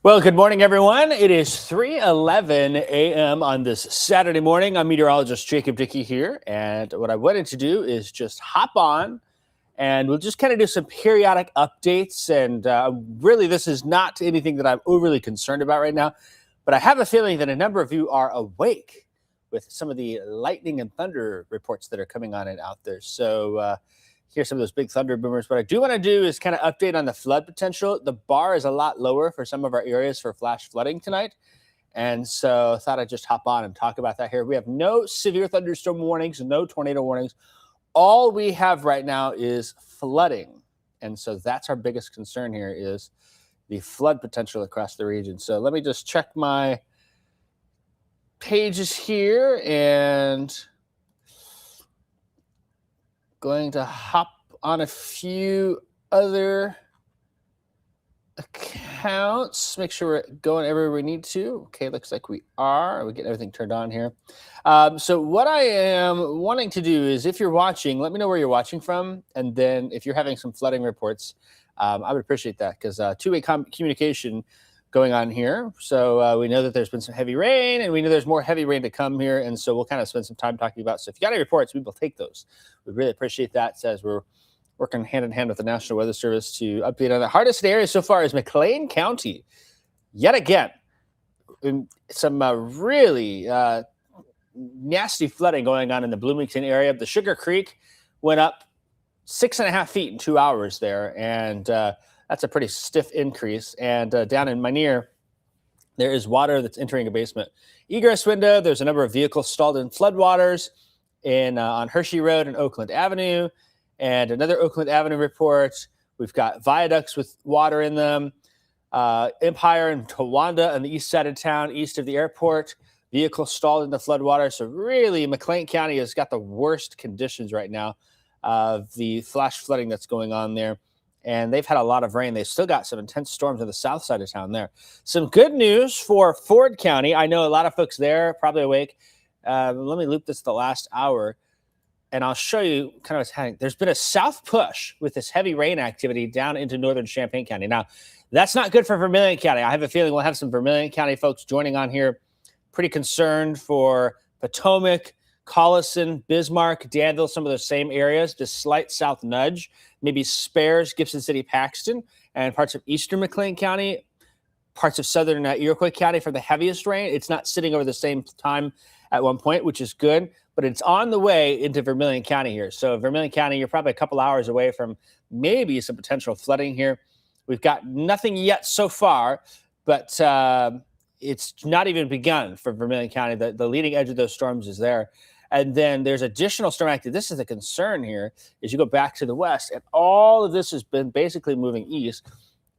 Well, good morning, everyone. It is 3:11 a.m. on this Saturday morning. I'm meteorologist Jacob Dickey here, and what I wanted to do is just hop on, and we'll just kind of do some periodic updates. And really, this is not anything that I'm overly concerned about right now, but I have a feeling that a number of you are awake with some of the lightning and thunder reports that are coming on and out there. So here's some of those big thunder boomers. What I do want to do is kind of update on the flood potential. The bar is a lot lower for some of our areas for flash flooding tonight. And so I thought I'd just hop on and talk about that here. We have no severe thunderstorm warnings, no tornado warnings. All we have right now is flooding. And so that's our biggest concern here is the flood potential across the region. So let me just check my pages here and going to hop on a few other accounts, make sure we're going everywhere we need to. Okay, looks like we are. We're getting everything turned on here. So what I am wanting to do is, if you're watching, let me know where you're watching from. And then if you're having some flooding reports, I would appreciate that, because two-way communication going on here. So we know that there's been some heavy rain, and we know there's more heavy rain to come here. And so we'll kind of spend some time talking about. So if you got any reports, we will take those. We really appreciate that, as we're working hand in hand with the National Weather Service to update on the hardest area so far is McLean County. Yet again, some really nasty flooding going on in the Bloomington area. The Sugar Creek went up 6.5 feet in 2 hours there, and that's a pretty stiff increase. And down in Minear, there is water that's entering a basement egress window. There's a number of vehicles stalled in floodwaters on Hershey Road and Oakland Avenue. And another Oakland Avenue report, we've got viaducts with water in them. Empire and Towanda on the east side of town, east of the airport, vehicles stalled in the floodwater. So really, McLean County has got the worst conditions right now of the flash flooding that's going on there. And they've had a lot of rain. They've still got some intense storms on the south side of town there. Some good news for Ford County. I know a lot of folks there probably awake. Let me loop this the last hour, and I'll show you kind of what's happening. There's been a south push with this heavy rain activity down into northern Champaign County. Now, that's not good for Vermilion County. I have a feeling we'll have some Vermilion County folks joining on here, pretty concerned for Potomac, Collison, Bismarck, Danville, some of those same areas, just slight south nudge, maybe Spares, Gibson City, Paxton, and parts of eastern McLean County, parts of southern Iroquois County for the heaviest rain. It's not sitting over the same time at one point, which is good, but it's on the way into Vermilion County here. So Vermilion County, you're probably a couple hours away from maybe some potential flooding here. We've got nothing yet so far, but it's not even begun for Vermilion County. The leading edge of those storms is there. And then there's additional storm activity. This is a concern here as you go back to the west, and all of this has been basically moving east.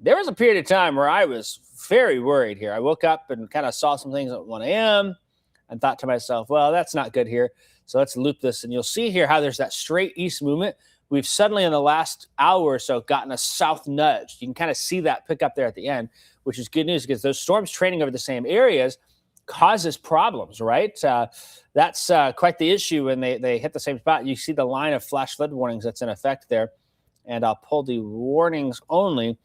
There was a period of time where I was very worried here. I woke up and kind of saw some things at 1 a.m. and thought to myself, well, that's not good here. So let's loop this. And you'll see here how there's that straight east movement. We've suddenly in the last hour or so gotten a south nudge. You can kind of see that pick up there at the end, which is good news because those storms training over the same areas causes problems, right? That's quite the issue when they hit the same spot. You see the line of flash flood warnings that's in effect there. And I'll pull the warnings only.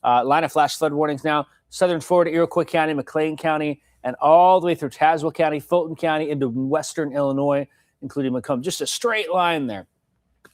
Line of flash flood warnings now. Southern Florida, Iroquois County, McLean County, and all the way through Tazewell County, Fulton County, into western Illinois, including Macomb. Just a straight line there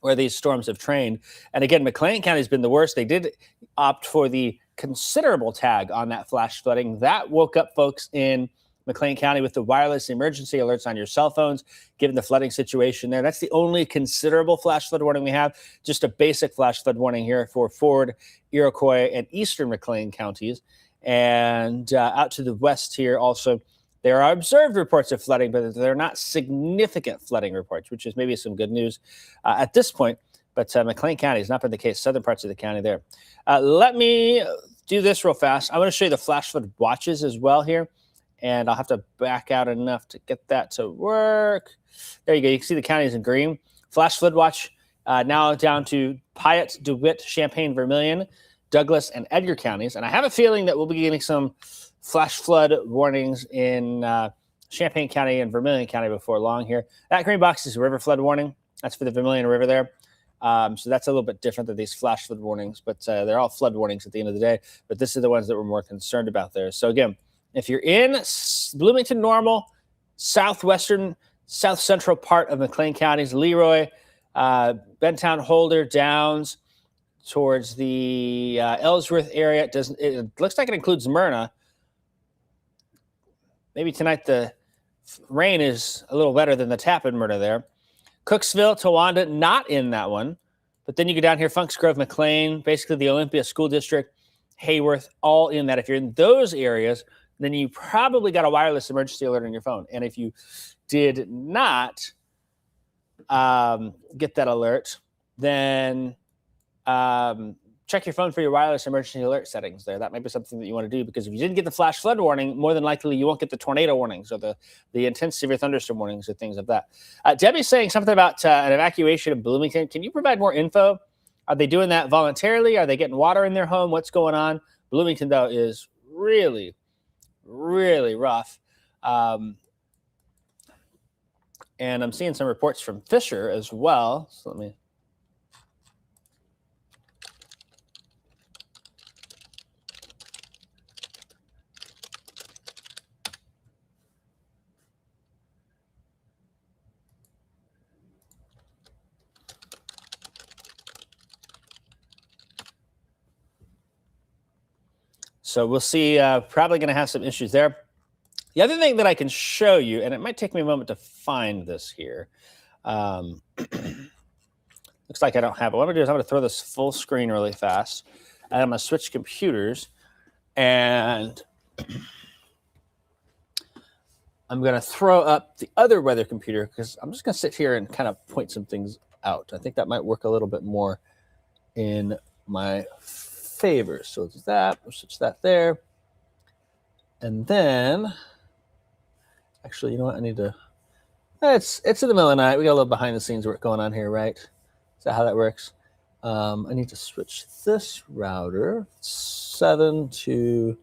where these storms have trained. And again, McLean County has been the worst. They did opt for the considerable tag on that flash flooding. That woke up folks in McLean County with the wireless emergency alerts on your cell phones, given the flooding situation there. That's the only considerable flash flood warning we have. Just a basic flash flood warning here for Ford, Iroquois, and eastern McLean counties. And out to the west here also, there are observed reports of flooding, but they're not significant flooding reports, which is maybe some good news at this point. But McLean County has not been the case. Southern parts of the county there. Let me do this real fast. I want to show you the flash flood watches as well here. And I'll have to back out enough to get that to work. There you go. You can see the counties in green. Flash flood watch now down to Piatt, DeWitt, Champaign, Vermilion, Douglas, and Edgar counties. And I have a feeling that we'll be getting some flash flood warnings in Champaign County and Vermilion County before long here. That green box is a river flood warning. That's for the Vermilion River there. So that's a little bit different than these flash flood warnings, but they're all flood warnings at the end of the day. But this is the ones that we're more concerned about there. So again, if you're in Bloomington, Normal, southwestern, south central part of McLean counties, Leroy, Bentown, Holder, Downs, towards the Ellsworth area, it looks like it includes Myrna. Maybe tonight the rain is a little better than the tap in Myrna there. Cooksville, Towanda, not in that one. But then you go down here, Funks Grove, McLean, basically the Olympia School District, Hayworth, all in that. If you're in those areas, then you probably got a wireless emergency alert on your phone. And if you did not get that alert, then check your phone for your wireless emergency alert settings there. That might be something that you want to do, because if you didn't get the flash flood warning, more than likely you won't get the tornado warnings or the intense severe thunderstorm warnings or things of that. Debbie's saying something about an evacuation of Bloomington. Can you provide more info? Are they doing that voluntarily? Are they getting water in their home? What's going on? Bloomington, though, is really, really rough. And I'm seeing some reports from Fisher as well. So let me... So we'll see, probably going to have some issues there. The other thing that I can show you, and it might take me a moment to find this here. Looks like I don't have it. What I'm going to do is I'm going to throw this full screen really fast. And I'm going to switch computers. And I'm going to throw up the other weather computer, because I'm just going to sit here and kind of point some things out. I think that might work a little bit more in my favor. So it's that. We'll switch that there. And then, actually, you know what? I need to... It's in the middle of the night. We got a little behind the scenes work going on here, right? Is that how that works? I need to switch this router 7 to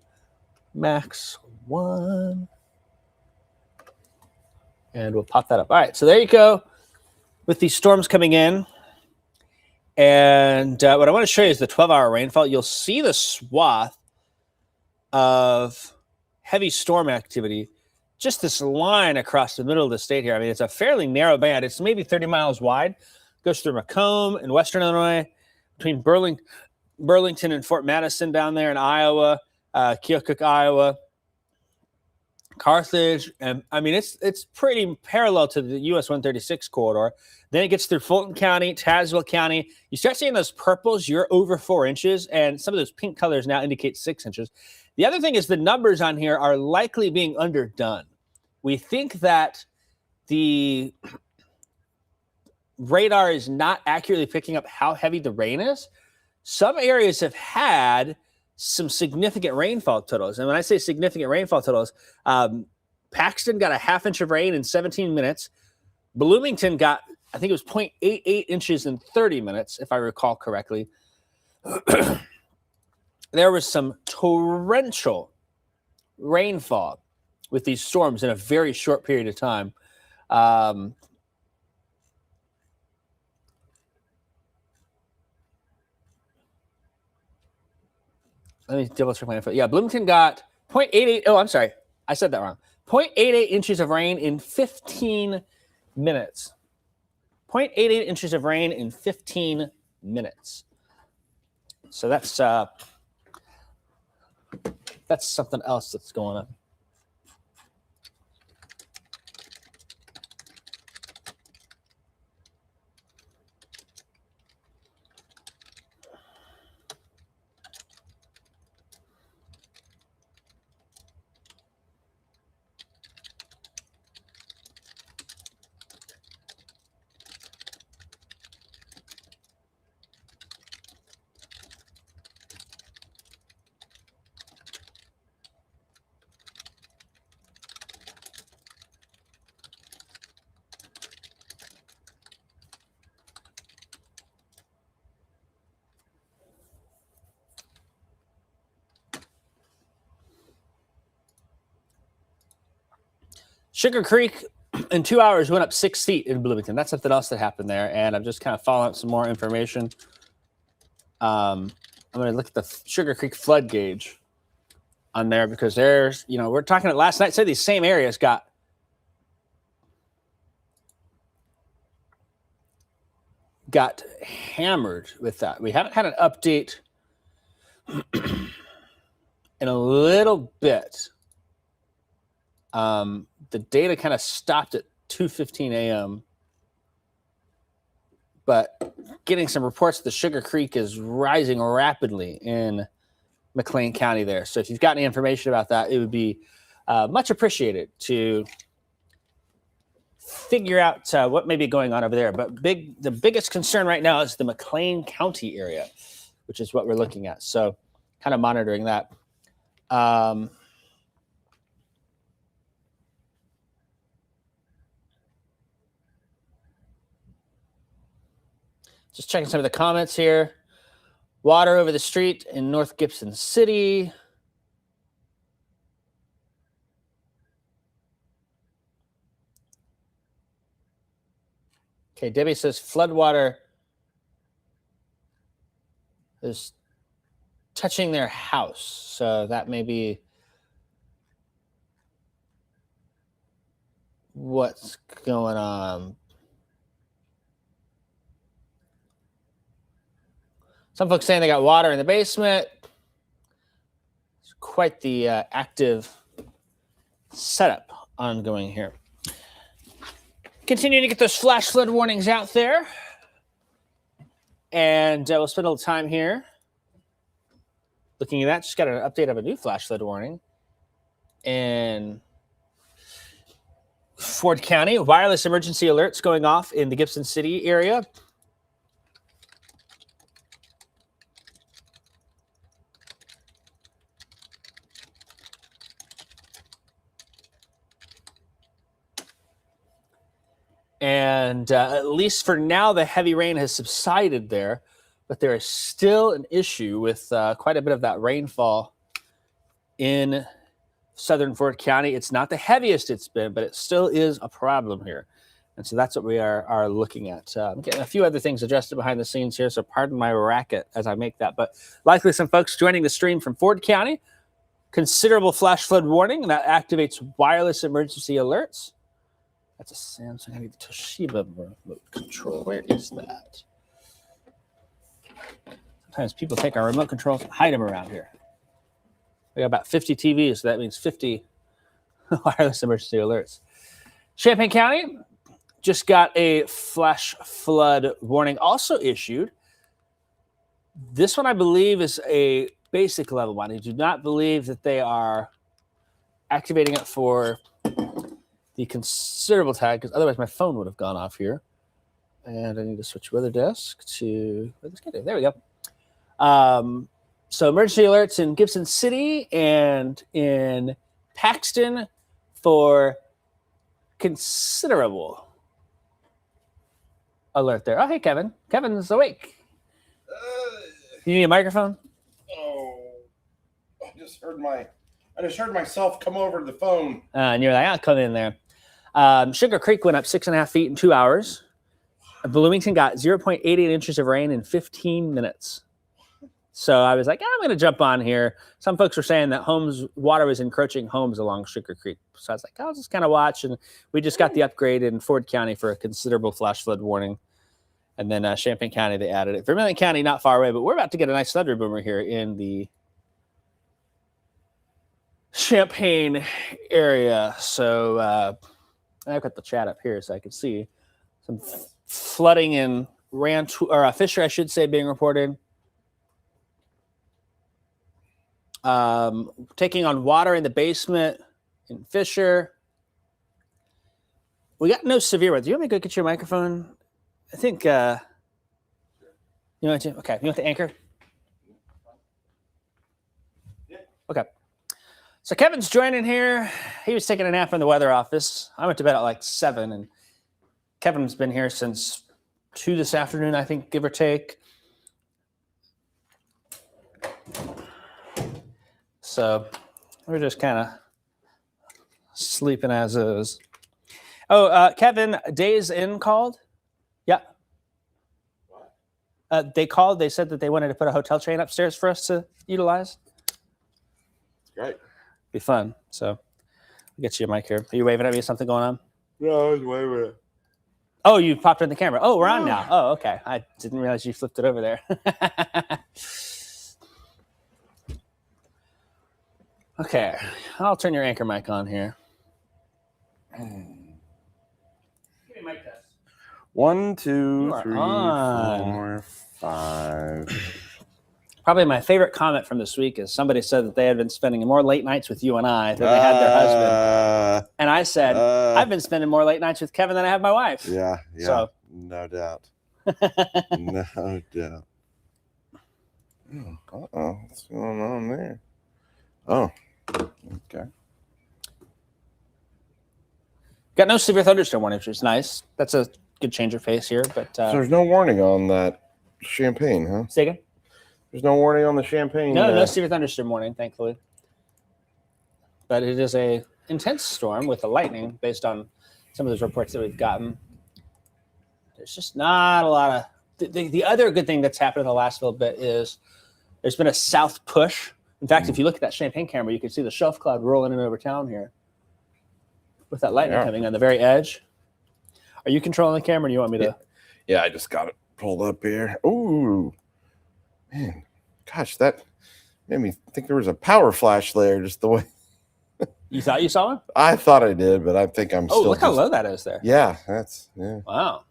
max 1. And we'll pop that up. All right, so there you go with these storms coming in. And what I want to show you is the 12-hour rainfall. You'll see the swath of heavy storm activity, just this line across the middle of the state here. I mean, it's a fairly narrow band. It's maybe 30 miles wide. Goes through Macomb in western Illinois, between Burlington and Fort Madison down there in Iowa, Keokuk, Iowa, Carthage, and I mean it's pretty parallel to the US 136 corridor. Then it gets through Fulton County, Tazewell County. You start seeing those purples, you're over 4 inches, and some of those pink colors now indicate 6 inches. The other thing is the numbers on here are likely being underdone. We think that the radar is not accurately picking up how heavy the rain is. Some areas have had some significant rainfall totals. And when I say significant rainfall totals, Paxton got a ½ inch of rain in 17 minutes. Bloomington got, I think it was 0.88 inches in 30 minutes, if I recall correctly. There was some torrential rainfall with these storms in a very short period of time. Let me double check my info. Yeah, Bloomington got 0.88. Oh, I'm sorry. I said that wrong. 0.88 inches of rain in 15 minutes. 0.88 inches of rain in 15 minutes. So that's something else that's going on. Sugar Creek in 2 hours went up 6 feet in Bloomington. That's something else that happened there, and I'm just kind of following up some more information. I'm going to look at the Sugar Creek flood gauge on there because there's, we're talking about last night. Say these same areas got hammered with that. We haven't had an update in a little bit. The data kind of stopped at 2:15 a.m. But getting some reports that the Sugar Creek is rising rapidly in McLean County there. So if you've got any information about that, it would be much appreciated to figure out what may be going on over there. But the biggest concern right now is the McLean County area, which is what we're looking at. So kind of monitoring that. Just checking some of the comments here. Water over the street in North Gibson City. Okay, Debbie says floodwater is touching their house. So that may be what's going on. Some folks saying they got water in the basement. It's quite the active setup ongoing here. Continuing to get those flash flood warnings out there. And we'll spend a little time here looking at that. Just got an update of a new flash flood warning in Ford County. Wireless emergency alerts going off in the Gibson City area. And at least for now, the heavy rain has subsided there, but there is still an issue with quite a bit of that rainfall in southern Ford County. It's not the heaviest it's been, but it still is a problem here. And so that's what we are looking at. I'm getting a few other things adjusted behind the scenes here, so pardon my racket as I make that. But likely some folks joining the stream from Ford County. Considerable flash flood warning, and that activates wireless emergency alerts. That's a Samsung. I need the Toshiba remote control. Where is that? Sometimes people take our remote controls and hide them around here. We got about 50 TVs, so that means 50 wireless emergency alerts. Champaign County just got a flash flood warning also issued. This one, I believe, is a basic level one. I do not believe that they are activating it for the considerable tag, because otherwise my phone would have gone off here. And I need to switch weather desk to, there we go. So emergency alerts in Gibson City and in Paxton for considerable alert there. Oh, hey, Kevin. Kevin's awake. You need a microphone? Oh, I just heard myself come over to the phone. And you're like, I'll come in there. Sugar Creek went up 6.5 feet in 2 hours. Bloomington got 0.88 inches of rain in 15 minutes. So I was like, I'm going to jump on here. Some folks were saying that water was encroaching homes along Sugar Creek. So I was like, I'll just kind of watch. And we just got the upgrade in Ford County for a considerable flash flood warning. And then Champaign County, they added it. Vermilion County, not far away, but we're about to get a nice thunder boomer here in the Champaign area. So I've got the chat up here so I can see some flooding in Fisher, I should say, being reported. Taking on water in the basement in Fisher. We got no severe weather. Do you want me to go get your microphone? I think, you want to? Okay, you want the anchor? Yeah. Okay. So Kevin's joining here. He was taking a nap in the weather office. I went to bed at like 7, and Kevin's been here since 2 this afternoon, I think, give or take. So we're just kind of sleeping as is. Oh, Kevin, Days Inn called. Yeah. What? They called. They said that they wanted to put a hotel chain upstairs for us to utilize. Great. Be fun. So, I'll get you a mic here. Are you waving at me? Something going on? No, I was waving. Oh, you popped in the camera. Oh, we're on now. Oh, okay. I didn't realize you flipped it over there. Okay, I'll turn your anchor mic on here. Give me a mic test. 1, 2, You are 3, on. 4, 5. Probably my favorite comment from this week is somebody said that they had been spending more late nights with you and I than they had their husband. And I said, I've been spending more late nights with Kevin than I have my wife. Yeah, So. no doubt. No doubt. Uh-oh, what's going on there? Oh, okay. Got no severe thunderstorm warning, which is nice. That's a good change of pace here. But So there's no warning on that champagne, huh? say again? There's no warning on the champagne. No severe thunderstorm warning, thankfully. But it is a intense storm with the lightning, based on some of those reports that we've gotten. There's just not a lot of. The other good thing that's happened in the last little bit is there's been a south push. In fact, if you look at that champagne camera, you can see the shelf cloud rolling in over town here with that lightning coming on the very edge. Are you controlling the camera, or do you want me to? Yeah, I just got it pulled up here. Ooh, man, gosh, that made me think there was a power flash there. Just the way You thought you saw one? I thought I did, but I think I'm Oh, still. look how low that is there. Yeah, Wow.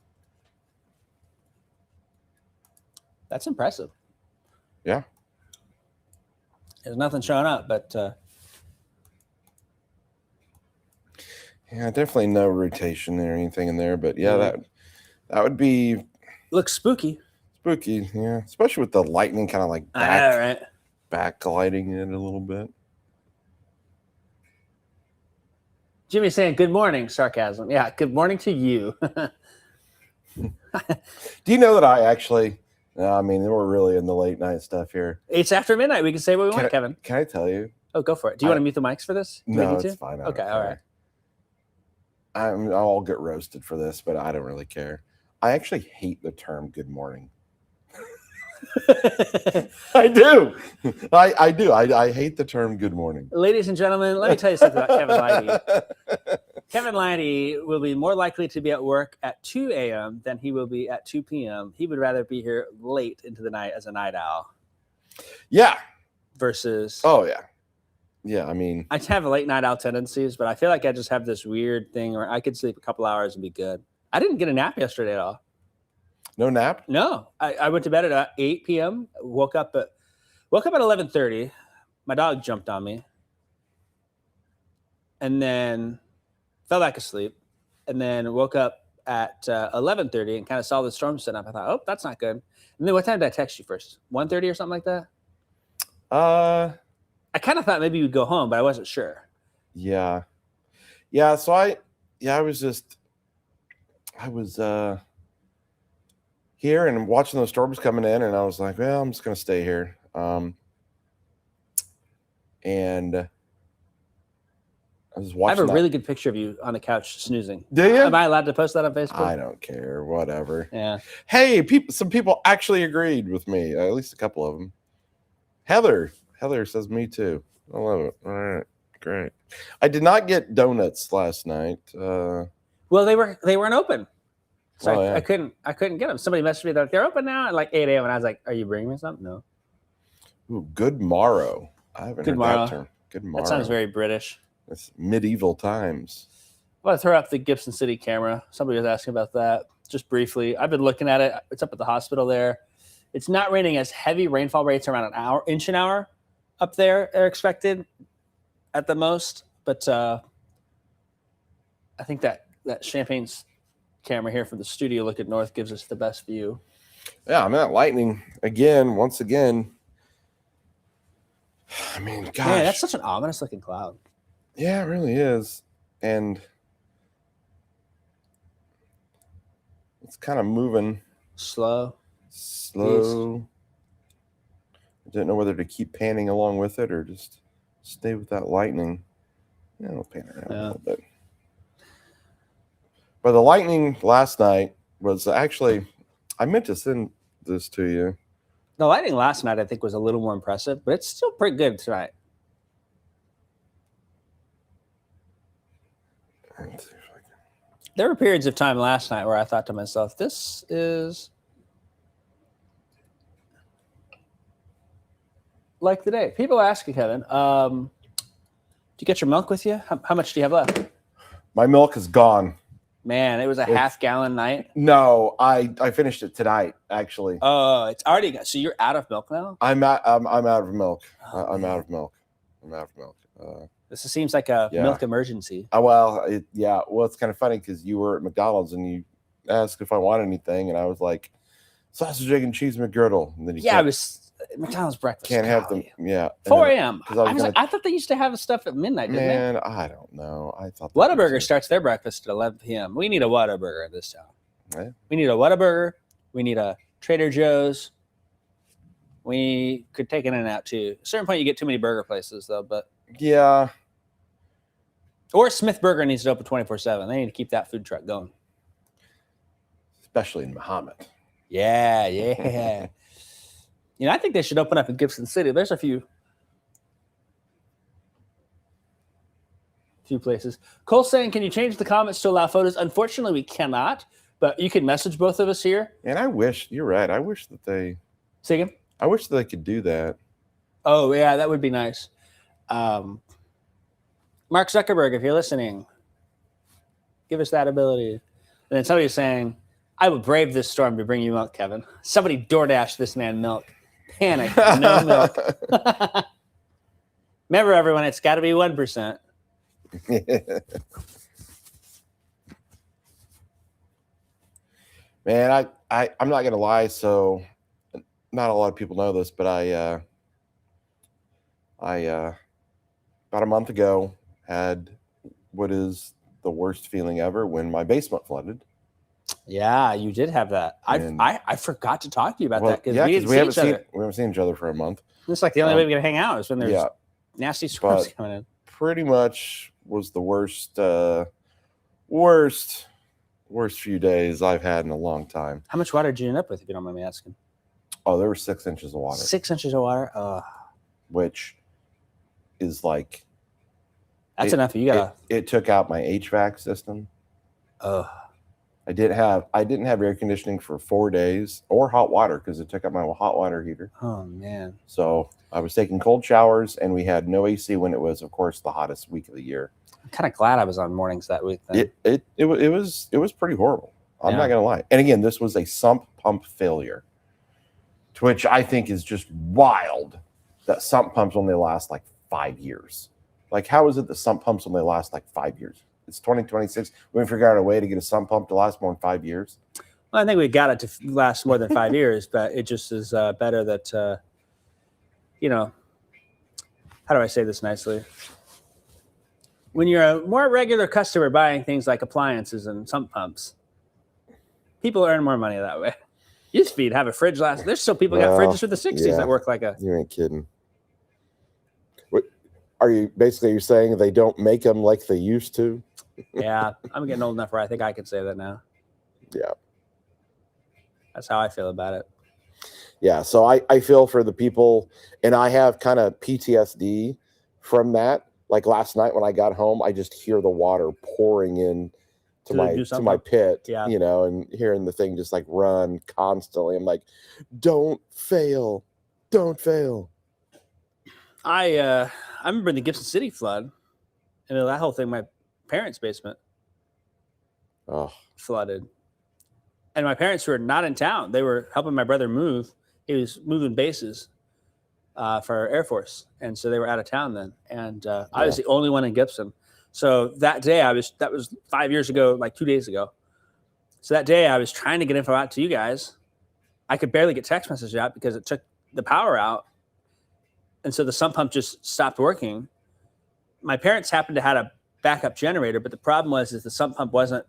That's impressive. Yeah. There's nothing showing up, but yeah, definitely no rotation or anything in there. But yeah, that would be looks spooky. spooky. Yeah, especially with the lightning kind of like All right. backlighting it a little bit. Jimmy's saying good morning, sarcasm. Yeah, good morning to you. Do you know that I actually? I mean, we're really in the late night stuff here. It's after midnight. We can say what we want, Kevin. Can I tell you? Oh, go for it. Do you want to mute the mics for this? Do we No, need to? it's fine. I Okay, don't all care. I'll get roasted for this, but I don't really care. I actually hate the term "good morning." I do. I do. I hate the term "good morning." Ladies and gentlemen, let me tell you something about Kevin Lighty. Kevin Lighty will be more likely to be at work at 2 a.m. than he will be at 2 p.m. He would rather be here late into the night as a night owl. Yeah. Versus. Oh, yeah. Yeah, I mean. I have late night owl tendencies, but I feel like I just have this weird thing where I could sleep a couple hours and be good. I didn't get a nap yesterday at all. No nap? No. I went to bed at 8 p.m. Woke up at 11:30. My dog jumped on me. And then fell back asleep, and then woke up at 11:30 and kind of saw the storm set up. I thought, oh, that's not good. And then what time did I text you first? 1:30 or something like that? I kind of thought maybe you'd go home, but I wasn't sure. Yeah. Yeah, so I was here and watching those storms coming in, and I was like, well, I'm just going to stay here. And I was watching. I have a really good picture of you on the couch snoozing. Do you? Am I allowed to post that on Facebook? I don't care. Whatever. Yeah. Hey, some people actually agreed with me. At least a couple of them. Heather says me too. I love it. All right, great. I did not get donuts last night. Well, they weren't open, so I couldn't get them. Somebody messaged me that they're open now at like 8 a.m. and I was like, "Are you bringing me something?" No. Ooh, good morrow. I haven't heard that term. Good morrow. That sounds very British. It's medieval times. I want to throw up the Gibson City camera. Somebody was asking about that just briefly. I've been looking at it. It's up at the hospital there. It's not raining as heavy. Rainfall rates around inch an hour up there are expected at the most. But I think that Champagne's camera here from the studio look at north gives us the best view. Yeah, I mean, that lightning once again. I mean, gosh. Man, that's such an ominous looking cloud. Yeah, it really is. And it's kind of moving slow. I didn't know whether to keep panning along with it or just stay with that lightning. Yeah, I'll pan around a little bit. But the lightning last night was actually, I meant to send this to you. The lighting last night, I think, was a little more impressive, but it's still pretty good tonight. Let's see if I can- There were periods of time last night where I thought to myself, this is like the day. People ask you, Kevin, do you get your milk with you? How much do you have left? My milk is gone. Man, it was a half-gallon night. No, I finished it tonight, actually. Oh, it's already got. So you're out of milk now? I'm out of milk. Oh, I'm man. out of milk. I'm out of milk. This seems like a Yeah. milk emergency. Well, it's kind of funny because you were at McDonald's and you asked if I wanted anything, and I was like, sausage, egg, and cheese McGriddle. And then you Yeah, it was McDonald's breakfast. can't have them. Golly. Yeah. and 4 then- a.m. 'cause I was I gonna- thought they used to have stuff at midnight, didn't Man, I don't know. I thought they? Whataburger starts their breakfast at 11 p.m. We need a Whataburger in this town. Yeah. We need a Whataburger. We need a Trader Joe's. We could take it in and out too. At a certain point, you get too many burger places though, but Yeah. or Smith Burger needs to open 24/7. They need to keep that food truck going. Especially in Muhammad. Yeah, yeah. I think they should open up in Gibson City. There's a few places. Cole's saying, can you change the comments to allow photos? Unfortunately, we cannot, but you can message both of us here. And I wish you're right. I wish that they could do that. Oh, yeah, that would be nice. Mark Zuckerberg, if you're listening, give us that ability. And then somebody's saying, I will brave this storm to bring you milk, Kevin. Somebody DoorDash this man milk. Panic, no milk. Remember, everyone, it's got to be 1%. Man, I'm not gonna lie. So, not a lot of people know this, but I about a month ago had what is the worst feeling ever when my basement flooded. Yeah, you did have that. And- I forgot to talk to you about Well, that because yeah, we didn't 'cause see each other. we haven't seen each other for a month. It's like the only um, way we can hang out is when there's Yeah, nasty storms but- coming in. pretty much was the worst few days I've had in a long time. How much water did you end up with, if you don't mind me asking? Oh, there were 6 inches of water, 6 inches of water. which is like That's It- enough. You gotta. it took out my HVAC system. I didn't have air conditioning for 4 days or hot water because it took out my hot water heater. Oh man. So I was taking cold showers and we had no AC when it was, of course, the hottest week of the year. I'm kind of glad I was on mornings that week. Then. It was pretty horrible. I'm Yeah. not gonna lie. And again, this was a sump pump failure, to which I think is just wild that sump pumps only last like 5 years. Like, how is it that sump pumps only last like 5 years? It's 2026. We haven't figured out a way to get a sump pump to last more than 5 years. Well, I think we got it to last more than 5 years, but it just is better that how do I say this nicely? When you're a more regular customer buying things like appliances and sump pumps, people earn more money that way. Used to have a fridge last. There's still people got Well, fridges for the 60s yeah. that work like a. You ain't kidding. What are you basically? You're saying they don't make them like they used to? Yeah, I'm getting old enough where I think I can say that now. Yeah. That's how I feel about it. Yeah, so I feel for the people, and I have kind of PTSD from that. Like last night when I got home, I just hear the water pouring in to Do to my something. pit, Yeah. and hearing the thing just like run constantly. I'm like, don't fail, don't fail. I remember in the Gibson City flood, and that whole thing, my parents' basement Oh, flooded. And my parents were not in town. They were helping my brother move. He was moving bases for Air Force. And so they were out of town then. And I was the only one in Gibson. So that day that was 5 years ago, like 2 days ago. So that day I was trying to get info out to you guys. I could barely get text messages out because it took the power out. And so the sump pump just stopped working. My parents happened to have a backup generator, but the problem was the sump pump wasn't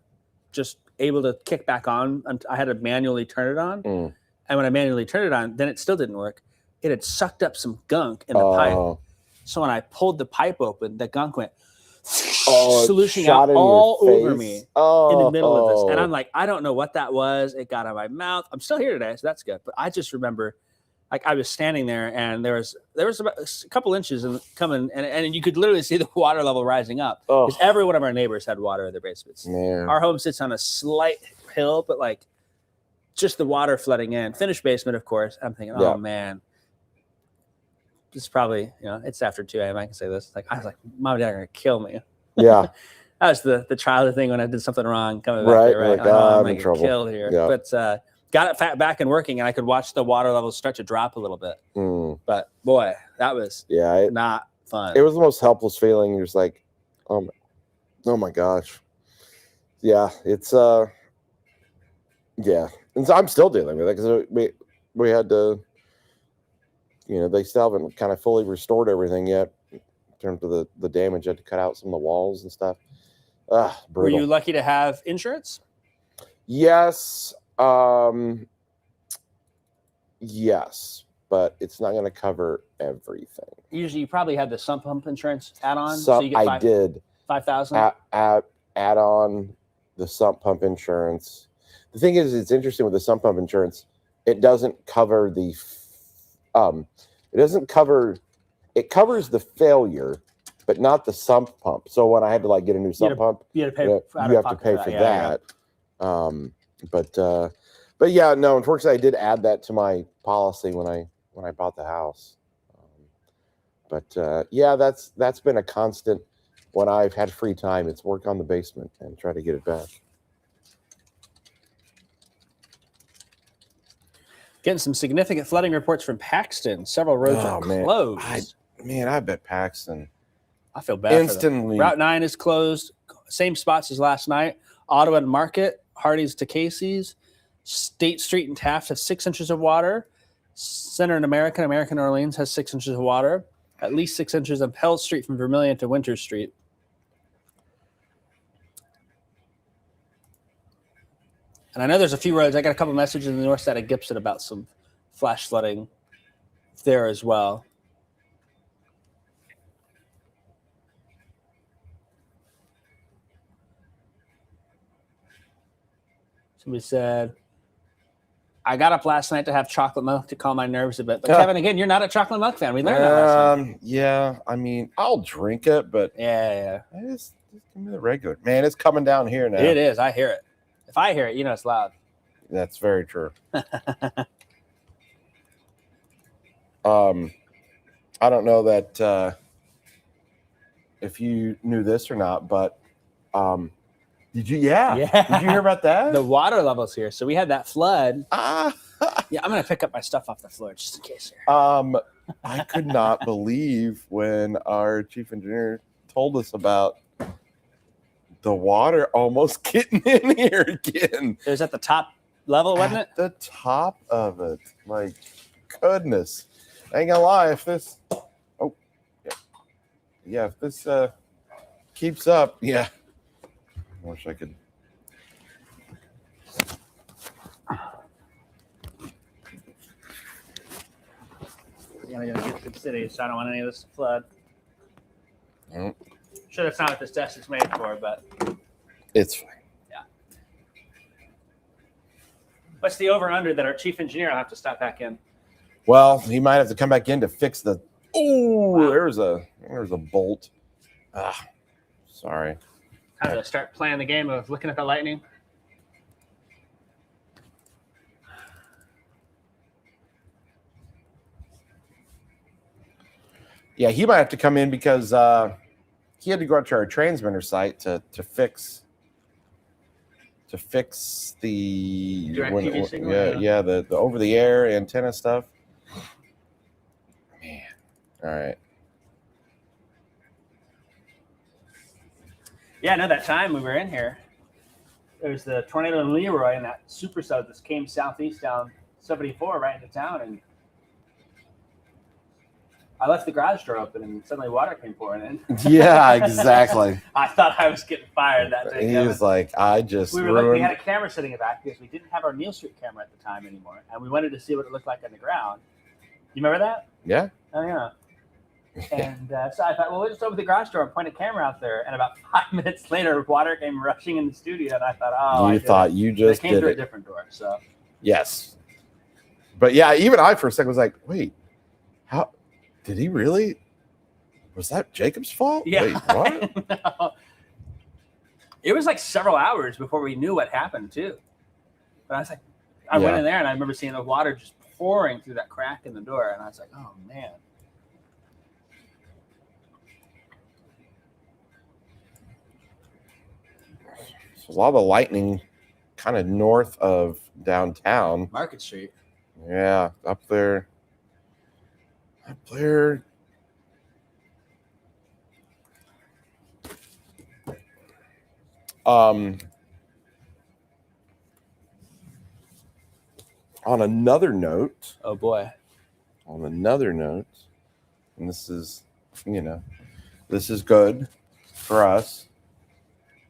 just able to kick back on. I had to manually turn it on. Mm. And when I manually turned it on, then it still didn't work. It had sucked up some gunk in the pipe. Oh, So when I pulled the pipe open, the gunk went Oh, solutioning shot out in your all over face. me Oh, in the middle of this. And I'm like, I don't know what that was. It got on my mouth. I'm still here today, so that's good. But I just remember, like, I was standing there, and there was about a couple inches coming, and you could literally see the water level rising up oh, because every one of our neighbors had water in their basements. man. Our home sits on a slight hill, but like just the water flooding in. Finished basement, of course. I'm thinking, Yeah. oh man, this is probably, it's after 2 a.m. I can say this. Like, I was like, Mom and Dad are gonna kill me. Yeah. That was the childhood thing when I did something wrong coming back Right, there, right? like, I'm gonna in get trouble. killed here. Yeah. But got it back and working, and I could watch the water levels start to drop a little bit. Mm. But boy, that was Yeah. not fun. It was the most helpless feeling. You're just like, oh my gosh. Yeah. It's, yeah. And so I'm still dealing with it because we had to, they still haven't kind of fully restored everything yet in terms of the damage. I had to cut out some of the walls and stuff. Were Brutal. you lucky to have insurance? Yes. Yes, but it's not going to cover everything. Usually, you probably had the sump pump insurance add-on. So you get I did $5,000. add on the sump pump insurance. The thing is, it's interesting with the sump pump insurance. It doesn't cover it covers the failure, but not the sump pump. So when I had to get a new sump pump, You had to pay. you have to pay for that. But yeah, no, unfortunately I did add that to my policy when I bought the house. Yeah, that's been a constant when I've had free time. It's work on the basement and try to get it back. Getting some significant flooding reports from Paxton. Several roads are closed. I bet Paxton. I feel bad. Instantly. Route 9 is closed. Same spots as last night. Ottawa and Market, Hardy's to Casey's. State Street and Taft have 6 inches of water. Center and American Orleans has 6 inches of water. At least 6 inches on Pell Street from Vermilion to Winter Street. And I know there's a few roads. I got a couple messages in the north side of Gibson about some flash flooding there as well. Somebody said, I got up last night to have chocolate milk to calm my nerves a bit. But Kevin, again, you're not a chocolate milk fan. We learned that last night. Yeah, I mean, I'll drink it, but Yeah. just give me the regular. Man, it's coming down here now. It is. I hear it. If I hear it, it's loud. That's very true. I don't know that if you knew this or not, but did you? Yeah. Did you hear about that? The water levels here. So we had that flood. Yeah, I'm going to pick up my stuff off the floor just in case here. I could not believe when our chief engineer told us about the water almost getting in here again. It was at the top level, wasn't it? The top of it. My goodness. I ain't gonna lie, if this if this keeps up, I wish I could. I gotta get to the city, so I don't want any of this to flood. Mm. Sure, that's not what this desk is made for, but It's fine. what's the over/under that our chief engineer will have to stop back in? Well, he might have to come back in to fix the. Oh, wow. There's a bolt. Sorry. How to start playing the game of looking at the lightning? Yeah, he might have to come in because he had to go out to our transmitter site to fix the DirecTV signal. Yeah, the over the air antenna stuff. Man, all right. Yeah, I know that time we were in here. There was the tornado in Leroy and that supercell that came southeast down 74 right into town, and I left the garage door open and suddenly water came pouring in. Yeah, exactly. I thought I was getting fired that day. He was like, I just we had a camera sitting in the back because we didn't have our Neal Street camera at the time anymore, and we wanted to see what it looked like on the ground. You remember that? Yeah. Oh yeah. And so I thought, well, we'll just open the garage door and point a camera out there. And about 5 minutes later, water came rushing in the studio, and I thought, oh, You thought you But it just came did through a it. different door. So Yes. But yeah, even I for a second was like, wait, how did he really? Was that Jacob's fault? yeah, Wait, what? No. It was like several hours before we knew what happened too. But I was like, I went Yeah. in there and I remember seeing the water just pouring through that crack in the door, and I was like, oh man. So a lot of the lightning kind of north of downtown. Market Street. Yeah, up there. Up there. On another note, Oh boy. and this is, this is good for us,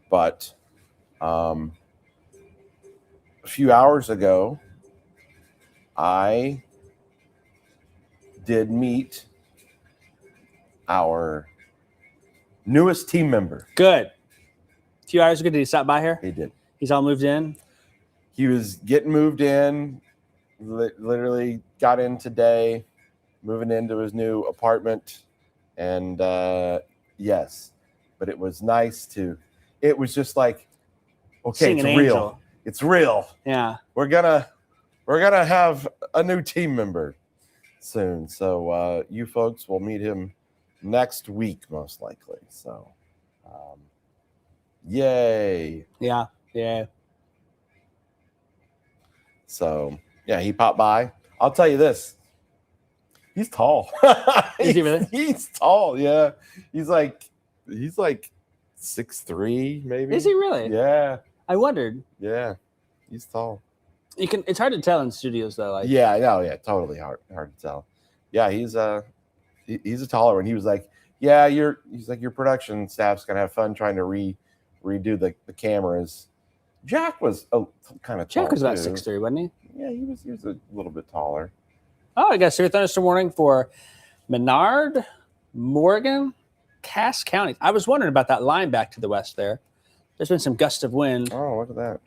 but a few hours ago, I did meet our newest team member. Good. A few hours ago, did he stop by here? He did. He's all moved in. He was getting moved in, literally got in today, moving into his new apartment. And yes, but it was nice it was just like, okay, Seeing it's an real. angel. It's real. Yeah. We're gonna have a new team member soon. So you folks will meet him next week, most likely. So yay. Yeah. Yeah. So yeah, he popped by. I'll tell you this. He's tall. Is he really? He's tall, yeah. He's like 6'3", maybe. Is he really? Yeah, I wondered. yeah. He's tall. It's hard to tell in studios though. Like, Yeah, no, yeah, totally hard to tell. Yeah, he's a taller one. He was like, yeah, he's like, your production staff's gonna have fun trying to redo the cameras. Jack was kind of tall. Jack was about too. 6'3", wasn't he? Yeah, he was a little bit taller. Oh, I got a severe thunderstorm warning for Menard, Morgan, Cass County. I was wondering about that line back to the west there. There's been some gust of wind Oh, look at that.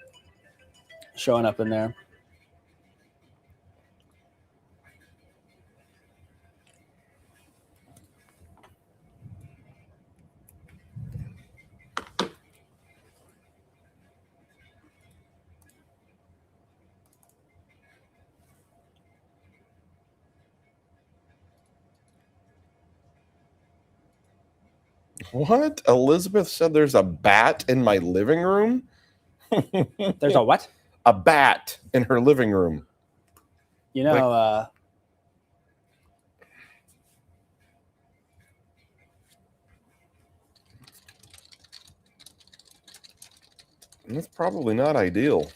showing up in there. What? Elizabeth said there's a bat in my living room? There's a what? A bat in her living room. You know, That's probably not ideal.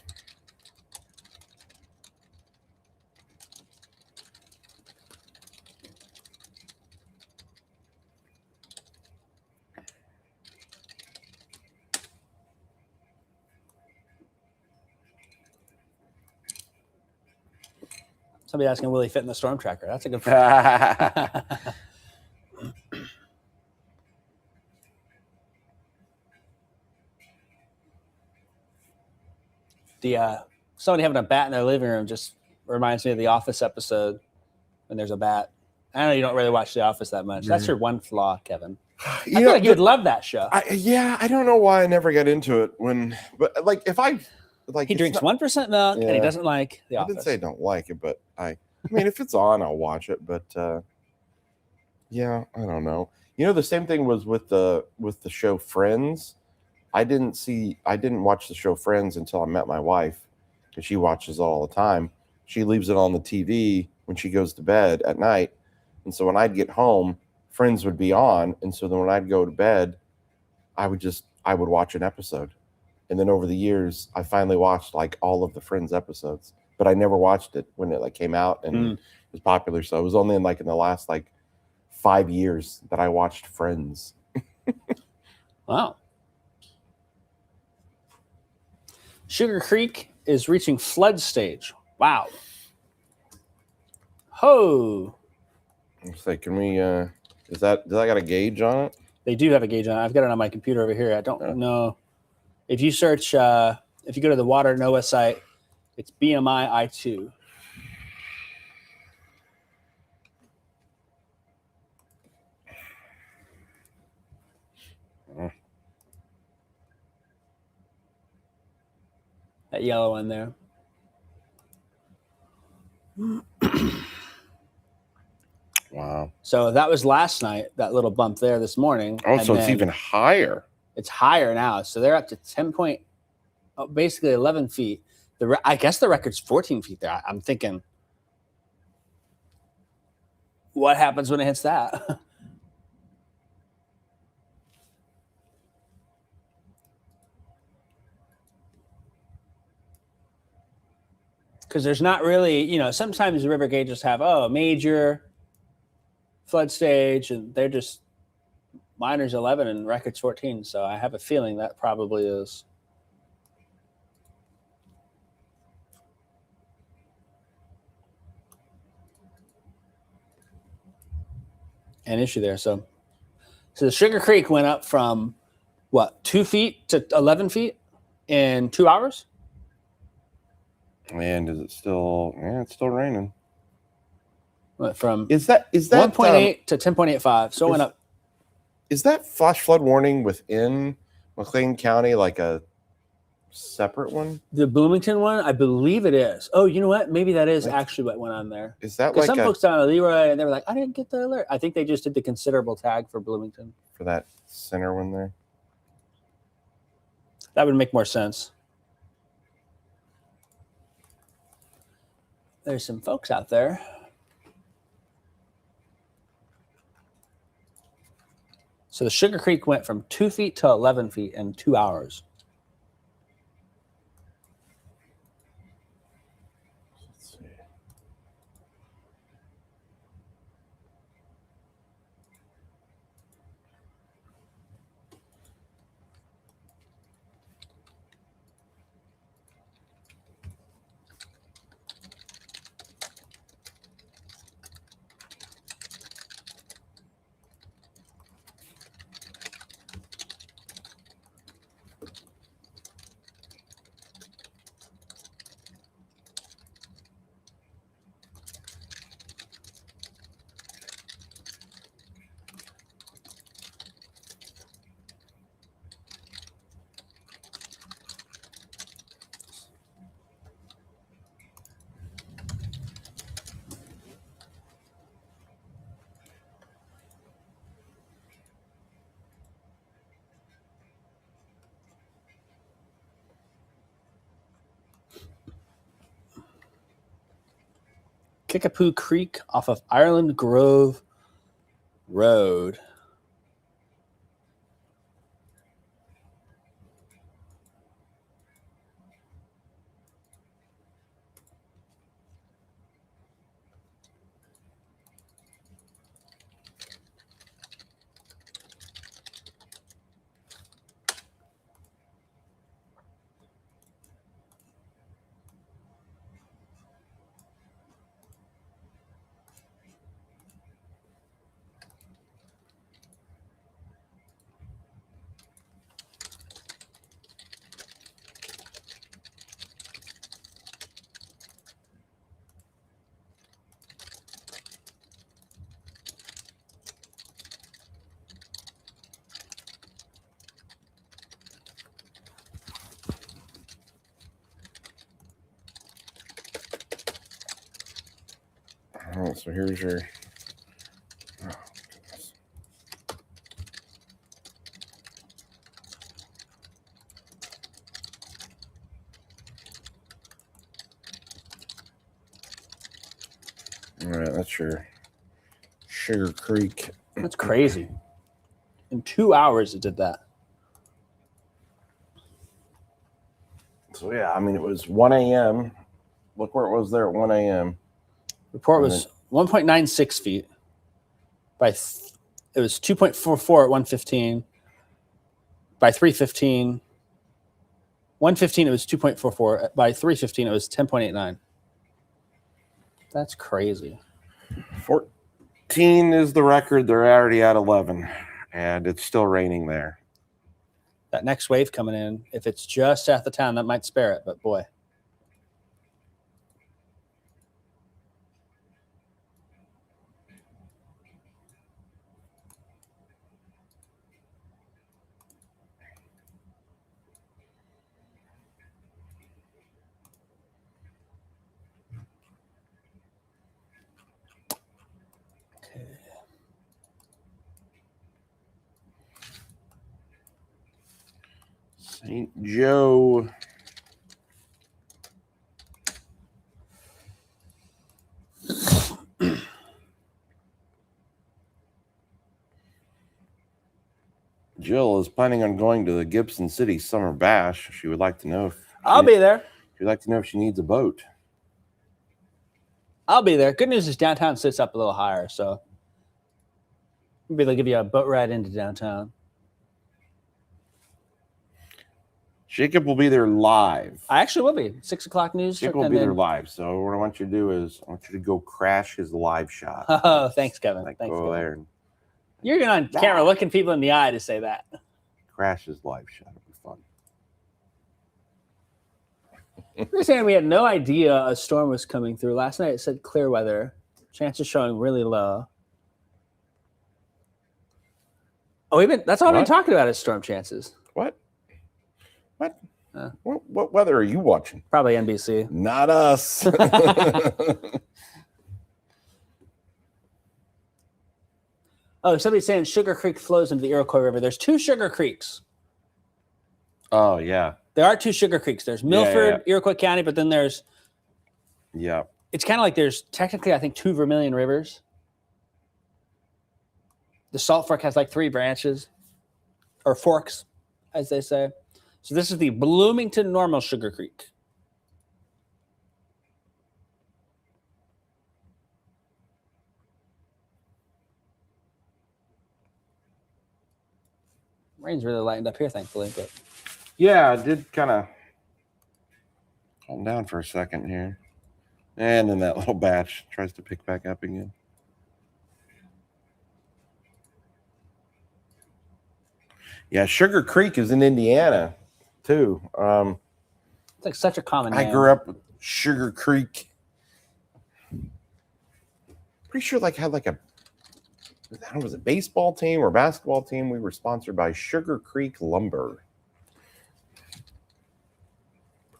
somebody asking, will he fit in the storm tracker? That's a good. Somebody having a bat in their living room just reminds me of the Office episode when there's a bat. I know you don't really watch The Office that much. That's your one flaw, Kevin. I feel like you would love that show. I don't know why I never got into it but like if I like He drinks 1% milk and he Yeah. doesn't like The I Office. didn't say I don't like it, but I mean if it's on, I'll watch it. But yeah, I don't know. You know, the same thing was with the show Friends. I didn't watch the show Friends until I met my wife, because she watches it all the time. She leaves it on the TV when she goes to bed at night. And so when I'd get home, Friends would be on. And so then when I'd go to bed, I would watch an episode. And then over the years, I finally watched like all of the Friends episodes, but I never watched it when it like came out and it was popular. So it was only in the last 5 years that I watched Friends. Wow. Sugar Creek is reaching flood stage. Wow. Ho. It's like, can we Does that got a gauge on it? They do have a gauge on it. I've got it on my computer over here. I don't know. If you search, if you go to the Water NOAA site, it's BMI I2. That yellow one there. Wow. So that was last night, that little bump there this morning. Oh, And so it's then even higher. It's higher now. So they're up to basically 11 feet. I guess the record's 14 feet there. I'm thinking, what happens when it hits that? Because there's not really, sometimes the river gauges have, major flood stage, and they're just minor's 11 and record's 14. So I have a feeling that probably is. An issue there. So the Sugar Creek went up from 2 feet to 11 feet in 2 hours? And is it still? Yeah, it's still raining. Went from Is that 1.8 to 10.85. So it went up. Is that flash flood warning within McLean County like a separate one? The Bloomington one, I believe it is. Oh, you know what? Maybe that is actually what went on there. Is that Because like some folks down at Leroy, and they were like, I didn't get the alert. I think they just did the considerable tag for Bloomington. for that center one there? That would make more sense. There's some folks out there. So the Sugar Creek went from 2 feet to 11 feet in 2 hours. Let's see. Kickapoo Creek off of Ireland Grove Road. Oh, so here's your. Oh, goodness. All right, that's your Sugar Creek. That's crazy. In 2 hours, it did that. So yeah, I mean it was 1 a.m. Look where it was there at 1 a.m. Report was 1.96 feet. It was 2.44 at 1:15. By 3:15, 1:15 it was 2.44. By 3:15 it was 10.89. That's crazy. 14 is the record. They're already at 11, and it's still raining there. That next wave coming in, if it's just south of town, that might spare it. But boy, St. Joe. Jill is planning on going to the Gibson City Summer Bash. She would like to know if I'll be there. she'd like to know if she needs a boat. I'll be there. Good news is downtown sits up a little higher, so we'll be able to give you a boat ride into downtown. Jacob will be there live. I actually will be 6 o'clock news. Jacob will and be then- there live. So what I want you to do is I want you to go crash his live shot. Oh, thanks, Kevin. Like Thanks, go Kevin. there and You're on camera looking people in the eye to say that. crash his live shot. It'll be fun. We're saying we had no idea a storm was coming through. Last night it said clear weather. Chances showing really low. Oh, that's all we've been What? talking about is storm chances. What? What? Uh. What weather are you watching? Probably NBC. Not us. Oh, somebody's saying Sugar Creek flows into the Iroquois River. There's 2 Sugar Creeks. Oh yeah. There are 2 Sugar Creeks. There's Milford, Iroquois County, but then it's kind of like there's technically, I think, 2 Vermilion Rivers. The Salt Fork has like 3 branches, or forks, as they say. So this is the Bloomington Normal Sugar Creek. Rain's really lightened up here, thankfully. But Yeah, it did kind of calm down for a second here. And then that little batch tries to pick back up again. Yeah, Sugar Creek is in Indiana, too. it's like such a common name. I grew up with Sugar Creek. Pretty sure had like a, I don't know, was it baseball team or basketball team? We were sponsored by Sugar Creek Lumber.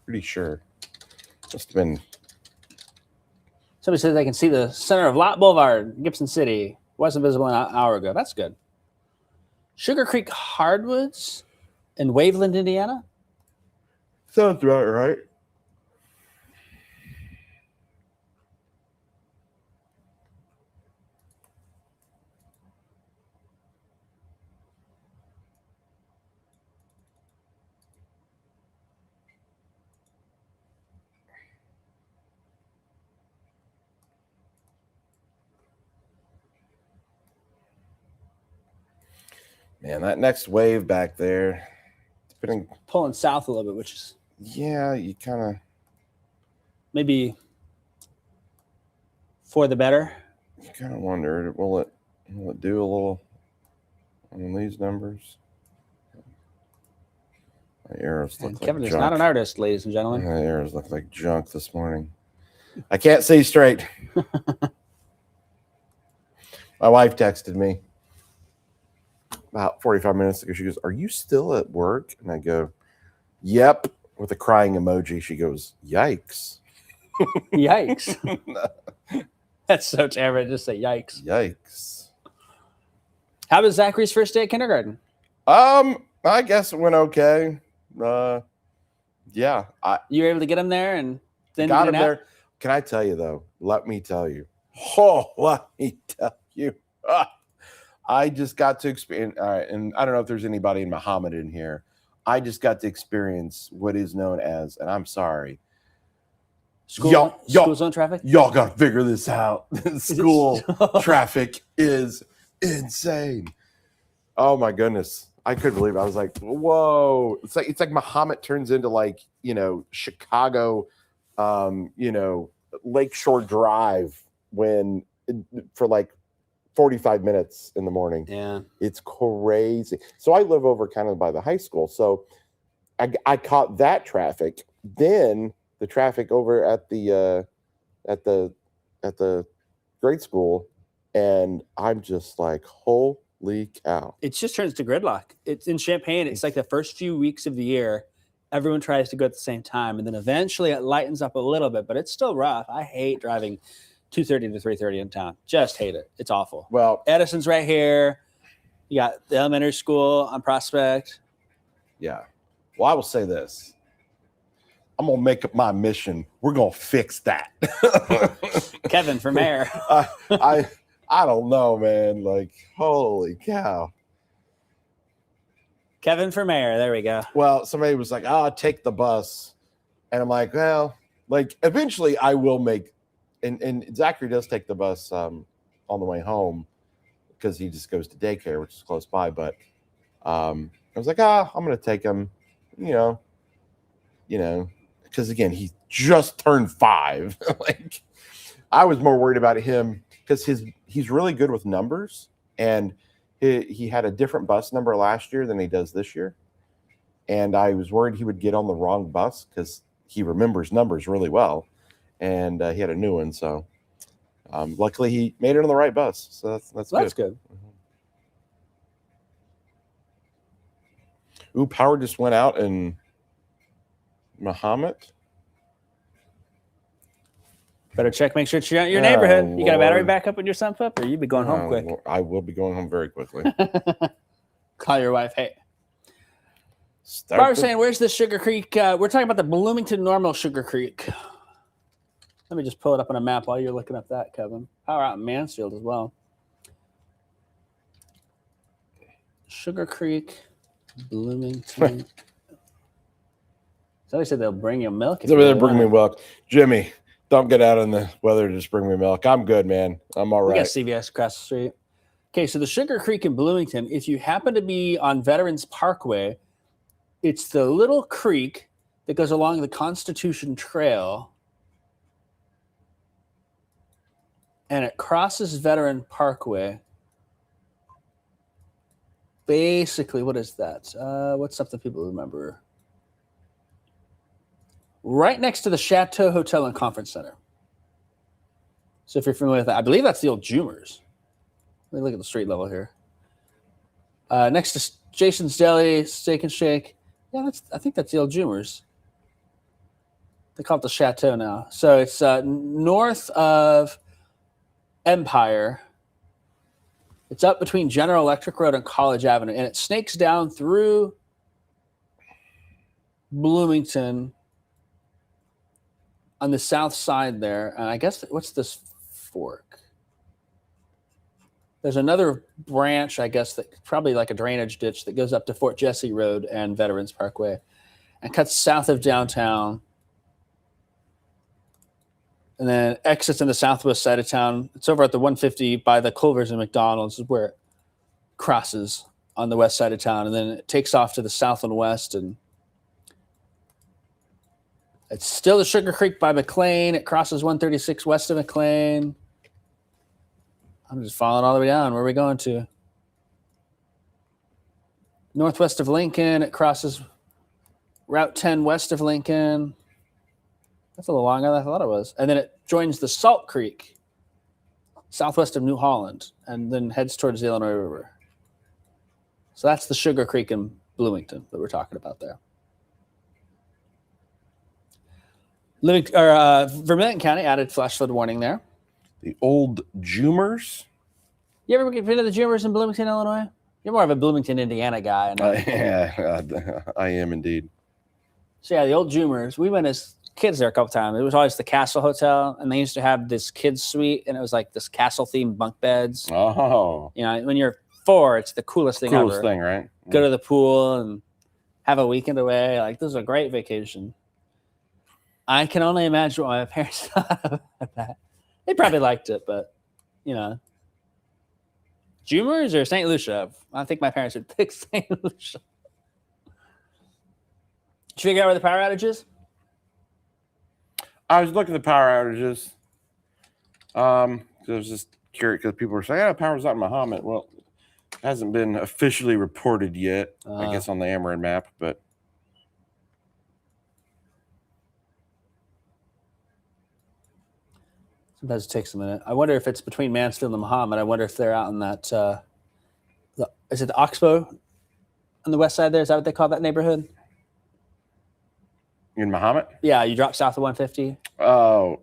Pretty sure. Must have been. Somebody says they can see the center of Lot Boulevard, Gibson City. Wasn't visible an hour ago. That's good. Sugar Creek Hardwoods in Waveland, Indiana. Sounds about right. Man, that next wave back there, depending, Pulling south a little bit, which is yeah, you kind of, maybe for the better. wonder, will it do a little on these numbers? My arrows look And like Kevin is junk. not an artist, ladies and gentlemen. My arrows look like junk this morning. I can't see straight. My wife texted me about 45 minutes ago. She goes, "Are you still at work?" And I go, "Yep," with a crying emoji. She goes, "Yikes." Yikes. That's so terrible. Just say yikes. Yikes. How was Zachary's first day at kindergarten? I guess it went okay. Yeah, I You were able to get him there and then got get him out? there. Can I tell you though? Let me tell you. Oh, let me tell you. I just got to experience. All right, and I don't know if there's anybody in Muhammad in here. I just got to experience what is known as, and I'm sorry, School Yo. zone traffic? y'all got to figure this out. School traffic is insane. Oh my goodness. I couldn't believe it. I was like, whoa. It's like Muhammad turns into Chicago, Lakeshore Drive for 45 minutes in the morning. Yeah. It's crazy. So I live over kind of by the high school. So I caught that traffic. Then the traffic over at the grade school, and I'm just like, holy cow. It just turns to gridlock. It's in Champaign. It's like the first few weeks of the year, everyone tries to go at the same time, and then eventually it lightens up a little bit, but it's still rough. I hate driving 2:30 to 3:30 in town. Just hate it. It's awful. Well, Edison's right here. You got the elementary school on Prospect. yeah. Well, I will say this. I'm gonna make it my mission. We're gonna fix that. Kevin for mayor. I don't know, man. Like, holy cow. Kevin for mayor. There we go. Well, somebody was like, "Oh, take the bus," and I'm like, "Well, like, eventually I will make." And Zachary does take the bus on the way home because he just goes to daycare, which is close by. But I was like, I'm gonna take him, you know, because again, he just turned 5. Like, I was more worried about him because he's really good with numbers, and he had a different bus number last year than he does this year, and I was worried he would get on the wrong bus because he remembers numbers really well, and he had a new one. So luckily he made it on the right bus. So that's good. That's good. Ooh, power just went out in Muhammad. Better check, make sure it's your neighborhood. Oh, You got a battery Lord. backup in your sump up, or you'd be going home quick. I will be going home very quickly. Call your wife. Hey, Start Barbara's the- saying, where's the Sugar Creek? We're talking about the Bloomington Normal Sugar Creek. Let me just pull it up on a map while you're looking up that, Kevin. Power out in Mansfield as well. Sugar Creek, Bloomington. Somebody said they'll bring you milk. if you Somebody really bring me want it. milk. Jimmy, don't get out in the weather to just bring me milk. I'm good, man. I'm all We got right. CVS across the street. Okay, so the Sugar Creek in Bloomington, if you happen to be on Veterans Parkway, it's the little creek that goes along the Constitution Trail, and it crosses Veteran Parkway. Basically, what is that? What's something people remember? Right next to the Chateau Hotel and Conference Center. So if you're familiar with that, I believe that's the old Jumers. Let me look at the street level here. Next to Jason's Deli, Steak and Shake. Yeah, I think that's the old Jumers. They call it the Chateau now. So it's north of Empire. It's up between General Electric Road and College Avenue, and it snakes down through Bloomington on the south side there. And I guess, what's this fork? There's another branch, I guess, that probably like a drainage ditch that goes up to Fort Jesse Road and Veterans Parkway and cuts south of downtown. And then exits in the southwest side of town. It's over at the 150 by the Culvers and McDonald's is where it crosses on the west side of town. And then it takes off to the south and west. And it's still the Sugar Creek by McLean. It crosses 136 west of McLean. I'm just following all the way down. Where are we going to? Northwest of Lincoln. It crosses Route 10 west of Lincoln. That's a little longer than I thought it was. And then it joins the Salt Creek southwest of New Holland and then heads towards the Illinois River. So that's the Sugar Creek in Bloomington that we're talking about there. Vermilion County added flash flood warning there. The old Jumers. You ever been to the Jumers in Bloomington, Illinois? You're more of a Bloomington, Indiana guy. I know. Yeah, I am indeed. So yeah, the old Jumers. We went as kids there a couple times. It was always the Castle Hotel, and they used to have this kids suite, and it was like this castle themed bunk beds. Oh, You know, when you're 4, it's the coolest thing coolest ever. thing, right? Go to the pool and have a weekend away. Like, this is a great vacation. I can only imagine what my parents thought about that. They probably liked it, but, you know. Jumers or St. Lucia? I think my parents would pick St. Lucia. Did you figure out where the power outage is? I was looking at the power outages. There's just curious because people are saying, "Oh, power's out in Mahomet." Well, it hasn't been officially reported yet. I guess on the Amarin map, but sometimes it takes a minute. I wonder if it's between Mansfield and Mahomet. I wonder if they're out in that. Is it the Oxbow on the west side there? Is that what they call that neighborhood? in Mahomet. Yeah, you drop south of 150. Oh,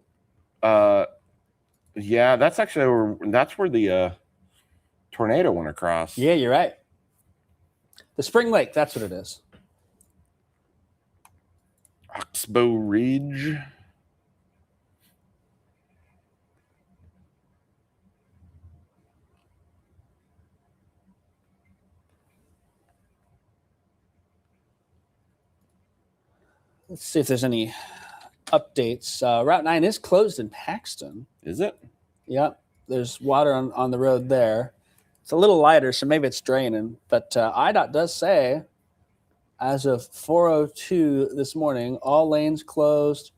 yeah, that's actually where the tornado went across. Yeah, you're right. The Spring Lake, that's what it is. Oxbow Ridge. Let's see if there's any updates. Route 9 is closed in Paxton. Is it? Yep, there's water on the road there. It's a little lighter, so maybe it's draining. But IDOT does say, as of 4:02 this morning, all lanes closed.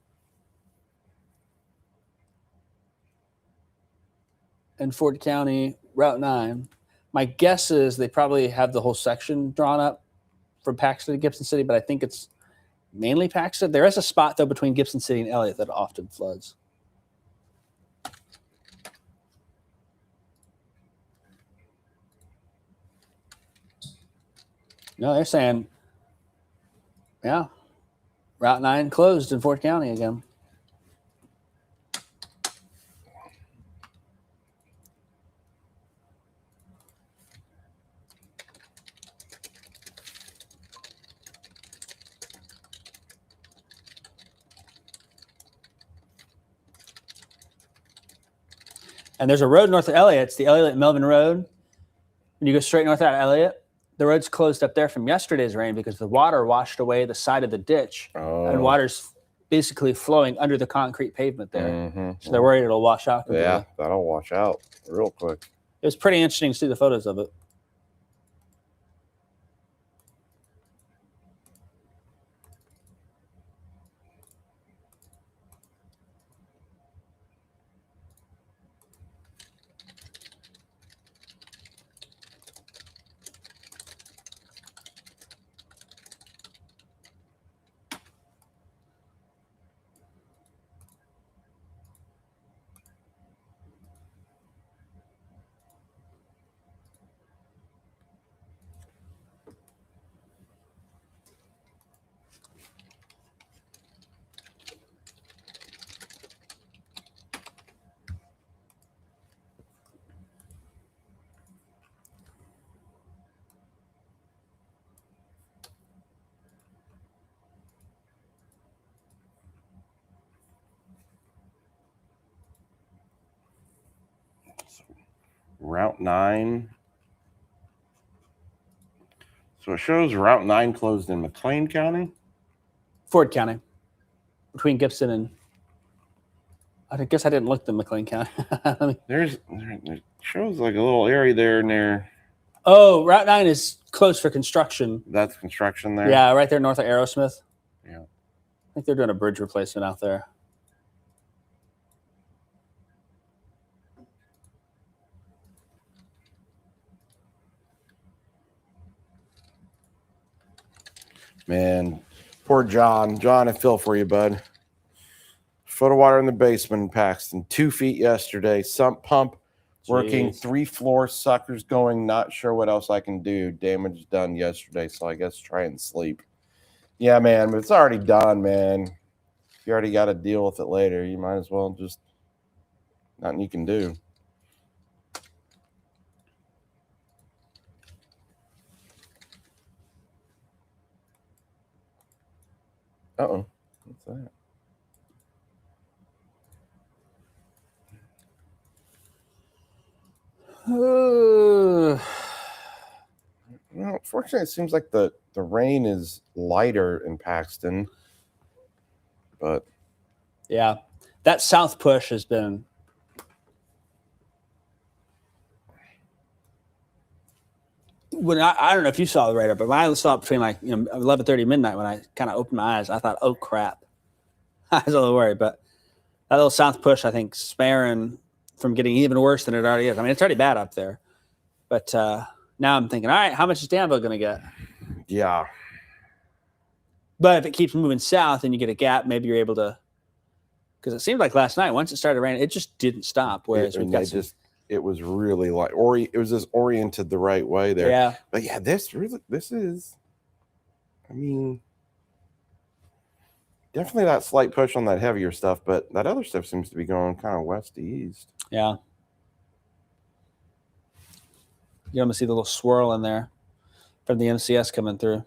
In Ford County, Route 9. My guess is they probably have the whole section drawn up from Paxton to Gibson City, but I think it's mainly Paxton. There is a spot, though, between Gibson City and Elliott that often floods. No, they're saying, yeah, Route 9 closed in Fort County again. And there's a road north of Elliott. It's the Elliott Melvin Road. And you go straight north out of Elliott. The road's closed up there from yesterday's rain because the water washed away the side of the ditch. Oh. And water's basically flowing under the concrete pavement there. Mm-hmm. So they're worried it'll wash out. Completely. Yeah, that'll wash out real quick. It was pretty interesting to see the photos of it. Route 9. So it shows Route 9 closed in McLean County. Ford County, between Gibson and I guess I didn't look at McLean County. It shows like a little area there near. Oh, Route 9 is closed for construction. That's construction there. Yeah, right there north of Aerosmith. Yeah. I think they're doing a bridge replacement out there. Man, poor John. John, I feel for you, bud. Foot of water in the basement in Paxton. 2 feet yesterday. Sump pump working. Jeez. 3 floor suckers going. Not sure what else I can do. Damage done yesterday, so I guess try and sleep. Yeah, man, but it's already done, man. You already got to deal with it later. You might as well just nothing you can do. Uh-oh. What's that? Well, fortunately, it seems like the rain is lighter in Paxton. But Yeah, that south push has been when I don't know if you saw the radar, but when I saw it between 11:30 midnight, when I kind of opened my eyes, I thought, oh crap. I was a little worried, but that little south push, I think, sparing from getting even worse than it already is. I mean, it's already bad up there, but now I'm thinking, all right, how much is Danville going to get? Yeah. But if it keeps moving south and you get a gap, maybe you're able to. Because it seemed like last night, once it started raining, it just didn't stop. Whereas we've got it was really like it was just oriented the right way there. Yeah. But yeah, this is, I mean, definitely that slight push on that heavier stuff, but that other stuff seems to be going kind of west to east. Yeah. You almost see the little swirl in there from the MCS coming through.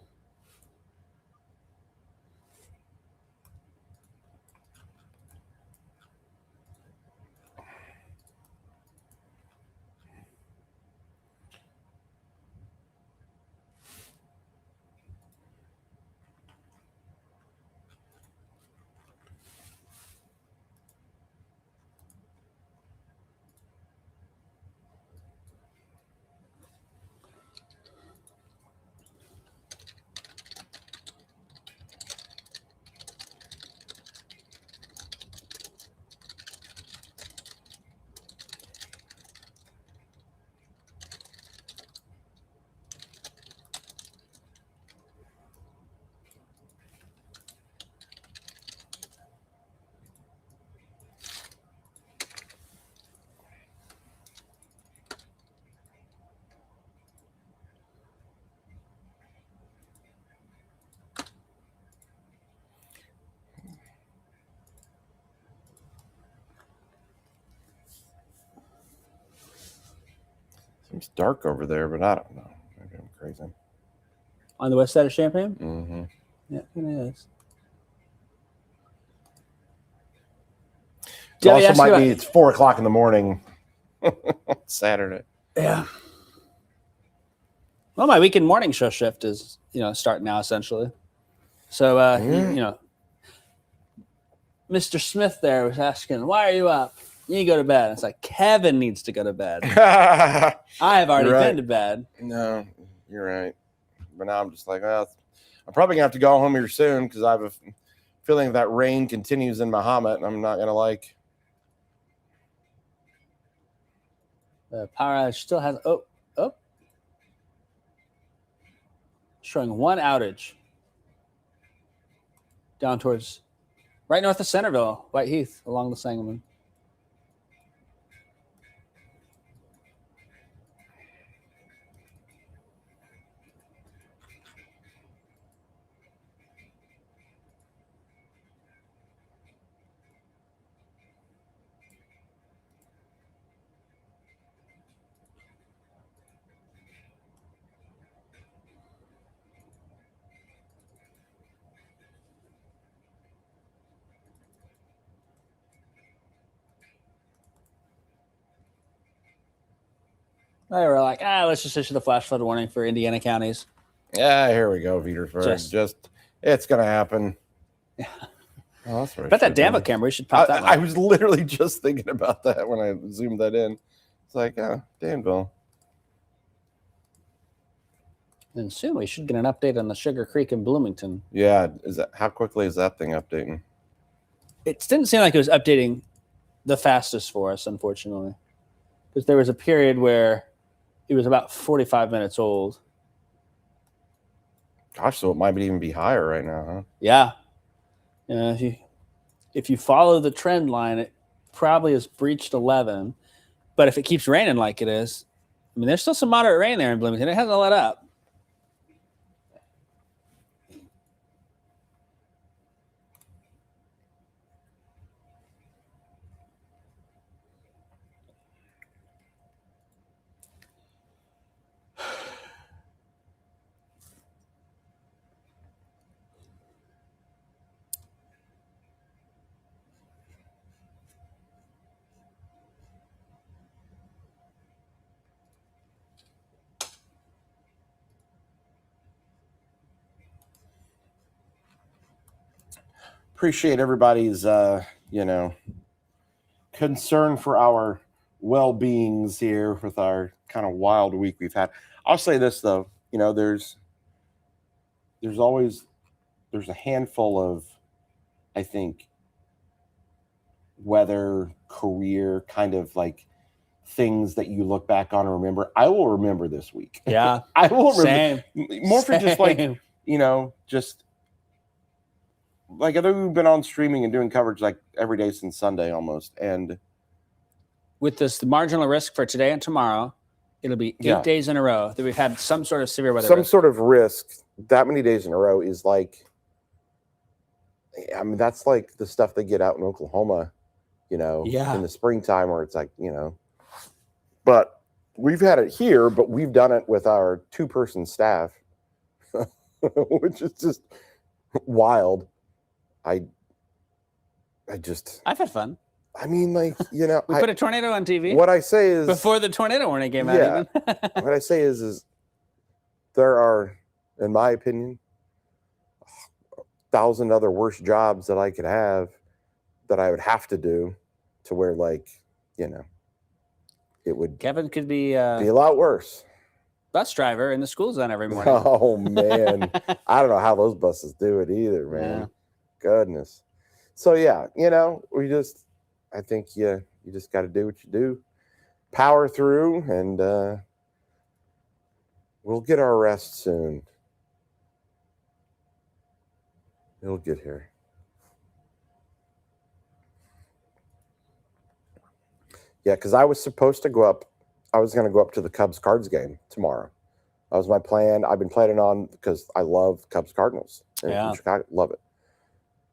Seems dark over there, but I don't know. Maybe I'm crazy. On the west side of Champaign? Mm-hmm. Yeah, it is. It also might be it's 4 o'clock in the morning Saturday. Yeah. Well, my weekend morning show shift is, starting now essentially. So, Mr. Smith there was asking, "Why are you up? You need to go to bed." It's like Kevin needs to go to bed. I have already been to bed. No, you're right. But now I'm just like, well, I'm probably gonna have to go home here soon because I have a feeling that rain continues in Mahomet, and I'm not gonna like. The power outage still has showing one outage down towards right north of Centerville, White Heath, along the Sangamon. They were like, let's just issue the flash flood warning for Indiana counties. Yeah, here we go, Petersburg. Just it's gonna happen. Yeah. Oh, that's right. But that Danville camera, we should pop that one. I was literally just thinking about that when I zoomed that in. It's like, Danville. And soon we should get an update on the Sugar Creek in Bloomington. Yeah, how quickly is that thing updating? It didn't seem like it was updating the fastest for us, unfortunately, because there was a period where it was about 45 minutes old. Gosh, so it might even be higher right now, huh? Yeah. If you follow the trend line, it probably has breached 11. But if it keeps raining like it is, I mean, there's still some moderate rain there in Bloomington. It hasn't let up. Appreciate everybody's concern for our well-beings here with our kind of wild week we've had. I'll say this though, there's a handful of, I think, weather, career kind of like things that you look back on and remember. I will remember this week. Yeah. I will remember Same. more for just like, Same. just like I know we've been on streaming and doing coverage like every day since Sunday almost. And With this the marginal risk for today and tomorrow, it'll be 8 days in a row that we've had some sort of severe weather. some risk. sort of risk that many days in a row is like, I mean, that's like the stuff they get out in Oklahoma, in the springtime where it's like, but we've had it here, but we've done it with our 2-person staff, which is just wild. I've had fun. I mean, like, We put a tornado on TV. What I say is Before the tornado warning came out. Yeah. Even. what I say is there are, in my opinion, 1,000 other worse jobs that I could have that I would have to do to where, like, it would Kevin could be be a lot worse. bus driver in the school zone every morning. Oh man, I don't know how those buses do it either, man. Yeah. Goodness. So yeah, I think you just got to do what you do, power through, and we'll get our rest soon. It'll get here. Yeah, because I was supposed to go up. I was going to go up to the Cubs Cards game tomorrow. That was my plan. I've been planning on because I love Cubs Cardinals. Yeah. In Chicago, love it.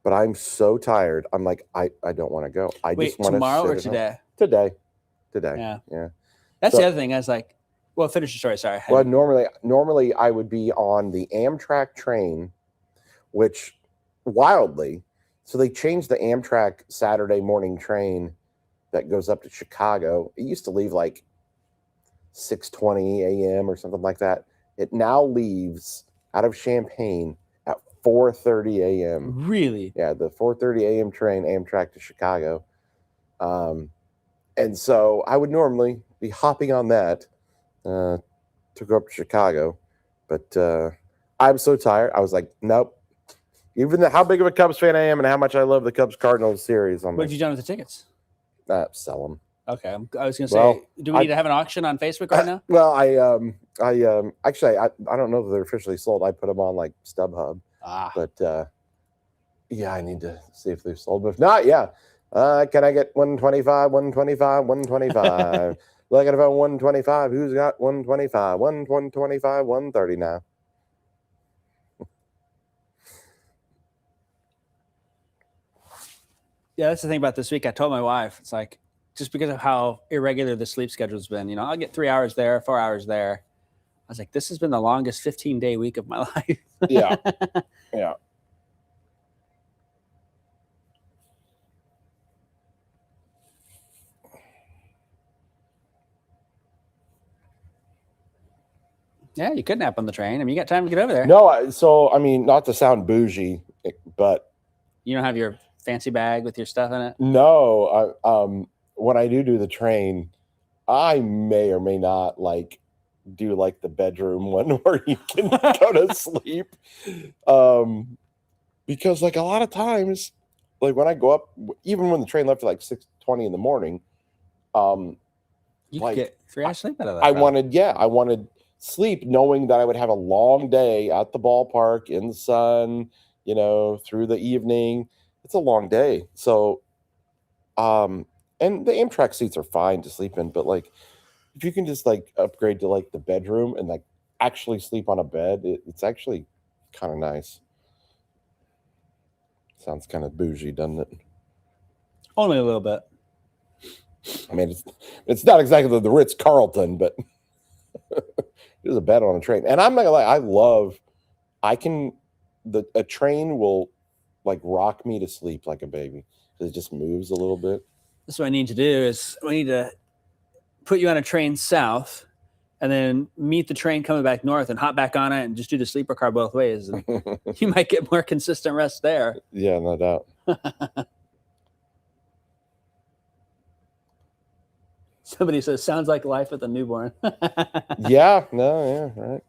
But I'm so tired. I'm like, I don't want to go. Wait, just want tomorrow or to sit at home. today? Today. Yeah. That's So- the other thing. I was like, well, finish your story. Sorry. Well, normally I would be on the Amtrak train, which wildly, so they changed the Amtrak Saturday morning train that goes up to Chicago. It used to leave like 6:20 a.m. or something like that. It now leaves out of Champaign at 4:30 a.m. Really? Yeah, the 4:30 a.m. train, Amtrak to Chicago. And so I would normally be hopping on that to go up to Chicago. But I'm so tired. I was like, nope. Even how big of a Cubs fan I am and how much I love the Cubs Cardinals series. I'm What have like, you done with the tickets? sell them. Okay. I was going to say, Well, do we need to have an auction on Facebook right now? Well, I actually, I don't know if they're officially sold. I put them on like StubHub. But yeah, I need to see if they've sold. But if not, yeah. Can I get 125, 125, 125? Looking for 125. Who's got 125? 125, 130 now. Yeah, that's the thing about this week. I told my wife, it's like, just because of how irregular the sleep schedule's been, I'll get 3 hours there, 4 hours there. I was like, this has been the longest 15-day week of my life. Yeah. Yeah. Yeah, you could nap on the train. I mean, you got time to get over there. No, I mean, not to sound bougie, but You don't have your fancy bag with your stuff in it? no, when I do the train, I may or may not do the bedroom one where you can go to sleep. Because a lot of times, when I go up, even when the train left at 6:20 in the morning, You could get 3 hours sleep out of that. I probably. wanted sleep knowing that I would have a long day at the ballpark in the sun, through the evening. It's a long day. So, and the Amtrak seats are fine to sleep in, but if you can just upgrade to the bedroom and actually sleep on a bed, it's actually kind of nice. Sounds kind of bougie, doesn't it? Only a little bit. I mean, it's not exactly the Ritz Carlton, but there's a bed on a train. And I'm not gonna lie, a train will rock me to sleep like a baby. It just moves a little bit. This is what I need to do is we need to put you on a train south and then meet the train coming back north and hop back on it and just do the sleeper car both ways. And you might get more consistent rest there. Yeah, no doubt. Somebody says, sounds like life with a newborn. Yeah, right.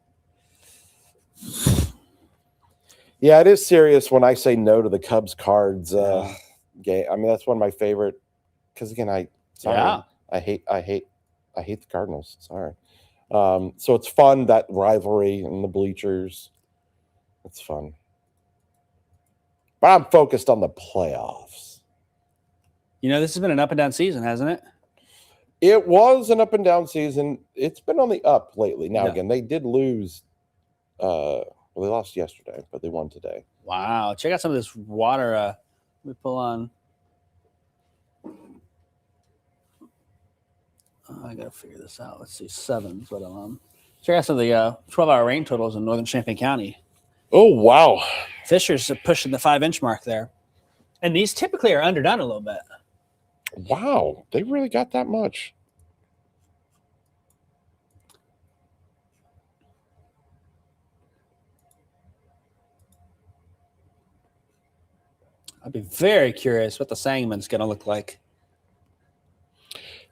Yeah, it is serious when I say no to the Cubs Cards game. I mean, that's one of my favorite because again, I hate the Cardinals. Sorry. So it's fun, that rivalry in the bleachers. It's fun. But I'm focused on the playoffs. This has been an up and down season, hasn't it? It was an up and down season. It's been on the up lately. Now, Yeah. again, they did lose. They lost yesterday, but they won today. Wow. Check out some of this water. Let me pull on. I got to figure this out. Let's see. 7's what I'm on. Check out some of the 12-hour rain totals in northern Champaign County. Oh, wow. Fisher's pushing the 5-inch mark there. And these typically are underdone a little bit. Wow. They really got that much. I'd be very curious what the Sangamon's going to look like.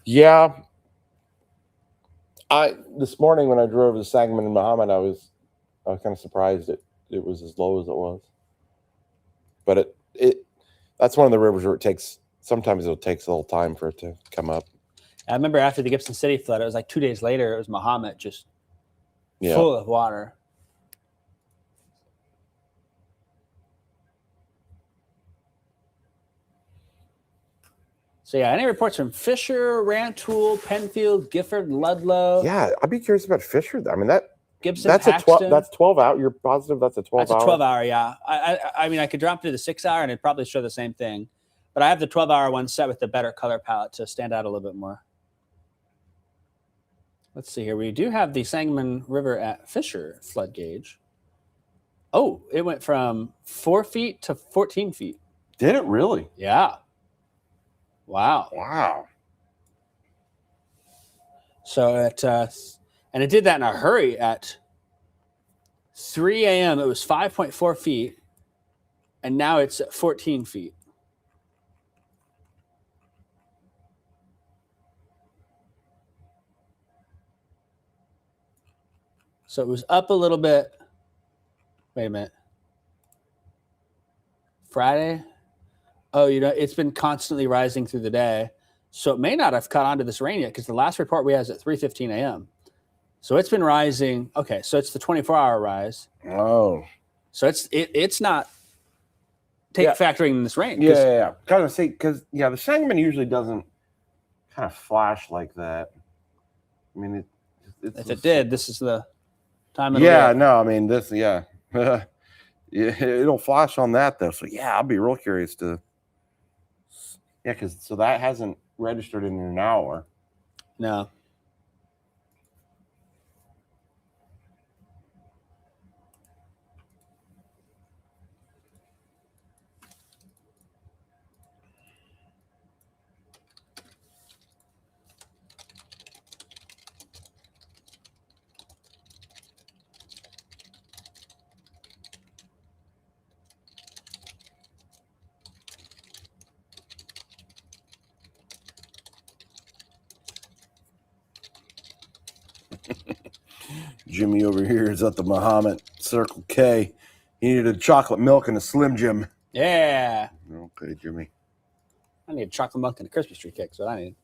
Yeah. This morning when I drove to Sangamon and Muhammad, I was kind of surprised it was as low as it was. But that's one of the rivers where sometimes it takes a little time for it to come up. I remember after the Gibson City flood, it was like 2 days later, it was Muhammad just Yeah. full of water. So, yeah, any reports from Fisher, Rantoul, Penfield, Gifford, Ludlow, Yeah, I'd be curious about Fisher. I mean, Gibson, that's Paxton? that's 12 out. You're positive that's a 12 That's hour? a 12-hour, yeah. I mean, I could drop to the 6-hour and it'd probably show the same thing. But I have the 12-hour one set with the better color palette to stand out a little bit more. Let's see here. We do have the Sangamon River at Fisher flood gauge. Oh, it went from 4 feet to 14 feet. Did it really? Yeah. Wow. Wow. So and it did that in a hurry at 3 a.m. It was 5.4 feet, and now it's at 14 feet. So it was up a little bit. Wait a minute. Friday? Oh, it's been constantly rising through the day. So it may not have caught on to this rain yet because the last report we had is at 3:15 a.m. So it's been rising. Okay, so it's the 24-hour rise. Oh. So it's not factoring in this rain. Yeah. Kind of see, because the Sangamon usually doesn't kind of flash like that. I mean, If it did, this is the time of the Yeah, year. no, I mean this. Yeah, it'll flash on that though. So yeah, I'll be real curious to. Yeah, because so that hasn't registered in an hour. No. Jimmy over here is at the Muhammad Circle K. He needed chocolate milk and a Slim Jim. Yeah. Okay, Jimmy. I need a chocolate milk and a Christmas tree cake. So I need.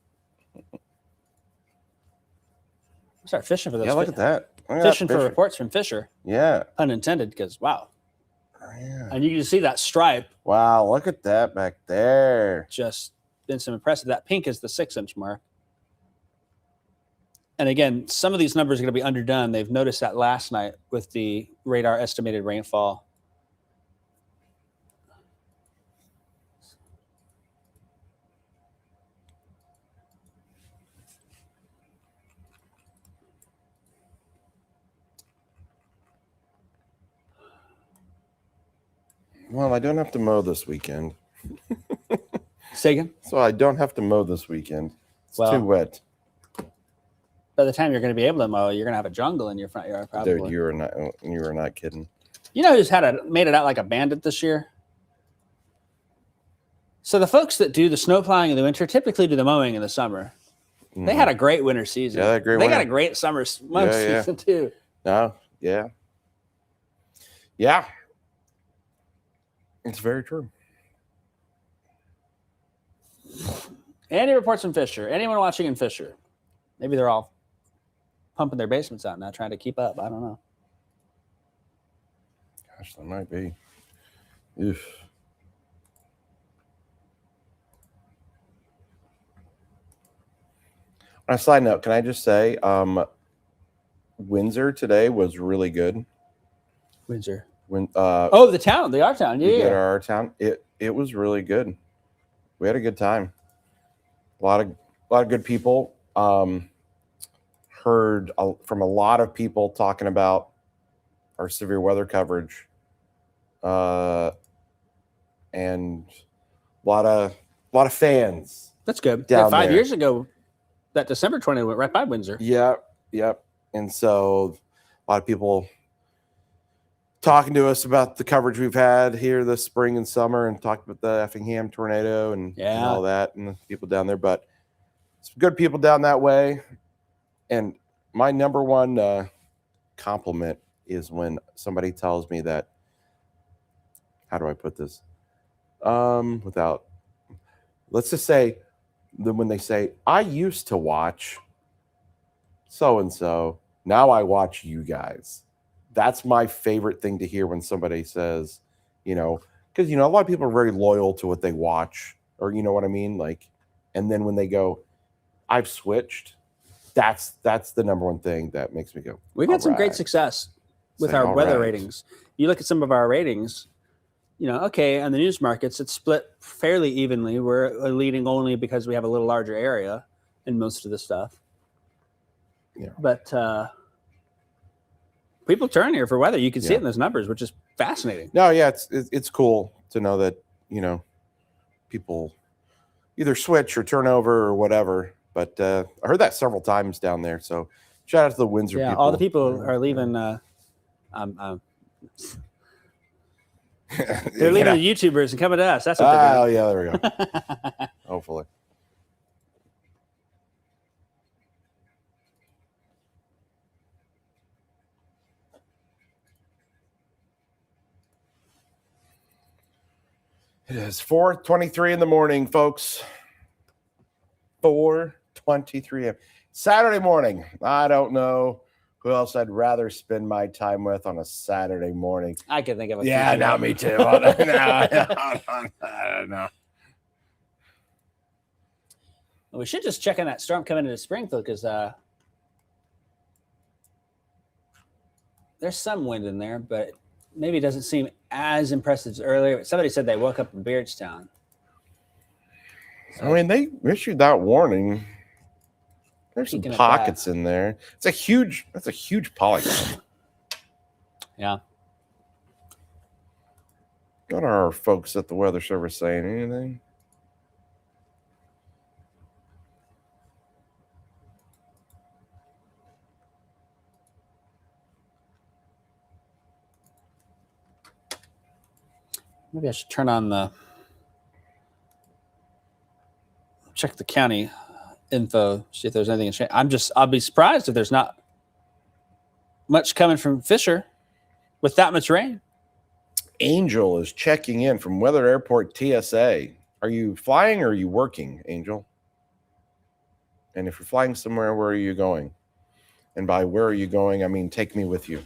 Start fishing for those. Yeah, look at that. Look at Fishing that for reports from Fisher. Yeah. Unintended, because wow. Yeah. And you can see that stripe. Wow, look at that back there. Just been some impressive. That pink is the 6-inch mark. And again, some of these numbers are going to be underdone. They've noticed that last night with the radar estimated rainfall. Well, I don't have to mow this weekend. Say again? So I don't have to mow this weekend. It's Well, too wet. By the time you're going to be able to mow, you're going to have a jungle in your front yard, probably. Dude, you were not kidding. You know who's made it out like a bandit this year? So the folks that do the snow plowing in the winter typically do the mowing in the summer. They had a great winter season. Yeah, they had a great They got winter. a great summer month Yeah. season too. No, yeah. Yeah. It's very true. Any reports from Fisher? Anyone watching in Fisher? Maybe they're all pumping their basements out now, trying to keep up. I don't know. Gosh, that might be. Oof. On a side note, can I just say, Windsor today was really good. Windsor. When Oh, the town, our town. we did Yeah. our town, it was really good. We had a good time. A lot of good people. Heard from a lot of people talking about our severe weather coverage, and a lot of fans. That's good. Down 5 there. years ago, that December 20 went right by Windsor. Yep. And so a lot of people talking to us about the coverage we've had here this spring and summer, and talked about the Effingham tornado and all that, and the people down there. But some good people down that way. And my number one compliment is when somebody tells me that, how do I put this? Without, let's just say that when they say, I used to watch so-and-so, now I watch you guys. That's my favorite thing to hear when somebody says, because, a lot of people are very loyal to what they watch, or you know what I mean? Like, and then when they go, I've switched, that's the number one thing that makes me go, We've had some great right. success with Say, our all weather right. ratings. You look at some of our ratings, okay, on the news markets, it's split fairly evenly. We're leading only because we have a little larger area in most of the stuff. Yeah. But people turn here for weather. You can see Yeah. it in those numbers, which is fascinating. No, yeah, it's cool to know that, people either switch or turn over or whatever. But I heard that several times down there. So shout out to the Windsor Yeah, people. all the people are leaving. They're leaving the YouTubers and coming to us. That's what they're Oh, doing. yeah, there we go. Hopefully. It is 4:23 in the morning, folks. 4:23 a.m. Saturday morning. I don't know who else I'd rather spend my time with on a Saturday morning. I can think of a few Yeah, people. now me too. I don't know. We should just check on that storm coming into Springfield because there's some wind in there, but maybe it doesn't seem as impressive as earlier. Somebody said they woke up in Beardstown. I mean, they issued that warning. There's some Speaking of pockets in there. That's a huge polygon. Yeah. What are our folks at the Weather Service saying? Anything? Maybe I should turn on check the county info, see if there's anything. I'll be surprised if there's not much coming from Fisher with that much rain. Angel is checking in from Weather Airport TSA. Are you flying or are you working, Angel? And if you're flying somewhere, where are you going? And by where are you going, I mean, take me with you.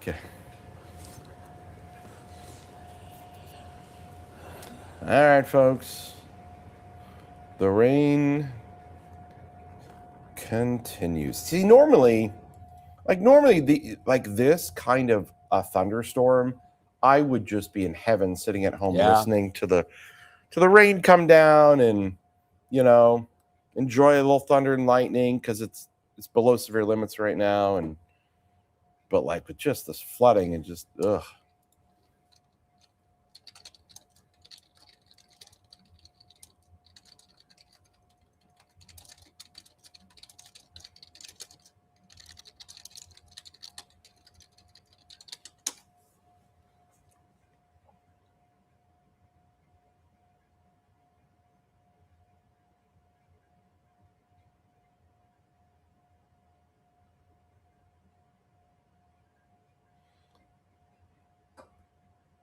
Okay. All right, folks. The rain continues. See, normally this kind of a thunderstorm, I would just be in heaven sitting at home listening to the rain come down and enjoy a little thunder and lightning because it's below severe limits right now. But like with just this flooding and just ugh.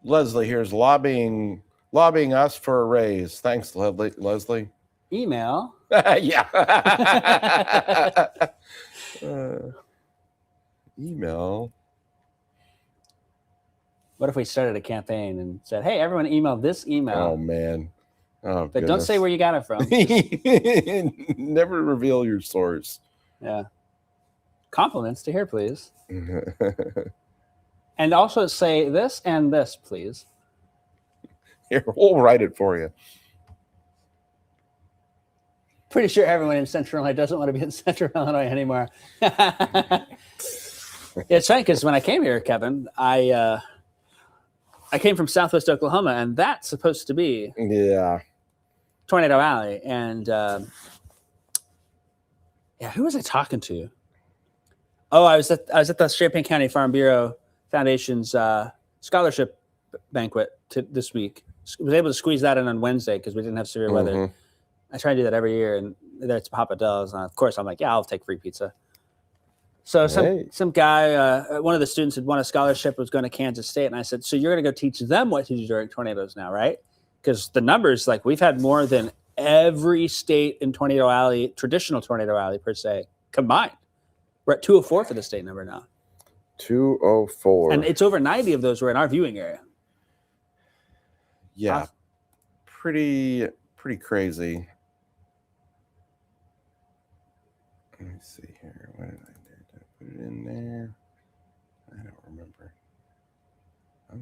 Leslie here's lobbying us for a raise. Thanks, Leslie. Email. Yeah. Email. What if we started a campaign and said, "Hey, everyone, email this email." Oh man. Oh, But don't say where you got it from. Never reveal your source. Yeah. Compliments to here, please. And also say this and this, please. Here, we'll write it for you. Pretty sure everyone in Central Illinois doesn't want to be in Central Illinois anymore. It's funny because when I came here, Kevin, I came from Southwest Oklahoma, and that's supposed to be Tornado Alley. And who was I talking to? Oh, I was at the Champaign County Farm Bureau Foundation's scholarship banquet this week. I was able to squeeze that in on Wednesday because we didn't have severe weather. I try to do that every year, and there's Papa Del's, and of course I'm like, yeah, I'll take free pizza. So some guy, one of the students had won a scholarship, was going to Kansas State, and I said, so you're going to go teach them what to do during tornadoes now, right? Because the numbers, like we've had more than every state in Tornado Alley, traditional Tornado Alley per se, combined. We're at 204 for the state number now. 204. And it's over 90 of those were in our viewing area. Yeah. Pretty crazy. Let me see here. What did I do? Did I put it in there? I don't remember. Oh.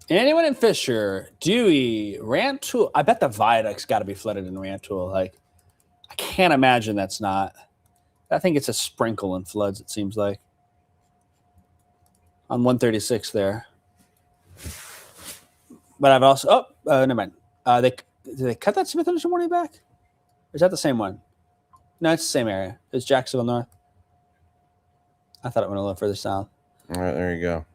Anyone in Fisher, Dewey, Rantoul? I bet the viaduct's got to be flooded in Rantoul. Like, I can't imagine that's not. I think it's a sprinkle in floods, it seems like. On 136 there. But I've also... never mind. Did they cut that Smith Anderson warning back? Or is that the same one? No, it's the same area. It's Jacksonville North. I thought it went a little further south. All right, there you go.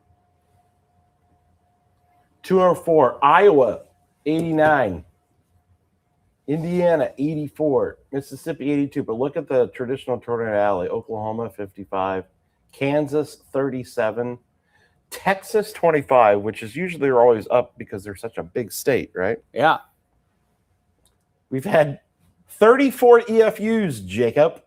204, Iowa, 89. Indiana, 84. Mississippi, 82. But look at the traditional Tornado Alley. Oklahoma, 55. Kansas, 37. Texas, 25, which is usually they're always up because they're such a big state, right? Yeah. We've had 34 EFUs, Jacob.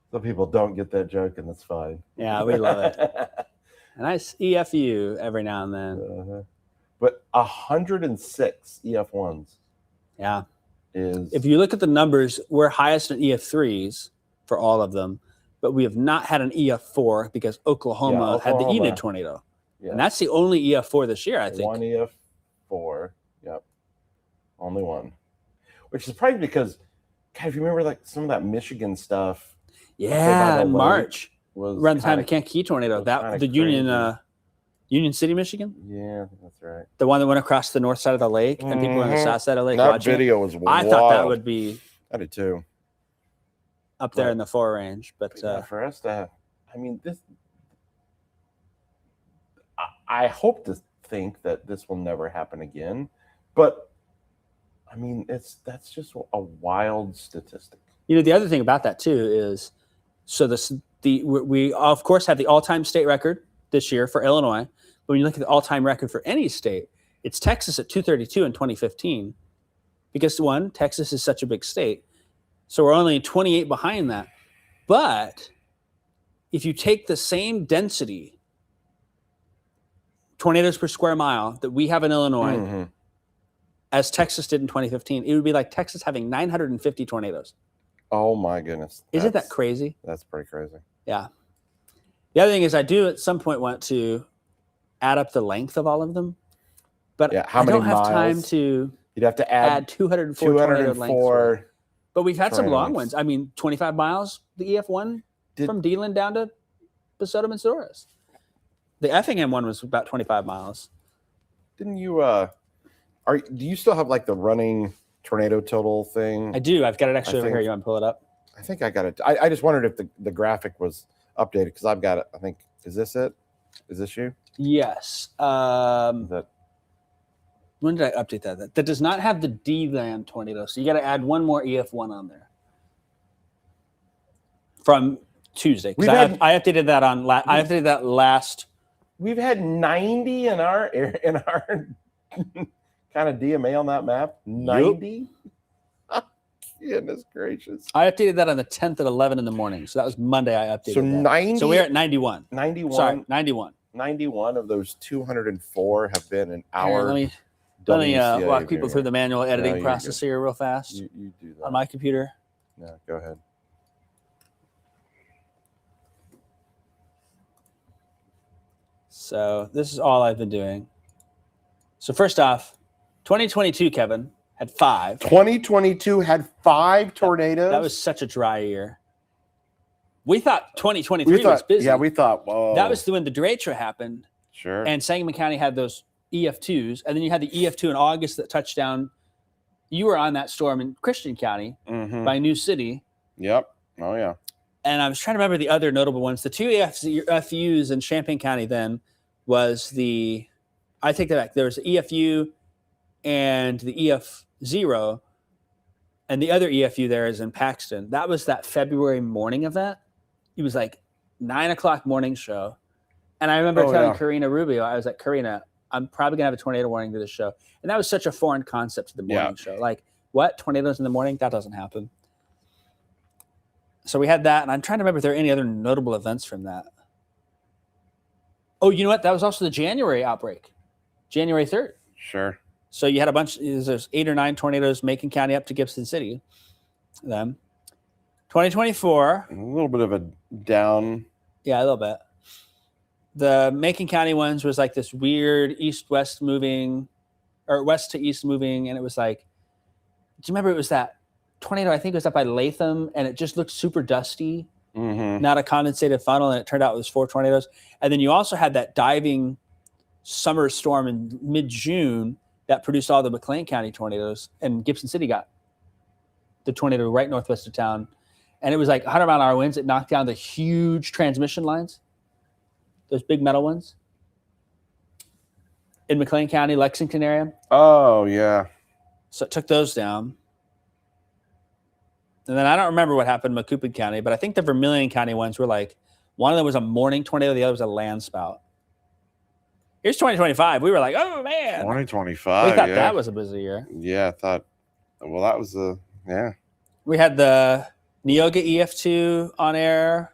Some people don't get that joke, and that's fine. Yeah, we love it. A nice EFU every now and then. But 106 EF1s. Yeah. Is if you look at the numbers, we're highest in EF3s for all of them, but we have not had an EF4 because Oklahoma had the Enid tornado. Yeah. And that's the only EF4 this year, I think. One EF4. Yep. Only one. Which is probably because, God, if you remember like some of that Michigan stuff. Yeah, in March. Was around the time of the Kankakee tornado. That the Union City, Michigan? Yeah, that's right. The one that went across the north side of the lake and people on the south side of the lake that watching video was wild. I thought that would be I did too. Up there in the 4 range. But yeah, for us to have, I mean, this I hope to think that this will never happen again. But I mean, that's just a wild statistic. You know, the other thing about that too is we of course have the all-time state record this year for Illinois. But when you look at the all-time record for any state, it's Texas at 232 in 2015. Because one, Texas is such a big state. So we're only 28 behind that. But if you take the same density, tornadoes per square mile that we have in Illinois as Texas did in 2015, it would be like Texas having 950 tornadoes. Oh my goodness. Isn't that crazy? That's pretty crazy. Yeah. The other thing is I do at some point want to add up the length of all of them. But how many I don't have miles? time to You'd have to add 204 tornado lengths. But we've had some long lengths. ones. I mean, 25 miles, the EF1 from Deland down to Basota Mensdoras. The Effingham one was about 25 miles. Didn't you? Do you still have like the running tornado total thing? I do. I've got it actually over think- here. You want to pull it up? I think I got it. I just wondered if the graphic was updated because I've got it. I think is this it? Is this you? Yes. Is that When did I update that? That does not have the DLAM tornado, so you got to add one more EF1 on there from Tuesday. 'Cause I updated that on. I updated that last. we've had 90 in our kind of DMA on that map. 90. Goodness gracious. I updated that on the 10th at 11 in the morning. So that was Monday. I updated So that. 90. So we're at 91. 91. Sorry, 91. 91 of those 204 have been an Here, hour. let me WCA walk people through the manual editing you're process here real fast You do that. on my computer. Yeah, go ahead. So this is all I've been doing. So first off, 2022, Kevin, had 5. 2022 had 5 tornadoes. That was such a dry year. We thought 2023 was busy. Yeah, we thought, whoa. That was when the derecho happened, sure. and Sangamon County had those EF2s, and then you had the EF2 in August that touched down. You were on that storm in Christian County Mhm. by New City, Yep. Oh yeah. and I was trying to remember the other notable ones. The 2 EFUs in Champaign County then was I take that back. There was the EFU and the EF0, and the other EFU there is in Paxton. That was that February morning event. It was like 9:00 morning show. And I remember telling Karina Rubio, I was like, Karina, I'm probably gonna have a tornado warning to this show. And that was such a foreign concept to the morning show. Like, what? Tornadoes in the morning? That doesn't happen. So we had that, and I'm trying to remember if there are any other notable events from that. Oh, you know what? That was also the January outbreak, January 3rd. Sure. So you had there's 8 or 9 tornadoes Macon County up to Gibson City. Then 2024. A little bit of a down. Yeah, a little bit. The Macon County ones was like this weird east-west moving or west to east moving. And it was like, do you remember it was that tornado? I think it was up by Latham, and it just looked super dusty, not a condensated funnel. And it turned out it was 4 tornadoes. And then you also had that diving summer storm in mid-June that produced all the McLean County tornadoes, and Gibson City got the tornado right northwest of town. And it was like 100-mile-an-hour winds. It knocked down the huge transmission lines, those big metal ones in McLean County, Lexington area. Oh yeah. So it took those down. And then I don't remember what happened in Macoupin County, but I think the Vermilion County ones were like, one of them was a morning tornado, the other was a land spout. Here's 2025. We were like, oh man. 2025. We thought yeah. that was a busy year. Yeah, I thought. Well, that was yeah. We had the Neoga EF2 on air.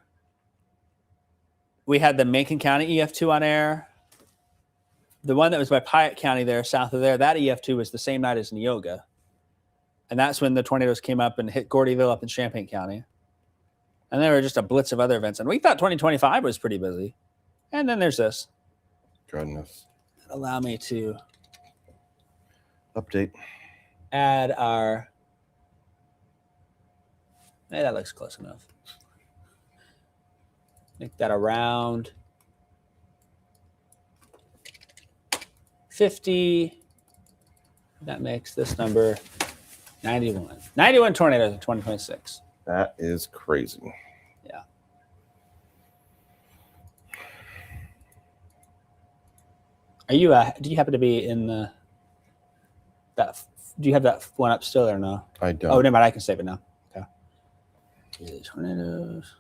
We had the Macon County EF2 on air. The one that was by Piatt County there, south of there, that EF2 was the same night as Neoga. And that's when the tornadoes came up and hit Gordyville up in Champaign County. And there were just a blitz of other events. And we thought 2025 was pretty busy. And then there's this. Goodness. Allow me to Update. add our. Hey, that looks close enough. Make that around 50. That makes this number 91. 91 tornadoes in 2026. That is crazy. Yeah. Are you? Do you happen to be in the? That? Do you have that one up still or no? I don't. Oh, never mind. I can save it now. Okay. Tornadoes.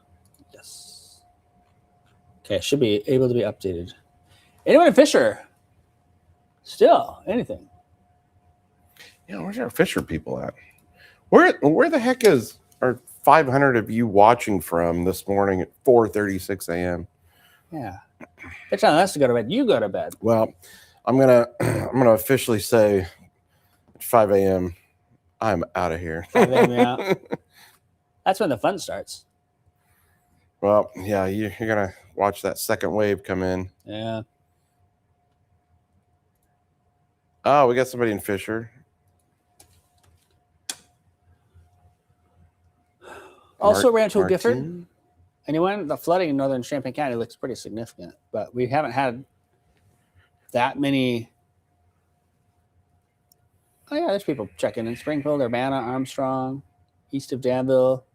Yes. Okay, should be able to be updated. Anyone in Fisher? Still anything? Yeah, where's our Fisher people at? Where the heck is our 500 of you watching from this morning at 4:36 a.m.? Yeah. They're telling us to go to bed. You go to bed. Well, I'm gonna officially say at 5 a.m. I'm out of here. 5 a.m. out. That's when the fun starts. Well, yeah, you're gonna watch that second wave come in. Yeah. Oh, we got somebody in Fisher. Also ran to Gifford. Martin? Anyone? The flooding in northern Champaign County looks pretty significant, but we haven't had that many Oh yeah, there's people checking in Springfield, Urbana, Armstrong, east of Danville,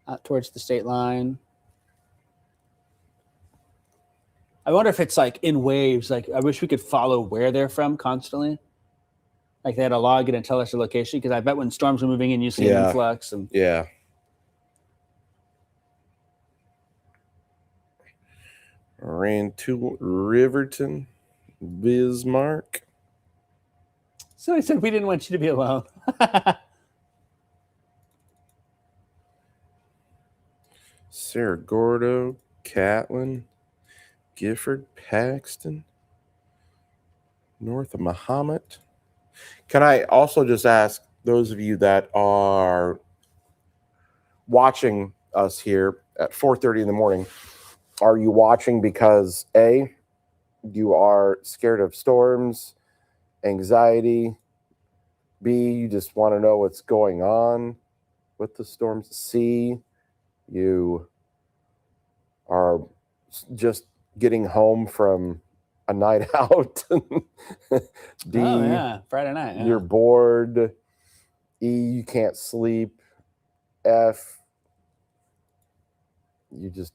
out towards the state line. I wonder if it's like in waves. Like I wish we could follow where they're from constantly. Like they had to log in and tell us their location, because I bet when storms are moving in, you see an influx. And Yeah. Ran to Riverton, Bismarck. so I said we didn't want you to be alone. Cerro Gordo, Catlin, Gifford, Paxton, north of Mahomet. Can I also just ask those of you that are watching us here at 4:30 in the morning, are you watching because A, you are scared of storms, anxiety, B, you just want to know what's going on with the storms, C, you are just getting home from a night out, D, Oh yeah, Friday night. Yeah. you're bored, E, you can't sleep, F, you just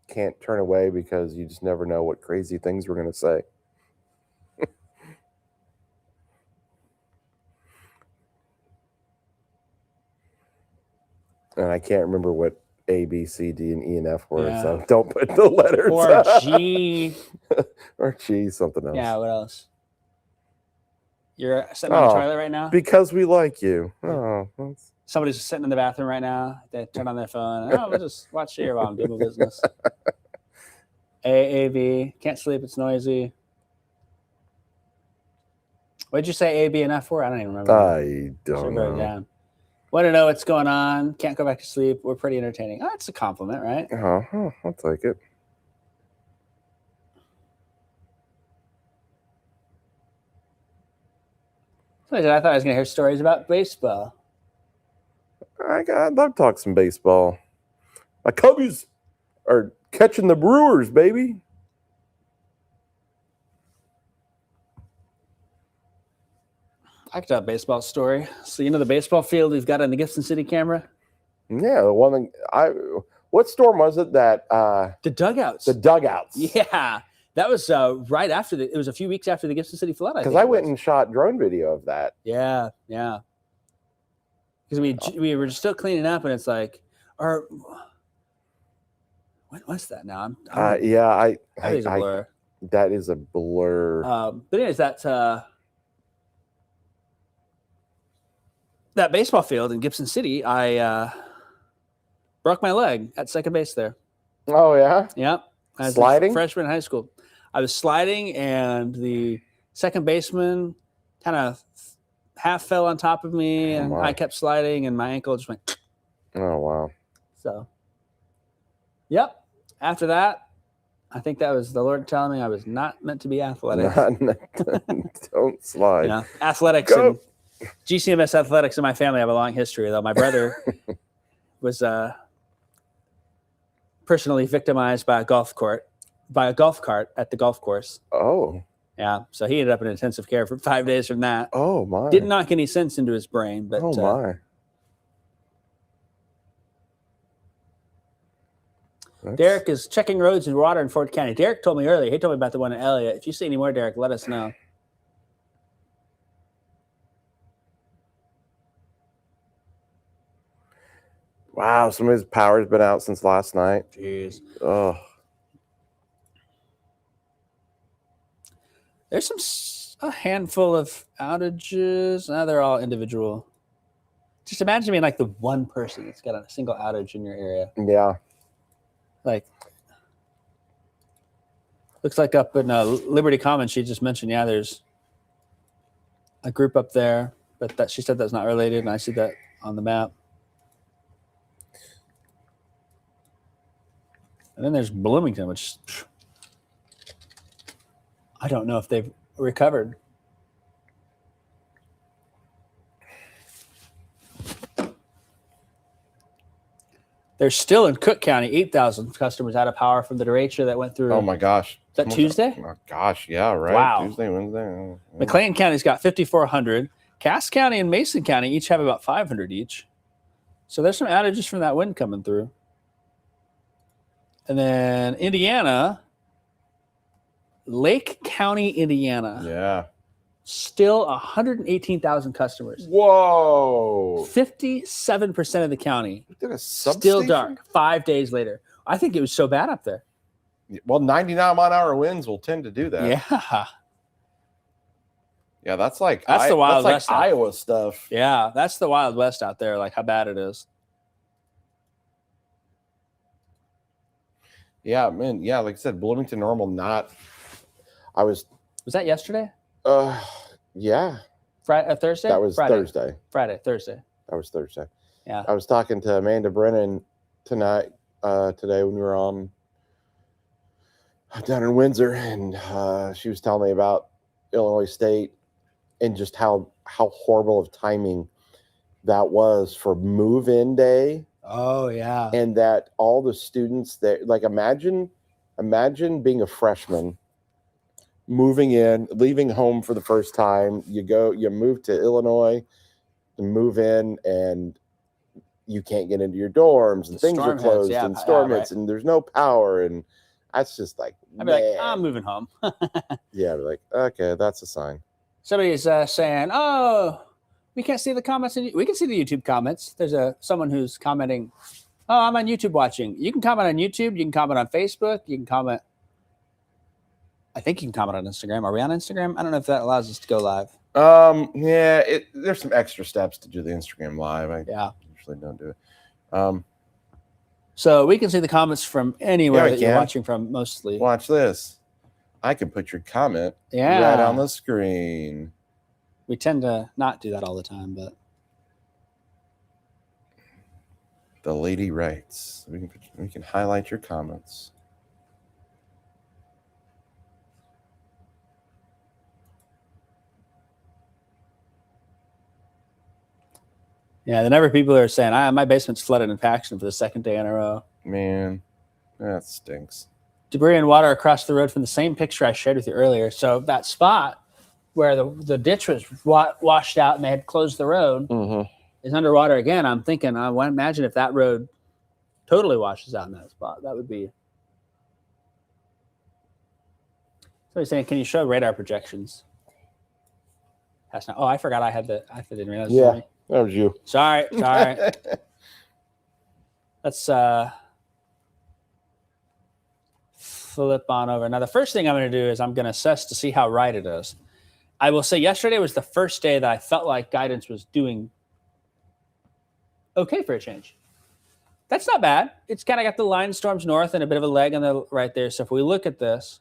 can't turn away because you just never know what crazy things we're going to say. And I can't remember what A, B, C, D, and E, and F were, Yeah. so don't put the letters. Or G. Or G, something else. Yeah, what else? You're sitting on the Oh. toilet right now? Because we like you. Oh, that's... Somebody's sitting in the bathroom right now. They turn on their phone. Oh, we'll just watch here while I'm doing my business. AAV. Can't sleep. It's noisy. What did you say A, B, and F for? I don't even remember. I Should don't write it know. down. Want to know what's going on. Can't go back to sleep. We're pretty entertaining. Oh, it's a compliment, right? Oh, I'll take it. So I thought I was going to hear stories about baseball. I'd love to talk some baseball. My Cubbies are catching the Brewers, baby. I could tell a baseball story. So you know the baseball field we've got on the Gibson City camera? Yeah, the one thing what storm was it that The dugouts. the dugouts? Yeah. That was right after it was a few weeks after the Gibson City flood. Because think I it went was. and shot drone video of that. Yeah, yeah. Because we were still cleaning up, and it's like, or when was that? Now Yeah, I think it's a blur. that is a blur. But anyways, that baseball field in Gibson City, I broke my leg at second base there. Oh yeah, Yep. As a Sliding? freshman in high school. I was sliding, and the second baseman kind of half fell on top of me, and wow. I kept sliding, and my ankle just went. oh wow. So, yep. After that, I think that was the Lord telling me I was not meant to be athletic. Don't slide. You know, athletics Go. and GCMS athletics in my family have a long history, though. My brother was personally victimized by a golf cart at the golf course. Oh, Yeah, so he ended up in intensive care for 5 days from that. oh my. Didn't knock any sense into his brain, but Oh my. That's- Derek is checking roads and water in Fort County. Derek told me earlier. He told me about the one in Elliott. If you see any more, Derek, let us know. Wow, somebody's power's been out since last night. Jeez. Oh, There's a handful of outages. No, they're all individual. Just imagine being like the one person that's got a single outage in your area. yeah. Like, looks like up in Liberty Commons, she just mentioned, yeah, there's a group up there, but that she said that's not related, and I see that on the map. And then there's Bloomington, which I don't know if they've recovered. There's still in Cook County 8,000 customers out of power from the derecho that went through. Oh my gosh. Is that Tuesday? Oh gosh, yeah, right. Wow. Tuesday, Wednesday. Oh, yeah. McLean County's got 5,400. Cass County and Mason County each have about 500 each. So there's some outages from that wind coming through. And then Indiana, Lake County, Indiana, Yeah. still 118,000 customers. Whoa. 57% of the county Did a still substation? dark 5 days later. I think it was so bad up there. Well, 99-mile-an-hour winds will tend to do that. Yeah. Yeah, that's like That's the Wild that's West like out. Iowa stuff. Yeah. That's the Wild West out there, like how bad it is. Yeah, man. Yeah, like I said, Bloomington normal. Not. I was. Was that yesterday? Yeah. Friday, Thursday? That was Friday. Thursday. Thursday. That was Thursday. Yeah. I was talking to Amanda Brennan today when we were on down in Windsor, and she was telling me about Illinois State and just how horrible of timing that was for move-in day, Oh, yeah. and that all the students that, like, imagine being a freshman, moving in, leaving home for the first time. You move to Illinois to move in, and you can't get into your dorms, and The things are storm hits, closed, yeah, and storm yeah, hits, and there's no power, and that's just like, I'd be like, man. I'm moving home. Yeah, I'd be like, okay, that's a sign. Somebody's saying, "Oh, we can't see the comments." We can see the YouTube comments. There's someone who's commenting, "Oh, I'm on YouTube watching." You can comment on YouTube. You can comment on Facebook. You can comment. I think you can comment on Instagram. Are we on Instagram? I don't know if that allows us to go live. Yeah, there's some extra steps to do the Instagram live. I Yeah. usually don't do it. So we can see the comments from anywhere Yeah, we that you're can. watching from, mostly. Watch this. I can put your comment Yeah. right on the screen. We tend to not do that all the time, but The lady writes. We can highlight your comments. yeah, the number of people are saying, my basement's flooded in Paxton for the second day in a row. Man, that stinks. Debris and water across the road from the same picture I shared with you earlier. So that spot where the ditch was washed out and they had closed the road Mm-hmm. is underwater again. I'm thinking, I want to imagine if that road totally washes out in that spot. That would be. Somebody's saying, can you show radar projections? That's not. Oh, I forgot I didn't realize. Yeah. That was you. Sorry. Let's flip on over. Now, the first thing I'm going to do is I'm going to assess to see how right it is. I will say yesterday was the first day that I felt like guidance was doing okay for a change. That's not bad. It's kind of got the line storms north and a bit of a leg on the right there. So if we look at this,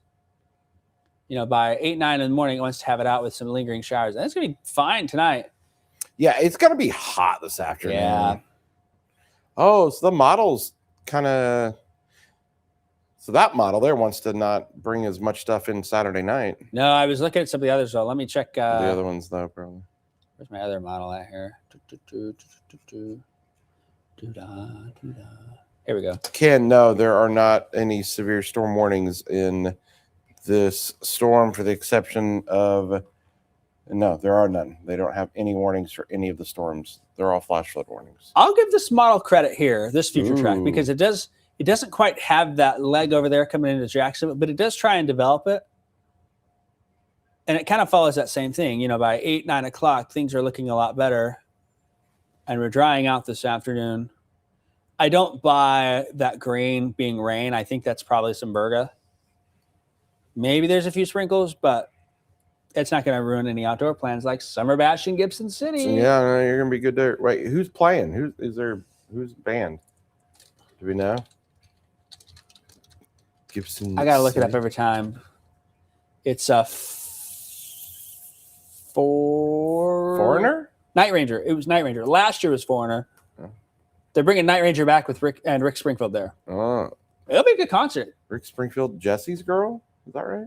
by 8, 9 in the morning, it wants to have it out with some lingering showers. And it's going to be fine tonight. Yeah, it's going to be hot this afternoon. Yeah. Oh, so the model's kind of... So that model there wants to not bring as much stuff in Saturday night. No, I was looking at some of the others, though. Let me check. The other ones, though, probably. Where's my other model at here? Here we go. Ken, no, there are not any severe storm warnings in this storm, for the exception of... No, there are none. They don't have any warnings for any of the storms. They're all flash flood warnings. I'll give this model credit here, this future track, Ooh. because it doesn't quite have that leg over there coming into Jackson, but it does try and develop it. And it kind of follows that same thing. By 8, 9 o'clock, things are looking a lot better. And we're drying out this afternoon. I don't buy that green being rain. I think that's probably some Berga. Maybe there's a few sprinkles, but it's not going to ruin any outdoor plans like Summer Bash in Gibson City. So, yeah, no, you're going to be good there. Wait, who's playing? Who's band? Do we know? Gibson. I got to look it up City? every time. It's a Foreigner? Night Ranger. It was Night Ranger. Last year was Foreigner. Oh. They're bringing Night Ranger back with Rick Springfield there. Oh, It'll be a good concert. Rick Springfield, Jesse's girl? Is that right?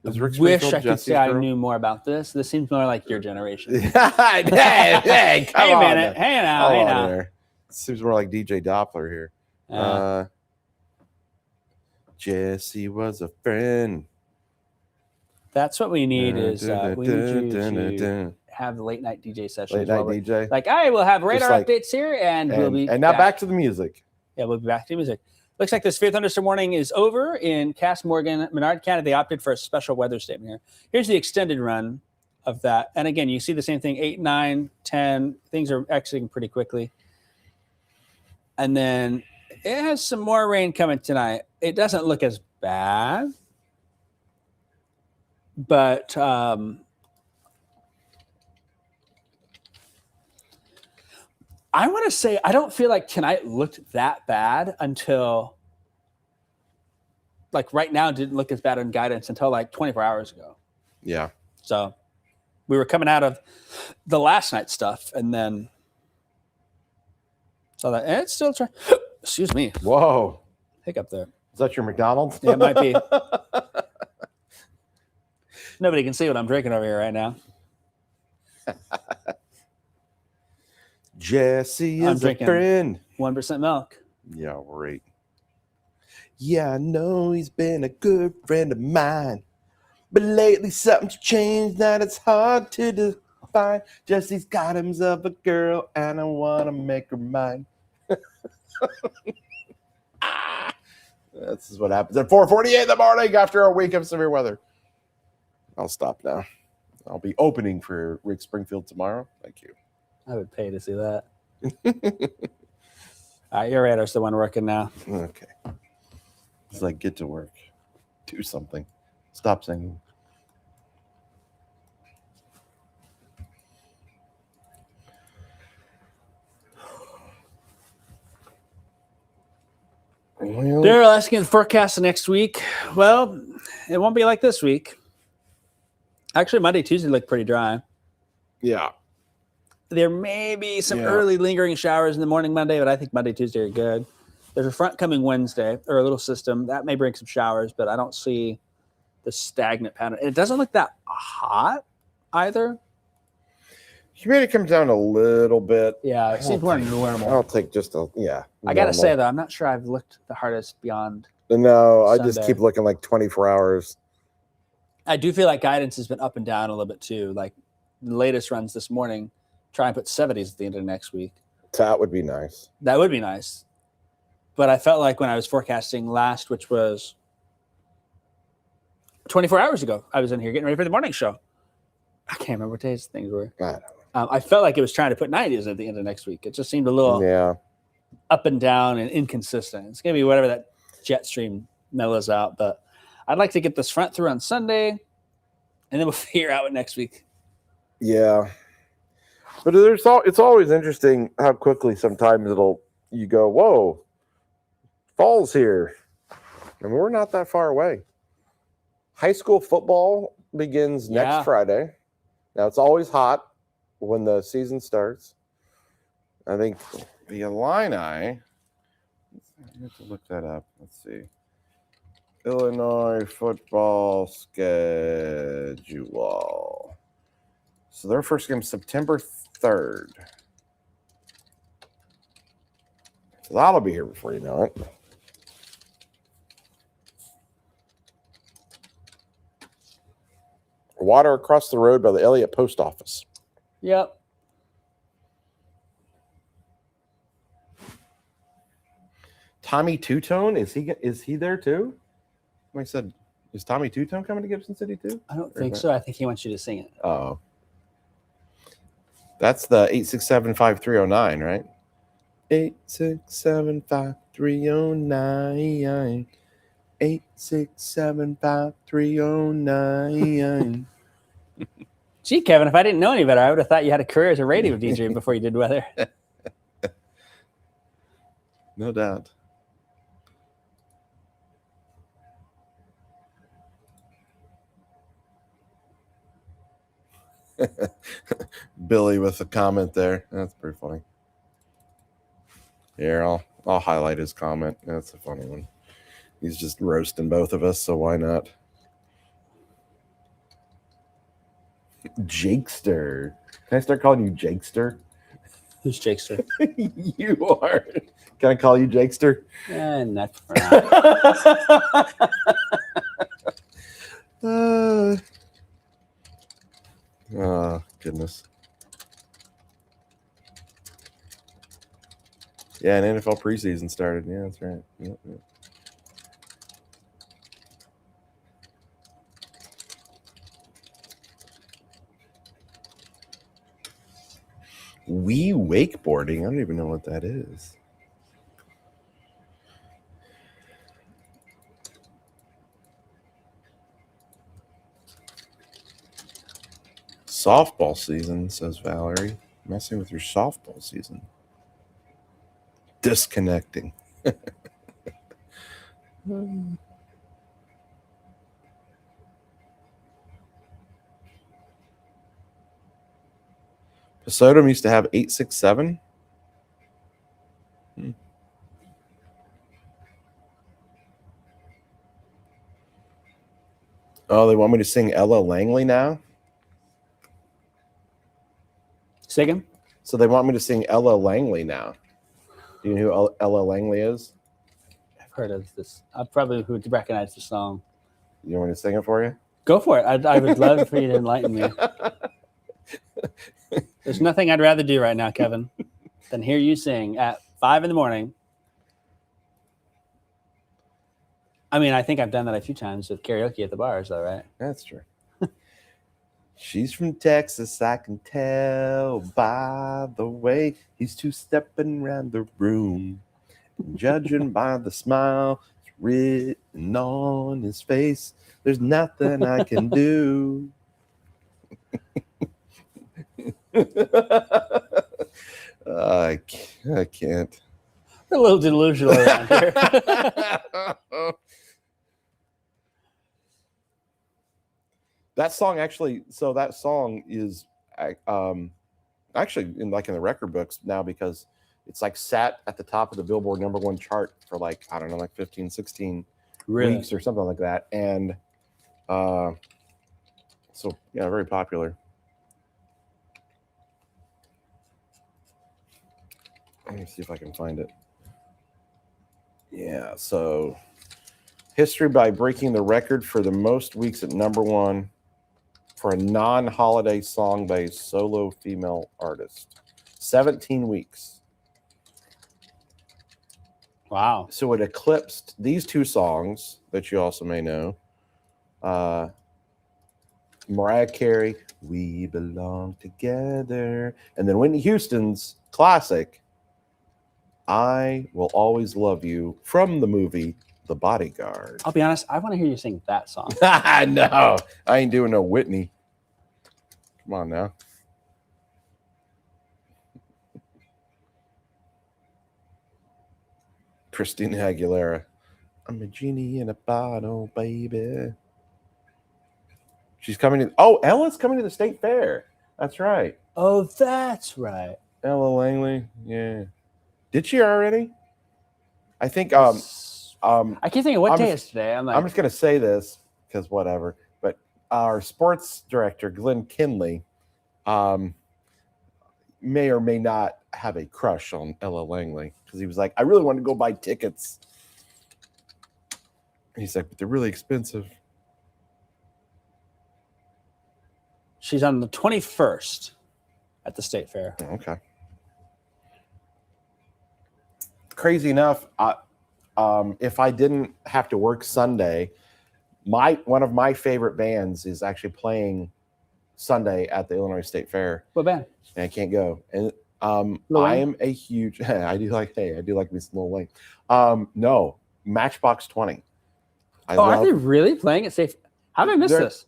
Is Rick Wish Springfield I could Jesse's say I girl? knew more about this. This seems more like your generation. hey, come Hey, on minute. now. Hey, now. Hold Hey, on now. there. Seems more like DJ Doppler here. Jesse was a friend. That's what we need is we need you to have the late night DJ sessions. Late night DJ. Like, I will have radar like- updates here, and we'll be And now back to the music. Yeah, we'll be back to music. Looks like this Fear Thunderstorm warning is over in Cass Morgan, Menard County. They opted for a special weather statement here. Here's the extended run of that. And again, you see the same thing, 8, 9, 10. Things are exiting pretty quickly. And then it has some more rain coming tonight. It doesn't look as bad. But I want to say I don't feel like tonight looked that bad until, like, right now didn't look as bad on guidance until like 24 hours ago. Yeah. So we were coming out of the last night stuff and then saw that. And it's still trying. Excuse me. Whoa. Hiccup there. Is that your McDonald's? Yeah, it might be. Nobody can see what I'm drinking over here right now. Jesse I'm is a drinking. friend. 1% milk. Yeah, right. Yeah, I know he's been a good friend of mine. But lately something's changed that it's hard to define. Jesse's got himself a girl and I want to make her mine. This is what happens at 4:48 in the morning after a week of severe weather. I'll stop now. I'll be opening for Rick Springfield tomorrow. Thank you. I would pay to see that. All right, your radar's the one working now. Okay. It's like, get to work. Do something. Stop singing. Well, They're asking the forecast of next week. Well, it won't be like this week. Actually, Monday, Tuesday look pretty dry. yeah. There may be some Yeah. early lingering showers in the morning Monday, but I think Monday, Tuesday are good. There's a front coming Wednesday, or a little system that may bring some showers, but I don't see the stagnant pattern. It doesn't look that hot either. Humidity comes down a little bit. Yeah, it seems more normal. I'll take just a, yeah. I gotta normal. say though, I'm not sure I've looked the hardest beyond. No, I just Sunday. keep looking like 24 hours. I do feel like guidance has been up and down a little bit too. Like the latest runs this morning, try and put 70s at the end of next week. That would be nice. That would be nice. But I felt like when I was forecasting last, which was 24 hours ago, I was in here getting ready for the morning show. I can't remember what days things were. I don't I felt like it was trying to put 90s at the end of next week. It just seemed a little Yeah. up and down and inconsistent. It's going to be whatever that jet stream mellows out. But I'd like to get this front through on Sunday, and then we'll figure out what next week. Yeah. But it's always interesting how quickly sometimes you go, whoa, fall's here. And we're not that far away. High school football begins next Yeah. Friday. Now it's always hot when the season starts. I think the Illini, I have to look that up. Let's see. Illinois football schedule. So their first game is September 3rd. So that'll be here before you know it. Water across the road by the Elliott Post Office. Yep. Tommy Two-Tone, is he there too? Like I said, is Tommy Two-Tone coming to Gibson City too? I don't Or think is so. I think he wants you to sing it. Oh. That's the 867-5309, right? 867-5309. 867-5309. Gee, Kevin, if I didn't know any better, I would have thought you had a career as a radio DJ before you did weather. No doubt. Billy with a comment there. That's pretty funny. Here, I'll highlight his comment. That's a funny one. He's just roasting both of us, so why not? Jakester. Can I start calling you Jakester? Who's Jakester? You are. Can I call you Jakester? Not for now. Yeah, and NFL preseason started. Yeah, that's right. Yep, yep. Wii wakeboarding. I don't even know what that is. Softball season, says Valerie. Messing with your softball season. Disconnecting. Pasodum used to have 867. Oh, they want me to sing Ella Langley now? Say again? So they want me to sing Ella Langley now. Do you know who Ella Langley is? I've heard of this. I probably would recognize the song. You want me to sing it for you? Go for it. I would love for you to enlighten me. There's nothing I'd rather do right now, Kevin, than hear you sing at 5 a.m. I mean, I think I've done that a few times with karaoke at the bars, though, right? That's true. She's from Texas, I can tell by the way he's two-stepping around the room. Judging by the smile written on his face, there's nothing I can do. I can't. We're a little delusional around here. That song actually, so that song is actually in the record books now because it's like sat at the top of the Billboard #1 chart for like, I don't know, like 15, 16 Really? weeks or something like that. And so, yeah, very popular. Let me see if I can find it. Yeah, so history by breaking the record for the most weeks at #1 for a non-holiday song by a solo female artist. 17 weeks. Wow. So it eclipsed these two songs that you also may know. Mariah Carey, We Belong Together. And then Whitney Houston's classic, I Will Always Love You, from the movie The Bodyguard. I'll be honest, I want to hear you sing that song. No, I ain't doing no Whitney. Come on now. Christina Aguilera. I'm a genie in a bottle, baby. She's coming to. Oh, Ella's coming to the state fair. That's right. Oh, that's right. Ella Langley. Yeah. Did she already? I think. I can't think of what I'm day just- it's today. I'm just gonna say this because whatever. But our sports director, Glenn Kinley, may or may not have a crush on Ella Langley because he was like, I really want to go buy tickets. And he's like, but they're really expensive. she's on the 21st at the state fair. Okay. Crazy enough, if I didn't have to work Sunday, one of my favorite bands is actually playing Sunday at the Illinois State Fair. What band? And I can't go. And Lil I Wayne? am a huge. I do like me some Lil Wayne. No, Matchbox 20. Are they really playing at State? How did I miss They're- this?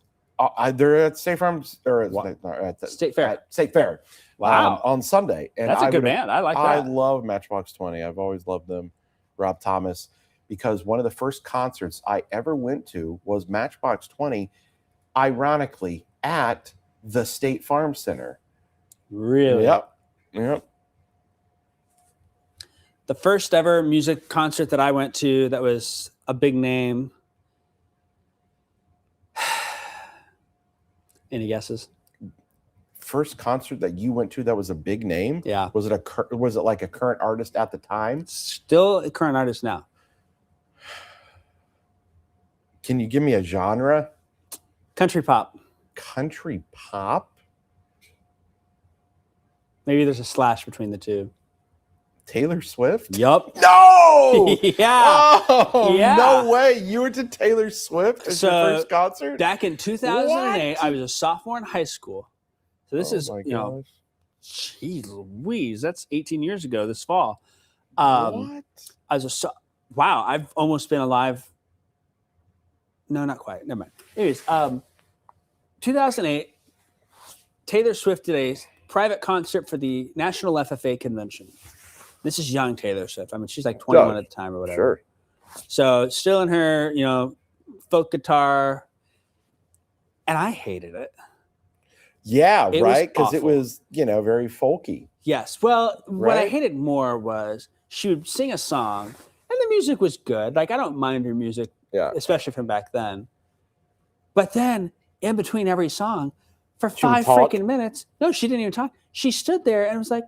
They're at State Farms or at the State Fair. at State Fair. Wow. On Sunday. And That's a good would- band. I like I that. love Matchbox 20. I've always loved them. Rob Thomas, because one of the first concerts I ever went to was Matchbox 20, ironically, at the State Farm Center. Really? Yep. The first ever music concert that I went to that was a big name. Any guesses? First concert that you went to that was a big name? Yeah. Was it like a current artist at the time? Still a current artist now. Can you give me a genre? Country pop. Country pop? Maybe there's a slash between the two. Taylor Swift? Yup. No! Yeah. Oh, Yeah. no way. You went to Taylor Swift as So, your first concert? Back in 2008, What? I was a sophomore in high school. So this is, my you know, gosh. geez Louise, that's 18 years ago this fall. I was wow, I've almost been alive. No, not quite. Never mind. Anyways, 2008, Taylor Swift did a private concert for the National FFA convention. This is young Taylor Swift. I mean, she's like 21 at the time or whatever. Sure. So still in her, folk guitar, and I hated it. Yeah, It was right? Because it awful. was, very folky. Yes. Well, what I Right? hated more was she would sing a song, and the music was good. Like, I don't mind her music, Yeah. especially from back then. But then, in between every song, for She would 5 talk? freaking minutes, no, she didn't even talk. She stood there and was like,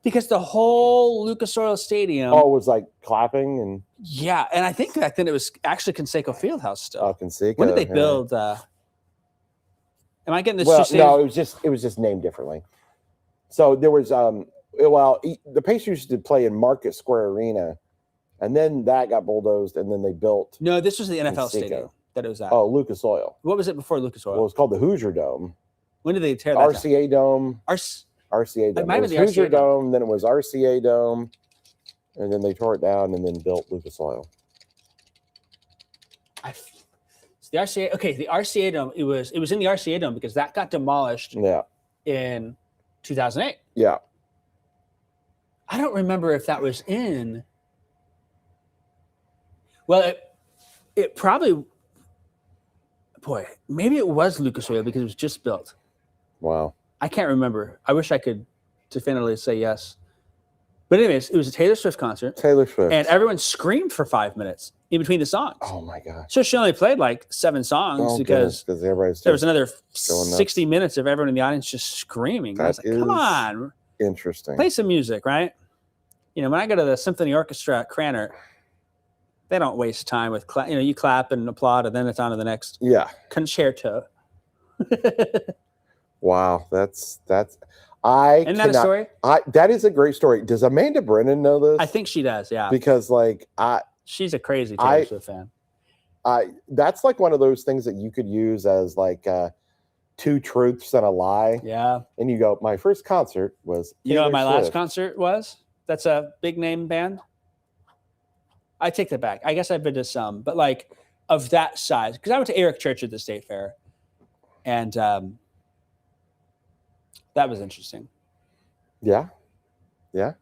because the whole Lucas Oil Stadium. Oh, it was like clapping and Yeah, and I think back then it was actually Conseco Fieldhouse still. Conseco. When did they yeah. build? Am I getting this? Well, two no, stadiums? it was just named differently. So there was the Pacers did play in Market Square Arena, and then that got bulldozed, and then they built No, this was the NFL Conseco. stadium that it was at. Lucas Oil. What was it before Lucas Oil? Well, it's called the Hoosier Dome, When did they tear that down? RCA Dome, might RCA Dome. have It been was the Hoosier RCA Dome. Dome, then it was RCA Dome, and then they tore it down and then built Lucas Oil. The RCA. Okay, the RCA Dome. It was in the RCA Dome because that got demolished Yeah, in 2008. yeah. I don't remember if that was in. Well, it probably. Boy, maybe it was Lucas Oil because it was just built. Wow. I can't remember. I wish I could definitively say yes. But anyways, it was a Taylor Swift concert, Taylor Swift. and everyone screamed for 5 minutes in between the songs. Oh my gosh. So she only played like 7 songs because everybody's there was another going nuts. 60 minutes of everyone in the audience just screaming. I was That like, come is on, interesting. play some music, right? When I go to the Symphony Orchestra at Cranert, they don't waste time with you clap and applaud, and then it's on to the next Yeah. concerto. Wow. That's Isn't that a story? that is a great story. Does Amanda Brennan know this? I think she does. Yeah, because she's a crazy Taylor Swift fan. that's like one of those things that you could use as like 2 truths and a lie. Yeah. And you go, my first concert was You know what my Taylor last Swift." concert was? That's a big name band. I take that back. I guess I've been to some, but like of that size, because I went to Eric Church at the State Fair, and that was interesting. Yeah. Yeah.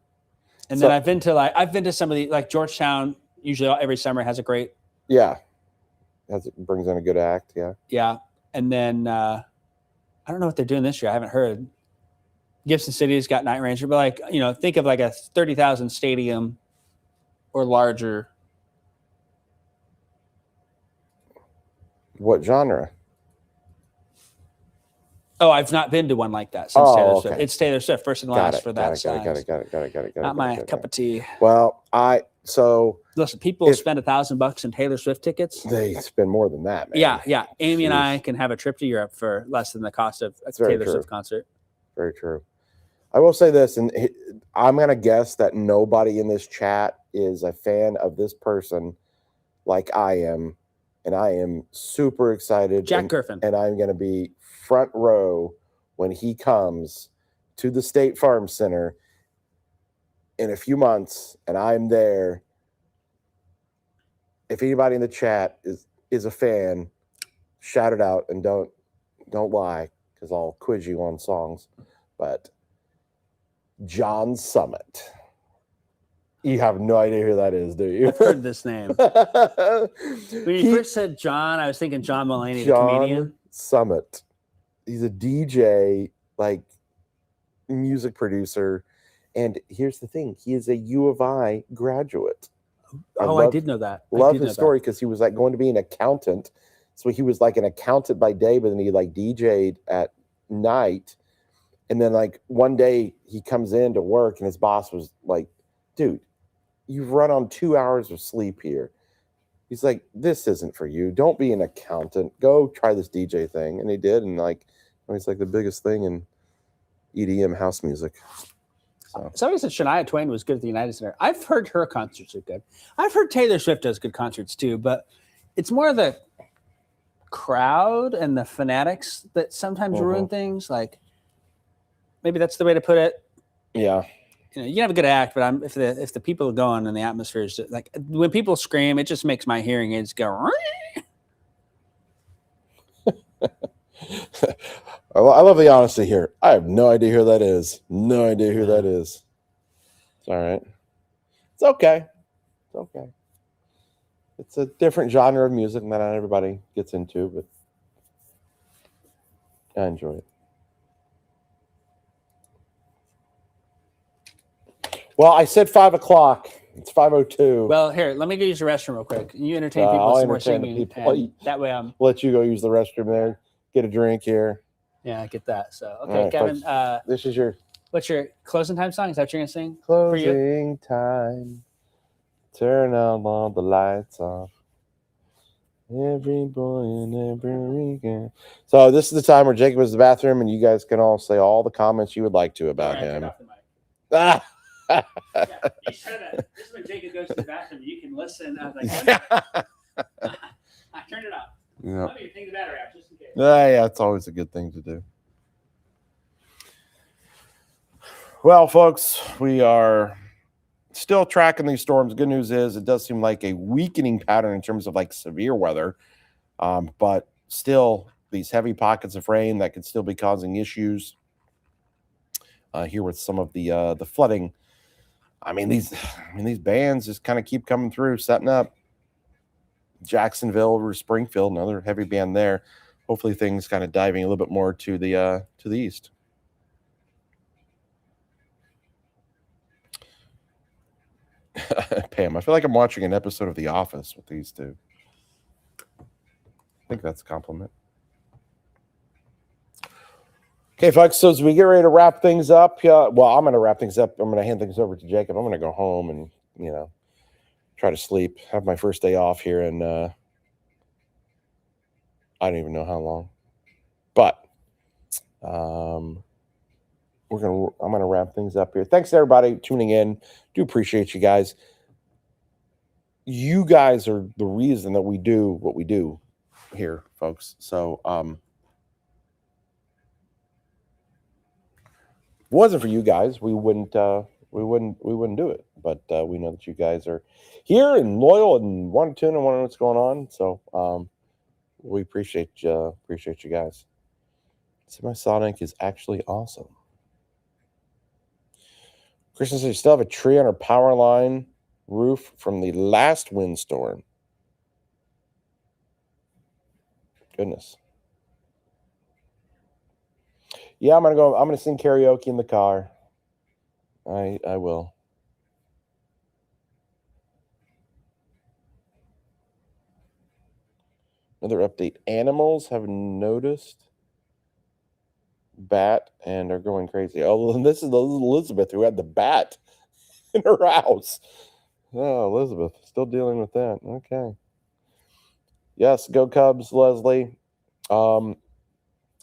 And So- then I've been to some of the like Georgetown. Usually every summer has a great Yeah. It brings in a good act. Yeah. yeah. And then I don't know what they're doing this year. I haven't heard. Gibson City's got Night Ranger, but like think of like a 30,000 stadium or larger. What genre? Oh, I've not been to one like that since Oh, Taylor Swift. okay. It's Taylor Swift first and Got last it. for Got that it. size. Got it. Not my cup of tea. Well, Listen, people If- spend $1,000 in Taylor Swift tickets. they spend more than that, man. Yeah. Amy and Jeez. I can have a trip to Europe for less than the cost of a That's very Taylor true. Swift concert. Very true. I will say this, and I'm going to guess that nobody in this chat is a fan of this person like I am. And I am super excited. Jack Griffin. And I'm going to be front row when he comes to the State Farm Center in a few months, and I'm there. If anybody in the chat is a fan, shout it out and don't lie, because I'll quiz you on songs. But John Summit. You have no idea who that is, do you? I've heard this name. When you He- first said John, I was thinking John Mulaney, the comedian. John Summit. He's a DJ, like music producer. And here's the thing, he is a U of I graduate. I did know that. Love his story because he was like going to be an accountant. So he was like an accountant by day, but then he like DJ'd at night. And then like one day he comes in to work and his boss was like, dude, you've run on 2 hours of sleep here. He's like, this isn't for you. Don't be an accountant. Go try this DJ thing. And he did. And like, it's like the biggest thing in EDM house music. So Somebody said Shania Twain was good at the United Center. I've heard her concerts are good. I've heard Taylor Swift does good concerts too, but it's more the crowd and the fanatics that sometimes ruin things. Like maybe that's the way to put it. yeah. You know, you can have a good act, but if the people are going and the atmosphere is just, like when people scream, it just makes my hearing aids go. I love the honesty here. I have no idea who that is. No idea who that is. It's all right. It's okay. It's okay. It's a different genre of music that not everybody gets into, but I enjoy it. Well, I said 5 o'clock. It's 5:02. Well, here, let me go use the restroom real quick. You entertain people I'll with some more entertain the singing. people. And that way I'm, Let you go use the restroom there. Get a drink here. yeah, I get that. So, okay, All right, Kevin, This is your what's your closing time song? Is that what you're going to sing? you? closing time. Turn out all the lights off. Every boy and every weekend. So this is the time where Jacob is in the bathroom, and you guys can all say all the comments you would like to about All right, turn him. off the mic. Ah! Yeah, you said that. This is when Jacob goes to the bathroom. You can listen. I was like, I turned it off. Yeah. Let me take the battery out just in case. Yeah, it's always a good thing to do. Well, folks, we are still tracking these storms. Good news is it does seem like a weakening pattern in terms of like severe weather, but still these heavy pockets of rain that could still be causing issues here with some of the flooding. I mean these bands just kind of keep coming through, setting up. Jacksonville or Springfield, another heavy band there. Hopefully things kind of diving a little bit more to the east. Pam, I feel like I'm watching an episode of The Office with these two. I think that's a compliment. Okay, folks, so as we get ready to wrap things up, well, I'm going to wrap things up. I'm going to hand things over to Jacob. I'm going to go home and, try to sleep. Have my first day off here, and I don't even know how long. But I'm gonna wrap things up here. Thanks to everybody tuning in. Do appreciate you guys. You guys are the reason that we do what we do here, folks. So if it wasn't for you guys, we wouldn't do it. But we know that you guys are here and loyal and want to tune and want to know what's going on. So we appreciate you guys. Semisonic is actually awesome. Christian says you still have a tree on our power line roof from the last windstorm. Goodness. Yeah, I'm gonna sing karaoke in the car. I will. Another update. Animals have noticed bat and are going crazy. Oh, and this is Elizabeth who had the bat in her house. Oh, Elizabeth, still dealing with that. Okay. Yes, go Cubs, Leslie. Like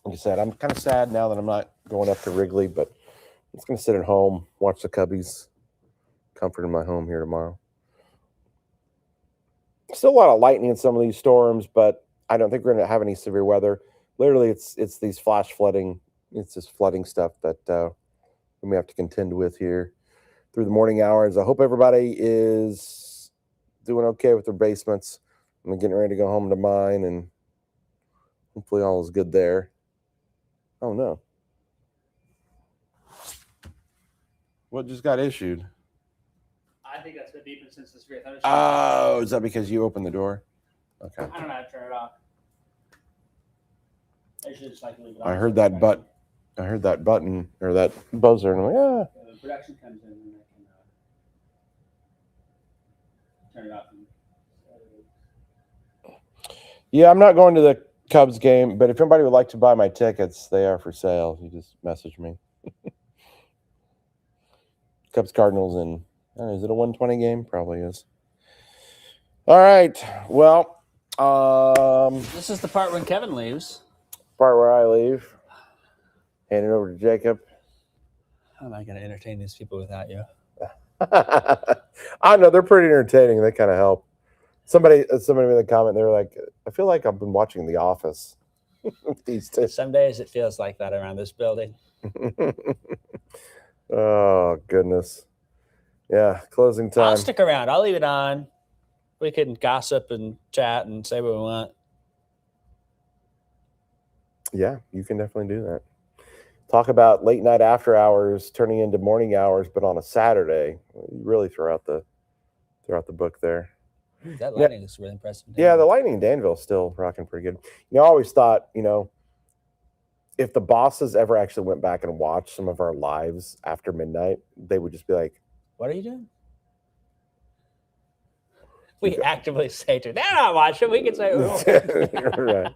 I said, I'm kind of sad now that I'm not going up to Wrigley, but I'm just going to sit at home, watch the Cubbies, comfort in my home here tomorrow. Still a lot of lightning in some of these storms, but I don't think we're going to have any severe weather. Literally, it's these flash flooding. It's this flooding stuff that we may have to contend with here through the morning hours. I hope everybody is doing okay with their basements. I'm getting ready to go home to mine, and hopefully all is good there. Oh, no. What just got issued? I think that's been beeping since the severe thunderstorm. Oh, is that because you opened the door? Okay. I don't know how to turn it off. I should just like leave it I on. heard that button or that buzzer, and I'm like, ah. Yeah, the production comes in and they can turn it off. Yeah, I'm not going to the Cubs game, but if anybody would like to buy my tickets, they are for sale. You just message me. Cubs Cardinals, and is it a 120 game? Probably is. All right. Well, This is the part when Kevin leaves. part where I leave. Hand it over to Jacob. How am I going to entertain these people without you? I know they're pretty entertaining. They kind of help. Somebody made a comment. They were like, "I feel like I've been watching The Office these days." Some days it feels like that around this building. Oh goodness. Yeah, closing time. I'll stick around. I'll leave it on. We can gossip and chat and say what we want. Yeah, you can definitely do that. Talk about late night after hours turning into morning hours, but on a Saturday. You really throw out the book there. That lighting is really impressive. Yeah, the Lightning in Danville's still rocking pretty good. I always thought, if the bosses ever actually went back and watched some of our lives after midnight, they would just be like, "What are you doing?" We actively say to them, they're not watching. We can say, right.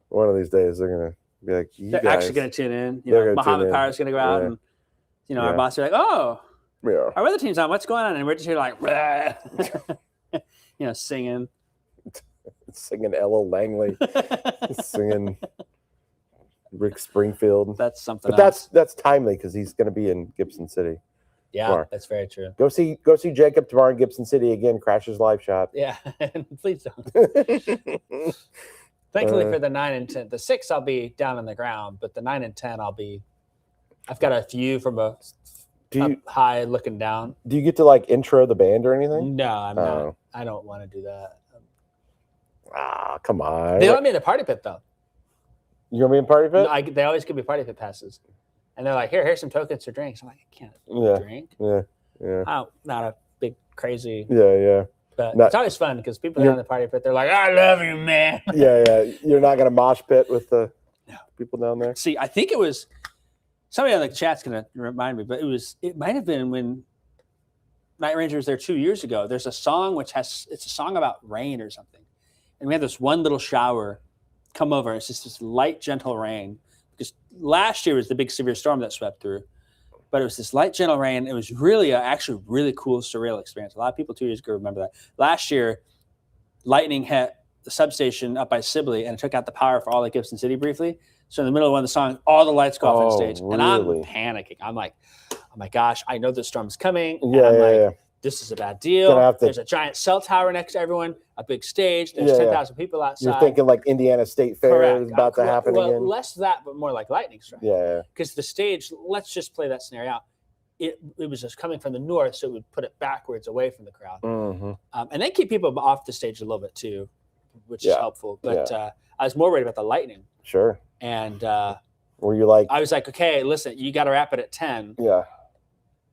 One of these days they're gonna be like, they're actually gonna tune in. Muhammad Power is gonna go out and our boss will be like, "Oh, yeah, our other team's on. What's going on?" And we're just here like, singing Ella Langley, singing Rick Springfield. That's something. But that's timely because he's going to be in Gibson City. Yeah, tomorrow. That's very true. Go see Jacob tomorrow in Gibson City again. Crash's live shot. Yeah, please don't. Thankfully for the 9 and 10, the 6 I'll be down on the ground, but the 9 and 10 I've got a view from up high looking down. Do you get to like intro the band or anything? No, I'm not. I don't want to do that. Come on. They let me in the party pit though. You gonna be in party pit? No, they always give me party pit passes, and they're like, here's some tokens for drinks. I'm like, I can't drink. Yeah. I'm not a big crazy. Yeah. But it's always fun because people are in the party pit. They're like, I love you, man. Yeah. You're not gonna mosh pit with the people down there. See, I think it was somebody on the chat's gonna remind me, but it might have been when Night Ranger was there 2 years ago. There's a song it's a song about rain or something, and we had this one little shower come over. It's just this light, gentle rain because last year was the big severe storm that swept through. But it was this light, gentle rain. It was really, actually really cool, surreal experience. A lot of people 2 years ago remember that. Last year, lightning hit the substation up by Sibley, and it took out the power for all of Gibson City briefly. So in the middle of one of the songs, all the lights go off on stage. Really? And I'm panicking. I'm like, oh my gosh, I know the storm's coming. Yeah. This is a bad deal. There's a giant cell tower next to everyone, a big stage. There's 10,000 people outside. You're thinking like Indiana State Fair is about to happen again. Less that, but more like lightning strike. Yeah. Because the stage, let's just play that scenario out. It was just coming from the north, so it would put it backwards away from the crowd. Mm-hmm. And then keep people off the stage a little bit too, which is helpful. But I was more worried about the lightning. Sure. And were you like? I was like, okay, listen, you got to wrap it at 10. Yeah.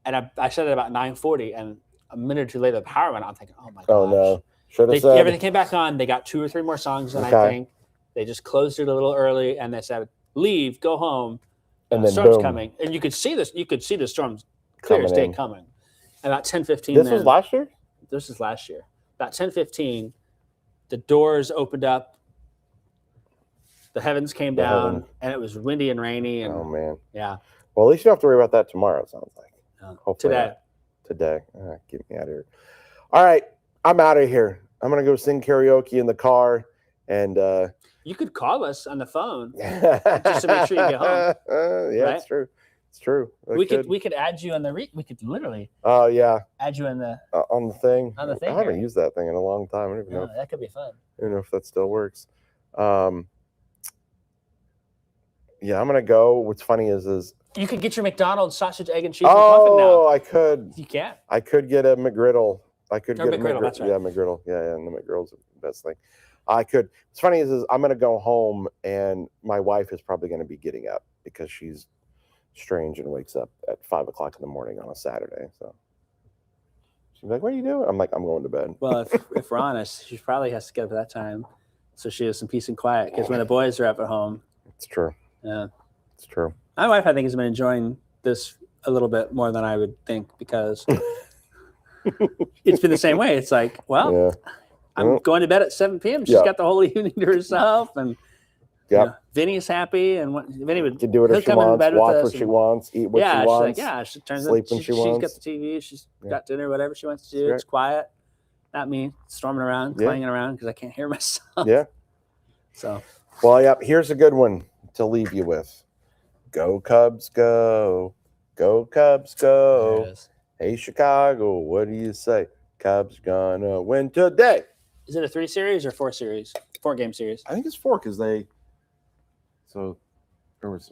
And I said it about 9:40, and a minute or two later, the power went on. I'm thinking, oh my gosh. Oh no! Should have said everything came back on. They got 2 or 3 more songs, and I think they just closed it a little early, and they said, "Leave, go home." And then storm's boom. coming, and you could see this. You could see the storm's clear as day coming. And about 10:15. This was last year. This is last year. About 10:15, the doors opened up. The heavens came down, and it was windy and rainy. And oh man. Yeah. Well, at least you don't have to worry about that tomorrow. It sounds like. Hopefully today. Get me out of here. All right, I'm out of here. I'm gonna go sing karaoke in the car, and you could call us on the phone just to make sure you get home. Yeah, right? It's true. It's true. We could add you on the we could literally. Oh yeah. Add you in the on the thing. On the thing. I haven't used that thing in a long time. I don't even know. That could be fun. I don't know if that still works. Yeah, I'm gonna go. What's funny is you could get your McDonald's sausage, egg, and cheese. Oh, I could. You can. I could get a McGriddle. I could get McGriddle. That's right. Yeah, McGriddle. Yeah, and the McGriddle's the best thing. I could. What's funny is I'm gonna go home, and my wife is probably gonna be getting up because she's strange and wakes up at 5 o'clock in the morning on a Saturday. So she's like, "What are you doing?" I'm like, "I'm going to bed." Well, if we're honest, she probably has to get up at that time, so she has some peace and quiet. Because when the boys are up at home, it's true. Yeah, it's true. My wife, I think, has been enjoying this a little bit more than I would think because it's been the same way. It's like, well, I'm going to bed at 7 p.m. She's got the whole evening to herself, and Vinny's happy, and Vinny would do whatever she wants, watch what she wants, eat what she wants. She turns sleep when she wants. She's got the TV, she's got dinner, whatever she wants to do. It's quiet, not me storming around, clanging around because I can't hear myself. Yeah. So. Well, here's a good one to leave you with. Go Cubs, go. Go Cubs, There go. it is. Hey, Chicago, what do you say? Cubs gonna win today. Is it a 3 series or 4 series? 4 game series. I think it's 4 because they. So there was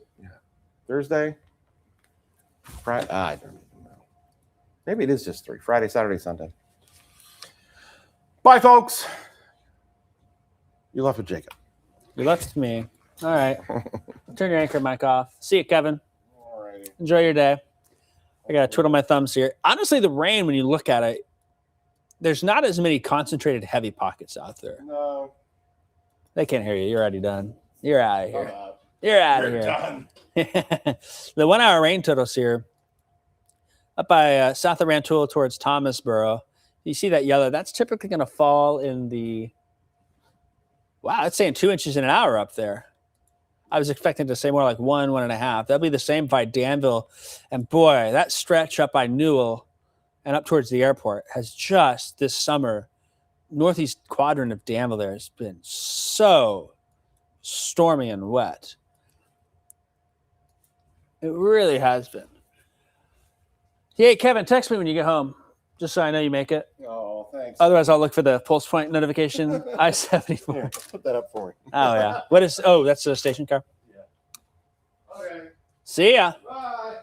Thursday, Friday. I don't even know. Maybe it is just 3. Friday, Saturday, Sunday. Bye, folks. You left with Jacob. You left me. All right. Turn your anchor mic off. See you, Kevin. All righty. Enjoy your day. I got to twiddle my thumbs here. Honestly, the rain, when you look at it, there's not as many concentrated heavy pockets out there. No. They can't hear you. You're already done. You're out of Shut here. up. You're out of You're here. done. The 1 hour rain totals here up by south of Rantoul towards Thomasboro. You see that yellow? That's typically going to fall in the, wow, it's saying 2 inches in an hour up there. I was expecting to say more like 1.5. That'll be the same by Danville. And boy, that stretch up by Newell and up towards the airport has just this summer, northeast quadrant of Danville there has been so stormy and wet. It really has been. Hey, Kevin, text me when you get home, just so I know you make it. Oh, thanks. Otherwise, I'll look for the pulse point notification. I-74. Here, put that up for me. Oh, yeah. What is, oh, that's the station car. Okay. See ya. Bye.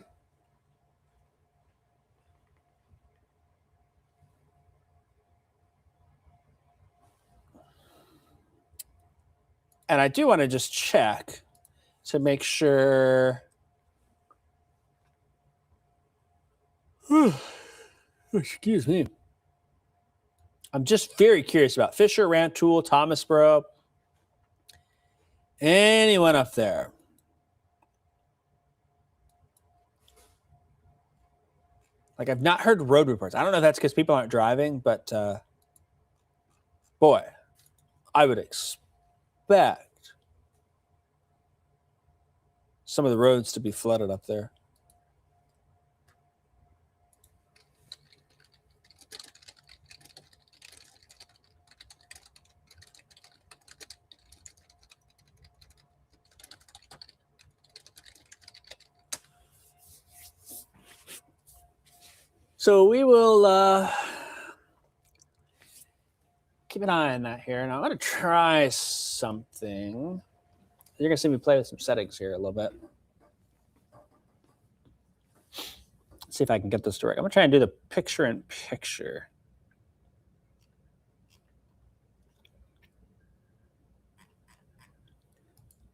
And I do want to just check to make sure. Excuse me. I'm just very curious about Fisher, Rantoul, Thomasboro. Anyone up there? Like, I've not heard road reports. I don't know if that's because people aren't driving, but boy, I would expect some of the roads to be flooded up there. So we will keep an eye on that here. And I'm going to try something. You're going to see me play with some settings here a little bit. See if I can get this to work. I'm going to try and do the picture-in-picture.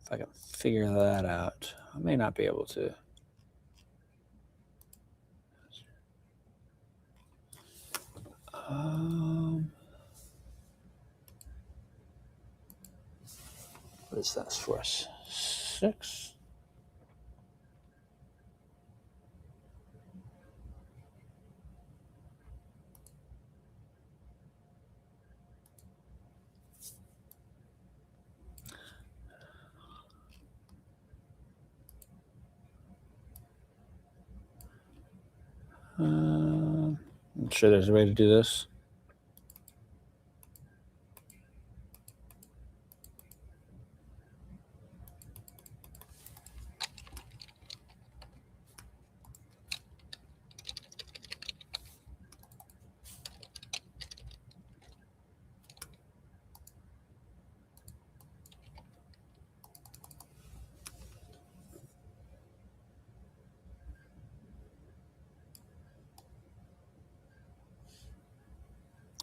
If I can figure that out. I may not be able to. What is that for us? 6. I'm sure there's a way to do this.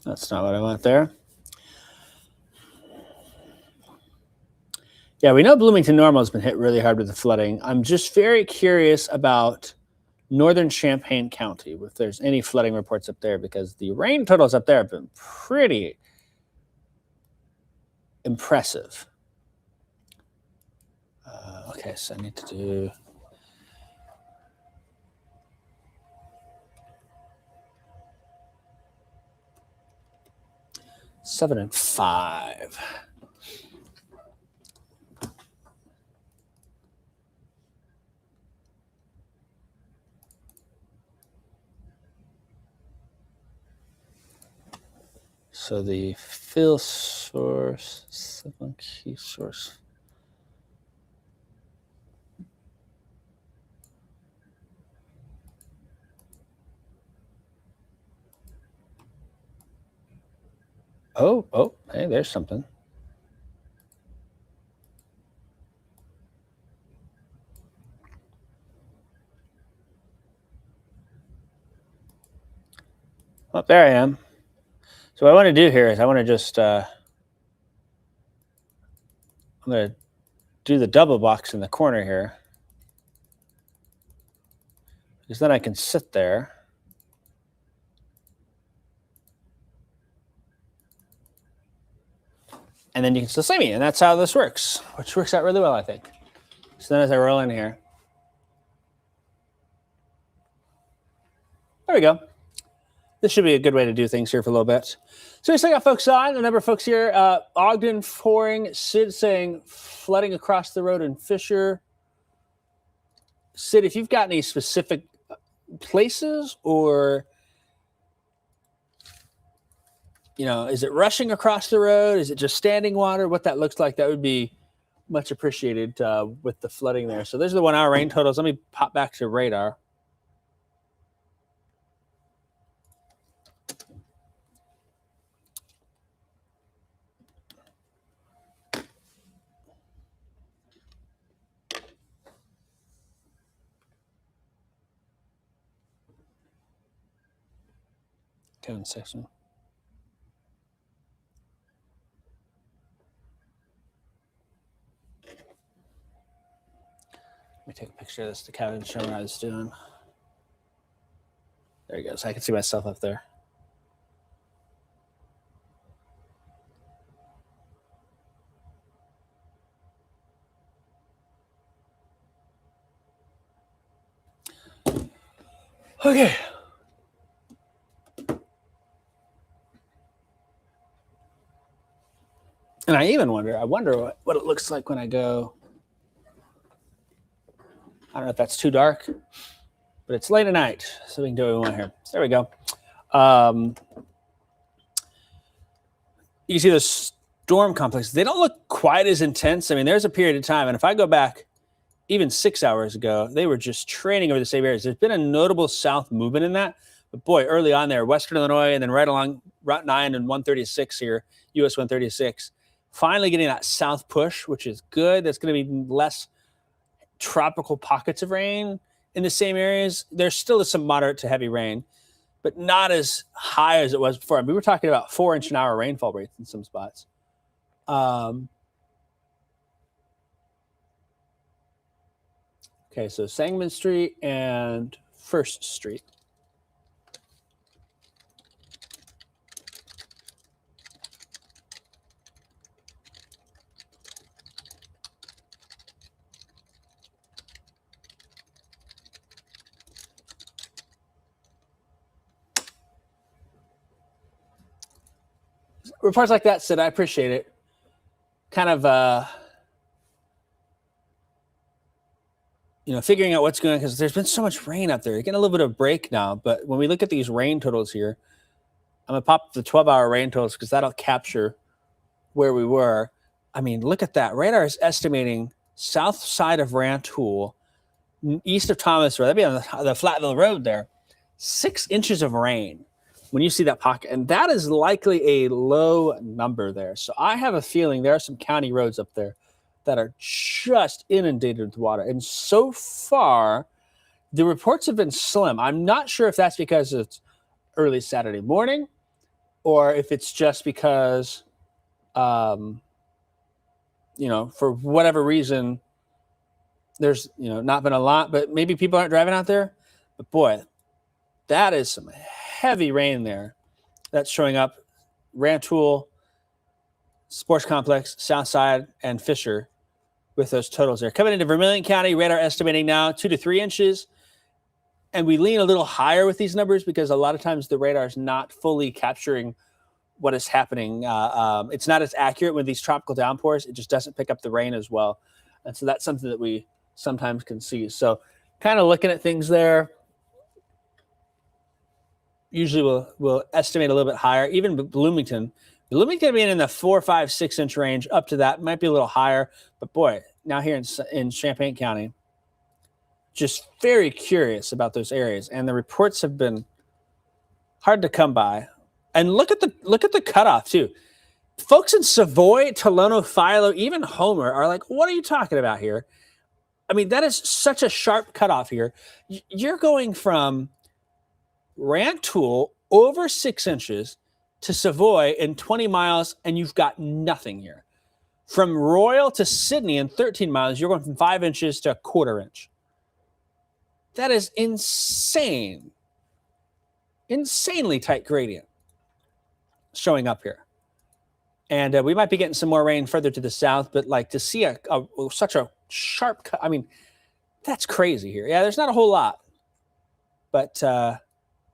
That's not what I want there. Yeah, we know Bloomington Normal has been hit really hard with the flooding. I'm just very curious about northern Champaign County, if there's any flooding reports up there, because the rain totals up there have been pretty impressive. Okay, so I need to do... Seven and 5. So the fill source, 7 key source. Oh, hey, there's something. Well, there I am. So what I want to do here is I want to just I'm going to do the double box in the corner here, because then I can sit there. And then you can still see me, and that's how this works, which works out really well, I think. So then as I roll in here, there we go. This should be a good way to do things here for a little bit. So we still got folks on, a number of folks here. Ogden pouring, Sid saying flooding across the road in Fisher. Sid, if you've got any specific places, or is it rushing across the road? Is it just standing water? What that looks like, that would be much appreciated with the flooding there. So there's the 1 hour rain totals. Let me pop back to radar. Cone section. Let me take a picture of this to Kevin and show him what I was doing. There he goes. I can see myself up there. Okay. And I wonder what it looks like when I go. I don't know if that's too dark, but it's late at night, so we can do what we want here. There we go. You see those storm complexes. They don't look quite as intense. I mean, there's a period of time, and if I go back even 6 hours ago, they were just training over the same areas. There's been a notable south movement in that. But boy, early on there, Western Illinois, and then right along Route 9 and 136 here, US 136, finally getting that south push, which is good. That's going to be less tropical pockets of rain in the same areas. There still is some moderate to heavy rain, but not as high as it was before. I mean, we were talking about 4-inch an hour rainfall rates in some spots. Okay, so Sangamon Street and First Street. Reports like that, Sid, I appreciate it. Kind of, figuring out what's going on, because there's been so much rain up there. You're getting a little bit of a break now, but when we look at these rain totals here, I'm going to pop the 12-hour rain totals because that'll capture where we were. I mean, look at that. Radar is estimating south side of Rantoul, east of Thomas Road. That'd be on the Flatville Road there. 6 inches of rain when you see that pocket. And that is likely a low number there. So I have a feeling there are some county roads up there that are just inundated with water. And so far, the reports have been slim. I'm not sure if that's because it's early Saturday morning or if it's just because, for whatever reason, there's, not been a lot, but maybe people aren't driving out there. But boy, that is some heavy rain there. That's showing up Rantoul, Sports Complex, Southside, and Fisher with those totals there. Coming into Vermilion County, radar estimating now 2 to 3 inches. And we lean a little higher with these numbers because a lot of times the radar is not fully capturing what is happening. It's not as accurate with these tropical downpours. It just doesn't pick up the rain as well. And so that's something that we sometimes can see. So kind of looking at things there. Usually we'll estimate a little bit higher. Even Bloomington being in the 4, 5, 6 inch range, up to that might be a little higher. But boy, now here in Champaign County, just very curious about those areas. And the reports have been hard to come by And look at the cutoff too. Folks in Savoy, Tolono, Philo, even Homer are like, what are you talking about here? I mean, that is such a sharp cutoff here. You're going from Rantoul over 6 inches to Savoy in 20 miles, and you've got nothing here. From Royal to Sydney in 13 miles, you're going from 5 inches to a quarter inch. That is insane. Insanely tight gradient showing up here. And we might be getting some more rain further to the south, but like to see such a sharp cut, I mean, that's crazy here. Yeah, there's not a whole lot. But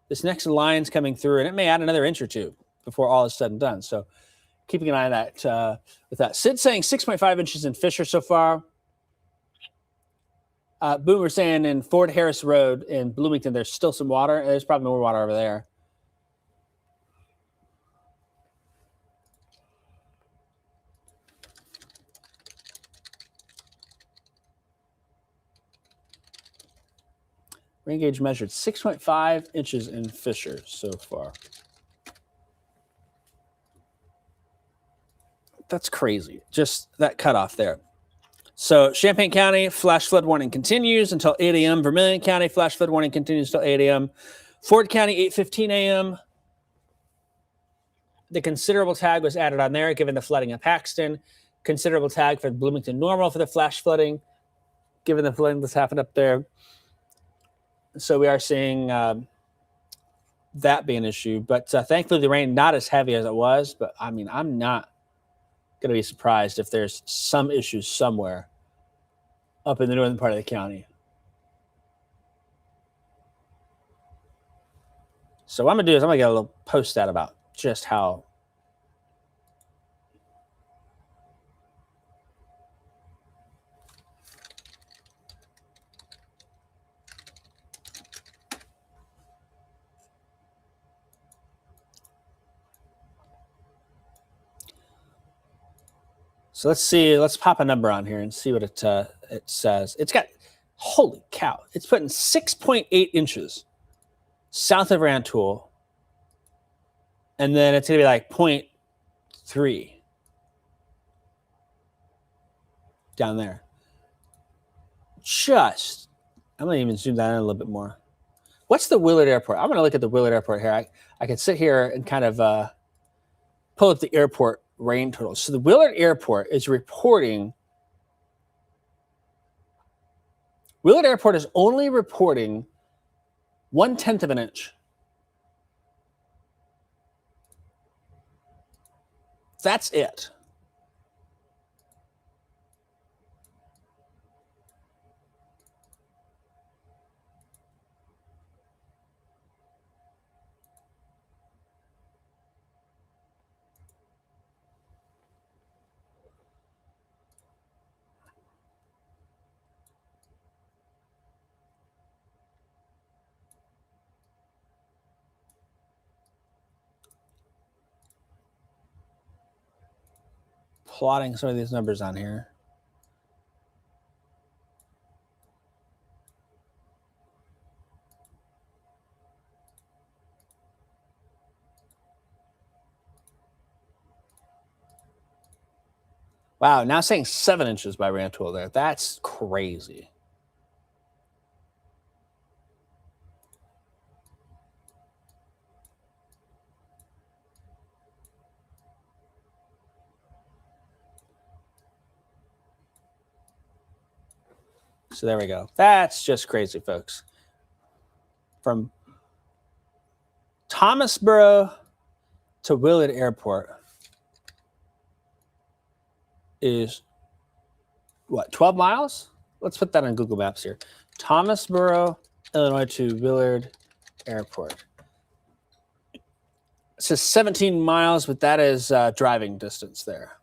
this next line's coming through, and it may add another inch or two before all is said and done. So keeping an eye on that with that. Sid saying 6.5 inches in Fisher so far. Boomer saying in Fort Harris Road in Bloomington, there's still some water. There's probably more water over there. Rain gauge measured 6.5 inches in Fisher so far. That's crazy. Just that cutoff there. So Champaign County, flash flood warning continues until 8 a.m. Vermilion County, flash flood warning continues until 8 a.m. Ford County, 8:15 a.m. The considerable tag was added on there, given the flooding of Paxton. Considerable tag for Bloomington normal for the flash flooding, given the flooding that's happened up there. So we are seeing that be an issue. But thankfully, the rain not as heavy as it was. But, I mean, I'm not going to be surprised if there's some issues somewhere up in the northern part of the county. So what I'm going to do is I'm going to get a little post out about just how So let's see. Let's pop a number on here and see what it says. It's got, holy cow! It's putting 6.8 inches south of Rantoul, and then it's gonna be like 0.3 down there. I'm gonna even zoom that in a little bit more. What's the Willard Airport? I'm gonna look at the Willard Airport here. I can sit here and kind of pull up the airport rain totals. So the Willard Airport is reporting. Willard Airport is only reporting 1/10 of an inch. That's it. Plotting some of these numbers on here. Wow, now saying 7 inches by Rantoul there. That's crazy. So there we go. That's just crazy, folks. From Thomasboro to Willard Airport is what, 12 miles? Let's put that on Google Maps here. Thomasboro, Illinois to Willard Airport. It says 17 miles, but that is driving distance there.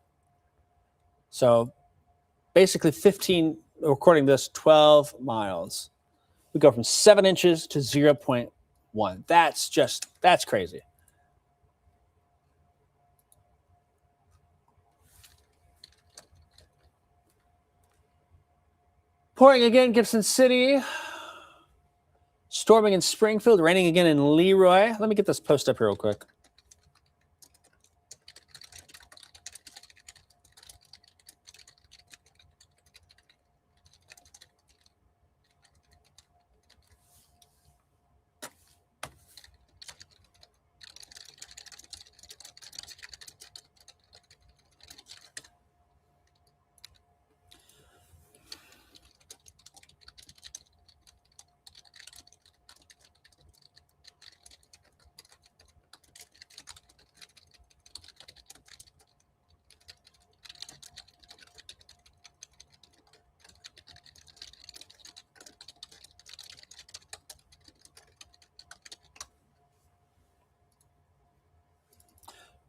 So basically 15, according to this, 12 miles. We go from 7 inches to 0.1. That's crazy. Pouring again, Gibson City. Storming in Springfield, raining again in Leroy. Let me get this post up here real quick.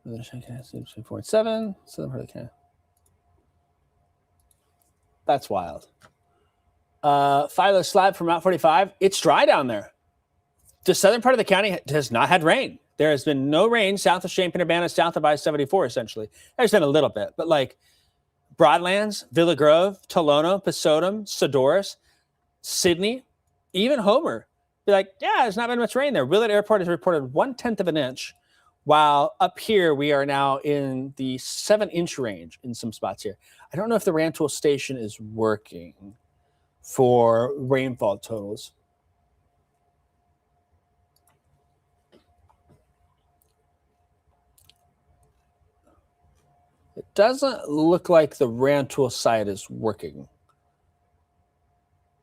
4.7. Southern part of the county. That's wild. Philo Slab from Route 45. It's dry down there. The southern part of the county has not had rain. There has been no rain south of Champaign-Urbana, south of I-74, essentially. There's been a little bit, but like Broadlands, Villa Grove, Tolono, Pisodum, Sedoris, Sydney, even Homer. Be like, yeah, there's not been much rain there. Willett Airport has reported 1/10 of an inch, while up here we are now in the 7-inch range in some spots here. I don't know if the Rantoul station is working for rainfall totals. It doesn't look like the Rantoul site is working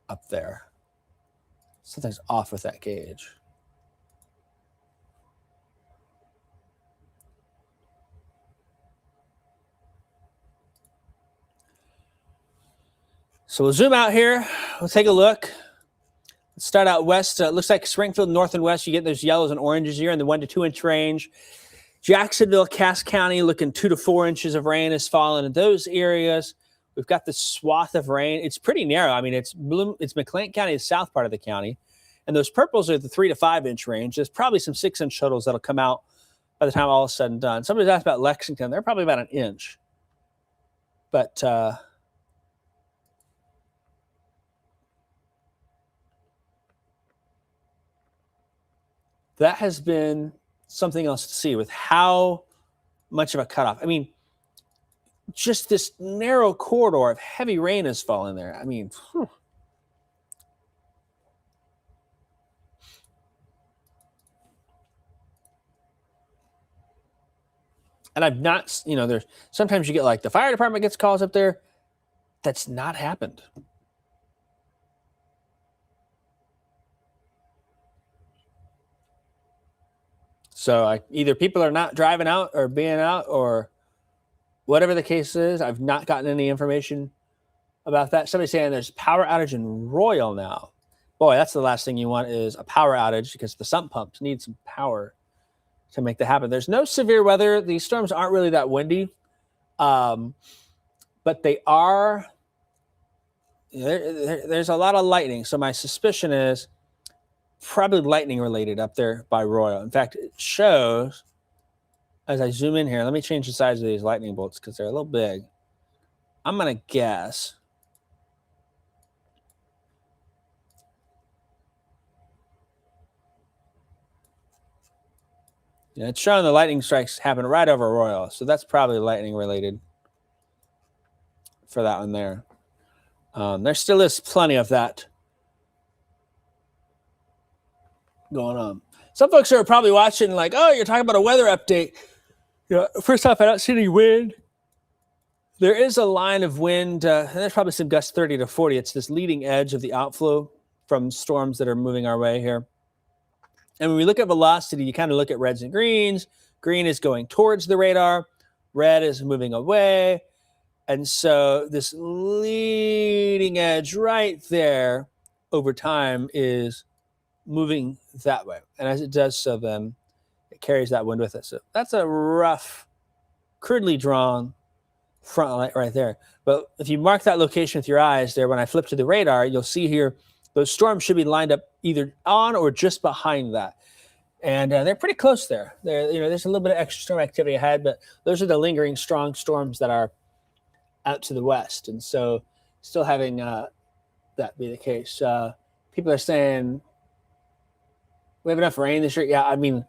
up there. Something's off with that gauge. So we'll zoom out here. We'll take a look. Let's start out west. Looks like Springfield, north and west, you get those yellows and oranges here in the 1 to 2 inch range. Jacksonville, Cass County, looking 2 to 4 inches of rain has fallen in those areas. We've got this swath of rain. It's pretty narrow. I mean, it's McLean County, the south part of the county. And those purples are the 3 to 5 inch range. There's probably some 6-inch totals that'll come out by the time all is said and done. Somebody's asked about Lexington. They're probably about an inch. But that has been something else to see with how much of a cutoff. I mean, just this narrow corridor of heavy rain has fallen there. I mean, whew. And I've not, there's sometimes you get like the fire department gets calls up there. That's not happened. So either people are not driving out or being out or whatever the case is. I've not gotten any information about that. Somebody's saying there's power outage in Royal now. Boy, that's the last thing you want is a power outage because the sump pumps need some power to make that happen. There's no severe weather. These storms aren't really that windy, but they are. There's a lot of lightning. So my suspicion is probably lightning related up there by Royal. In fact, it shows as I zoom in here. Let me change the size of these lightning bolts because they're a little big. I'm going to guess. Yeah, it's showing the lightning strikes happen right over Royal. So that's probably lightning related for that one there. There still is plenty of that going on. Some folks are probably watching like, oh, you're talking about a weather update. First off, I don't see any wind. There is a line of wind, and there's probably some gusts 30 to 40. It's this leading edge of the outflow from storms that are moving our way here. And when we look at velocity, you kind of look at reds and greens. Green is going towards the radar. Red is moving away. And so this leading edge right there over time is moving that way. And as it does so, then it carries that wind with it. So that's a rough, crudely drawn front light right there. But if you mark that location with your eyes there, when I flip to the radar, you'll see here those storms should be lined up either on or just behind that. And they're pretty close there. There's a little bit of extra storm activity ahead, but those are the lingering strong storms that are out to the west. And so still having that be the case. People are saying, we have enough rain this year. Yeah, I mean,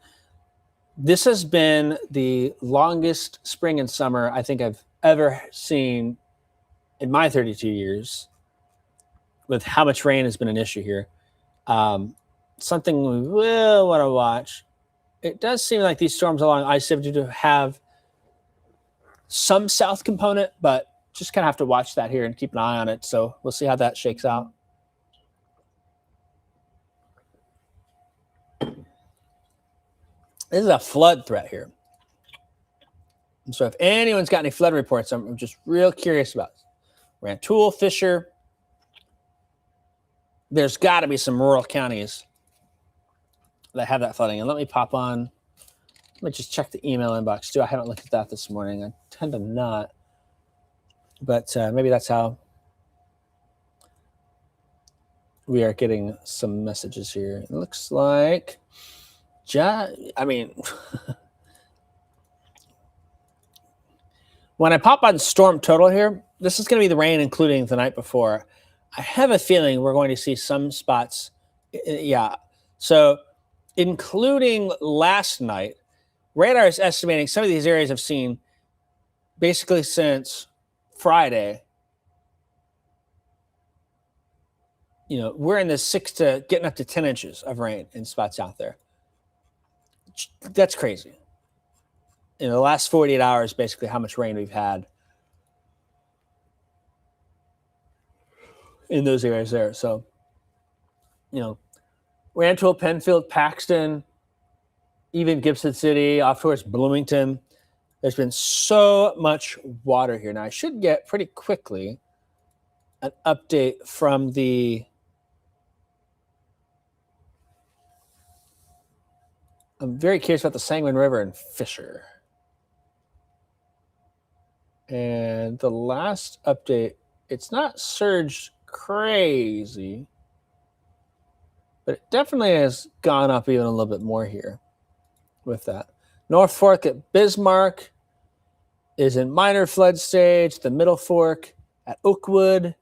this has been the longest spring and summer I think I've ever seen in my 32 years with how much rain has been an issue here. Something we will want to watch. It does seem like these storms along I-72 have some south component, but just kind of have to watch that here and keep an eye on it. So we'll see how that shakes out. This is a flood threat here. And so if anyone's got any flood reports, I'm just real curious about Rantoul, Fisher. There's got to be some rural counties that have that flooding. And let me Let me just check the email inbox too. I haven't looked at that this morning. I tend to not, but maybe that's how we are getting some messages here. It looks like, when I pop on storm total here, this is going to be the rain, including the night before. I have a feeling we're going to see some spots. Yeah. So, including last night, radar is estimating some of these areas have seen basically since Friday. We're in the 6 to getting up to 10 inches of rain in spots out there. That's crazy. In the last 48 hours, basically how much rain we've had in those areas there. So, Rantoul, Penfield, Paxton, even Gibson City, off towards Bloomington. There's been so much water here. Now, I should get pretty quickly an update from I'm very curious about the Sangamon River and Fisher. And the last update, it's not surged crazy, but it definitely has gone up even a little bit more here with that. North Fork at Bismarck is in minor flood stage. The Middle Fork at Oakwood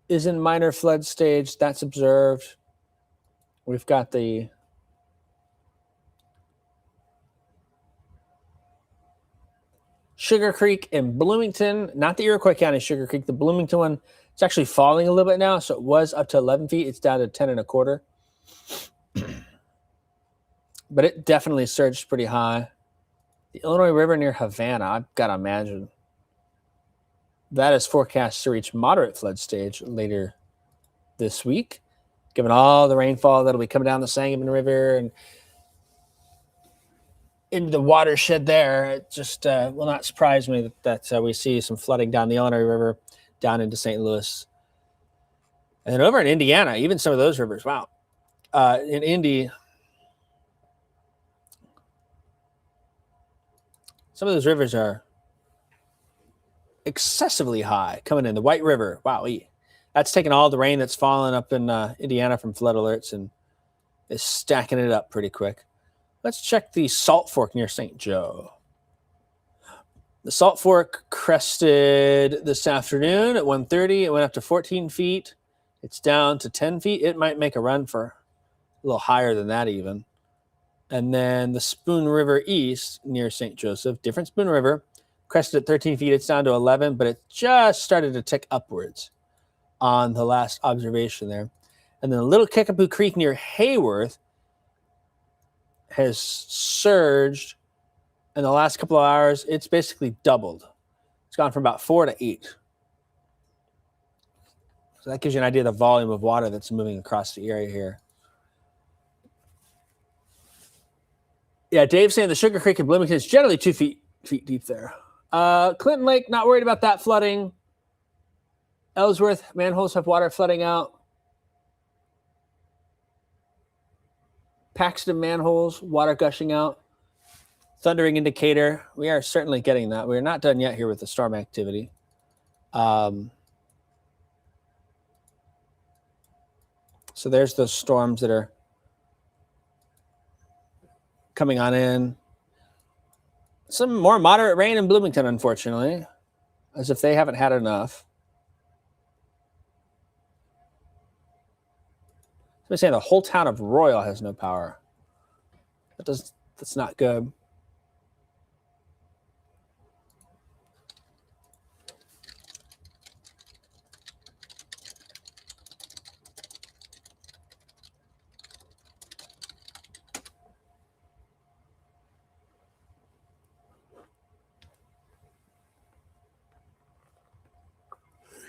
is in minor flood stage. That's observed. We've got the Sugar Creek in Bloomington, not the Iroquois County Sugar Creek, the Bloomington one. It's actually falling a little bit now. So it was up to 11 feet. It's down to 10 and a quarter. But it definitely surged pretty high. The Illinois River near Havana, I've got to imagine that is forecast to reach moderate flood stage later this week, given all the rainfall that'll be coming down the Sangamon River and into the watershed there. It just will not surprise me that we see some flooding down the Illinois River down into St. Louis. And then over in Indiana, even some of those rivers, wow. In Indy, some of those rivers are excessively high coming in. The White River, wow. That's taking all the rain that's fallen up in Indiana from flood alerts and is stacking it up pretty quick. Let's check the Salt Fork near St. Joe. The Salt Fork crested this afternoon at 1:30. It went up to 14 feet. It's down to 10 feet. It might make a run for a little higher than that even. And then the Spoon River East near St. Joseph, different Spoon River, crested at 13 feet. It's down to 11, but it just started to tick upwards on the last observation there. And then Little Kickapoo Creek near Hayworth has surged in the last couple of hours. It's basically doubled. It's gone from about 4 to 8. So that gives you an idea of the volume of water that's moving across the area here. Yeah, Dave's saying the Sugar Creek in Bloomington is generally 2 feet deep there. Clinton Lake, not worried about that flooding. Ellsworth, manholes have water flooding out. Paxton manholes, water gushing out. Thundering indicator. We are certainly getting that. We're not done yet here with the storm activity. So there's those storms that are coming on in. Some more moderate rain in Bloomington, unfortunately, as if they haven't had enough. Somebody's saying the whole town of Royal has no power. That's not good.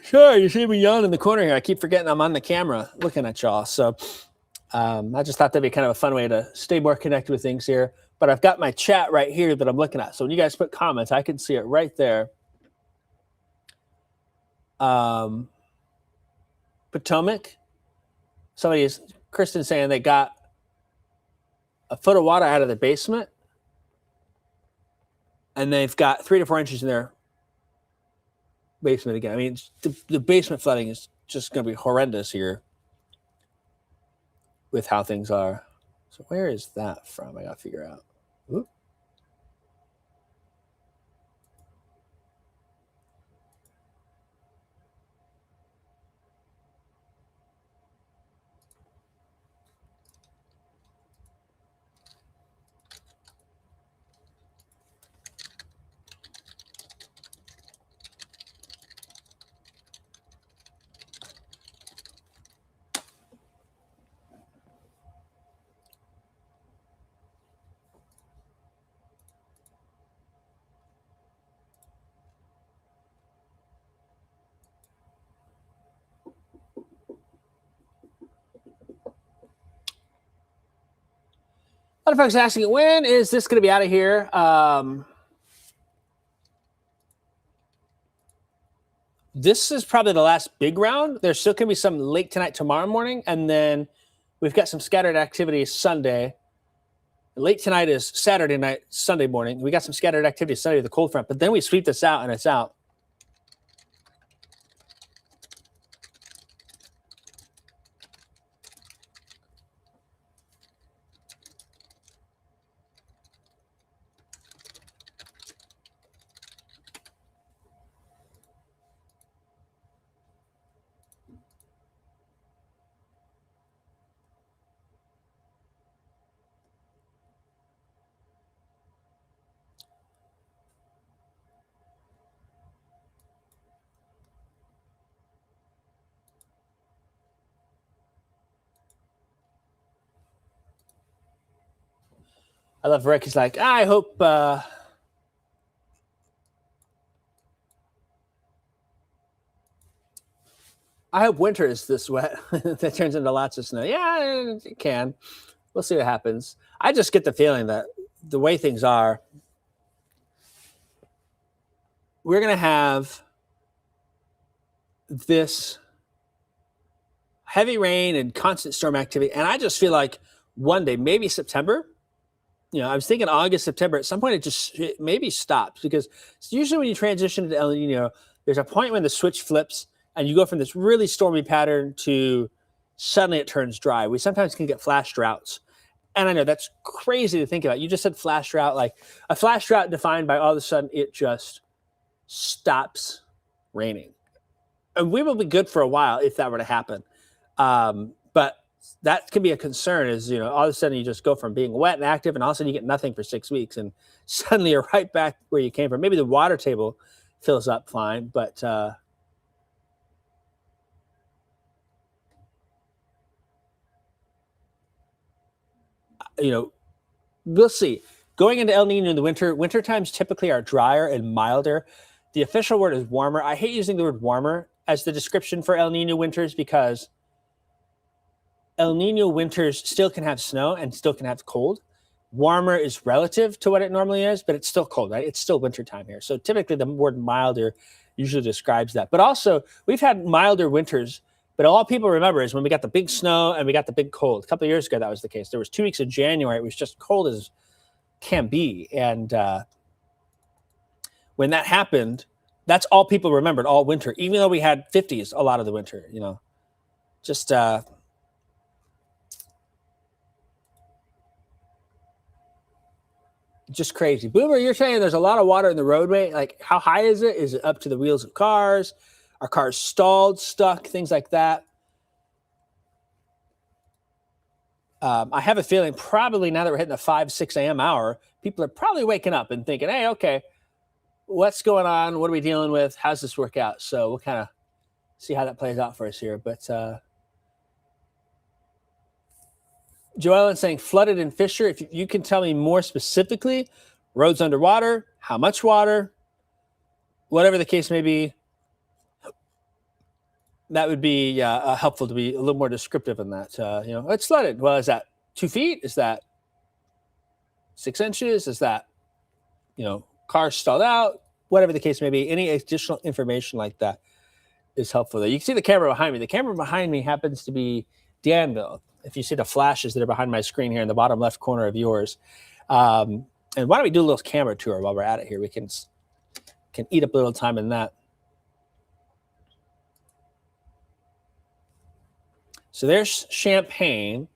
Sure, you see me yelling in the corner here. I keep forgetting I'm on the camera looking at y'all. So I just thought that'd be kind of a fun way to stay more connected with things here. But I've got my chat right here that I'm looking at. So when you guys put comments, I can see it right there. Potomac. Kristen saying they got a foot of water out of the basement. and they've got 3 to 4 inches in their basement again. I mean, the basement flooding is just going to be horrendous here with how things are. So where is that from? I got to figure out. Oop. A lot of folks asking, when is this going to be out of here? This is probably the last big round. There's still going to be some late tonight, tomorrow morning, and then we've got some scattered activity Sunday. Late tonight is Saturday night, Sunday morning. We got some scattered activity Sunday with the cold front, but then we sweep this out and it's out. I love Rick. He's like, I hope winter is this wet that turns into lots of snow. Yeah, it can. We'll see what happens. I just get the feeling that the way things are, we're going to have this heavy rain and constant storm activity. And I just feel like one day, maybe September, I was thinking August, September, at some point it maybe stops, because it's usually when you transition to El Nino, there's a point when the switch flips and you go from this really stormy pattern to suddenly it turns dry. We sometimes can get flash droughts. And I know that's crazy to think about. You just said flash drought, like a flash drought defined by all of a sudden it just stops raining. And we will be good for a while if that were to happen. But that can be a concern, is, all of a sudden you just go from being wet and active and all of a sudden you get nothing for 6 weeks and suddenly you're right back where you came from. Maybe the water table fills up fine, but we'll see. Going into El Nino in the winter times typically are drier and milder. The official word is warmer. I hate using the word warmer as the description for El Nino winters, because El Nino winters still can have snow and still can have cold. Warmer is relative to what it normally is, but it's still cold, right? It's still wintertime here. So typically the word milder usually describes that. But also, we've had milder winters, but all people remember is when we got the big snow and we got the big cold. A couple of years ago, that was the case. There was 2 weeks in January. It was just cold as can be. And when that happened, that's all people remembered all winter, even though we had 50s a lot of the winter, just crazy. Boomer, you're saying there's a lot of water in the roadway. Like, how high is it? Is it up to the wheels of cars? Are cars stalled, stuck, things like that? I have a feeling probably now that we're hitting the 5, 6 a.m. hour, people are probably waking up and thinking, hey, okay, what's going on? What are we dealing with? How's this work out? So we'll kind of see how that plays out for us here. But Joellen saying flooded in Fisher. If you can tell me more specifically, roads underwater, how much water, whatever the case may be, that would be helpful to be a little more descriptive in that. It's flooded. Well, is that 2 feet? Is that 6 inches? Is that, cars stalled out? Whatever the case may be, any additional information like that is helpful. You can see the camera behind me. The camera behind me happens to be Danville. If you see the flashes that are behind my screen here in the bottom left corner of yours. And And why don't we do a little camera tour while we're at it here? We can eat up a little time in that. So there's Champaign.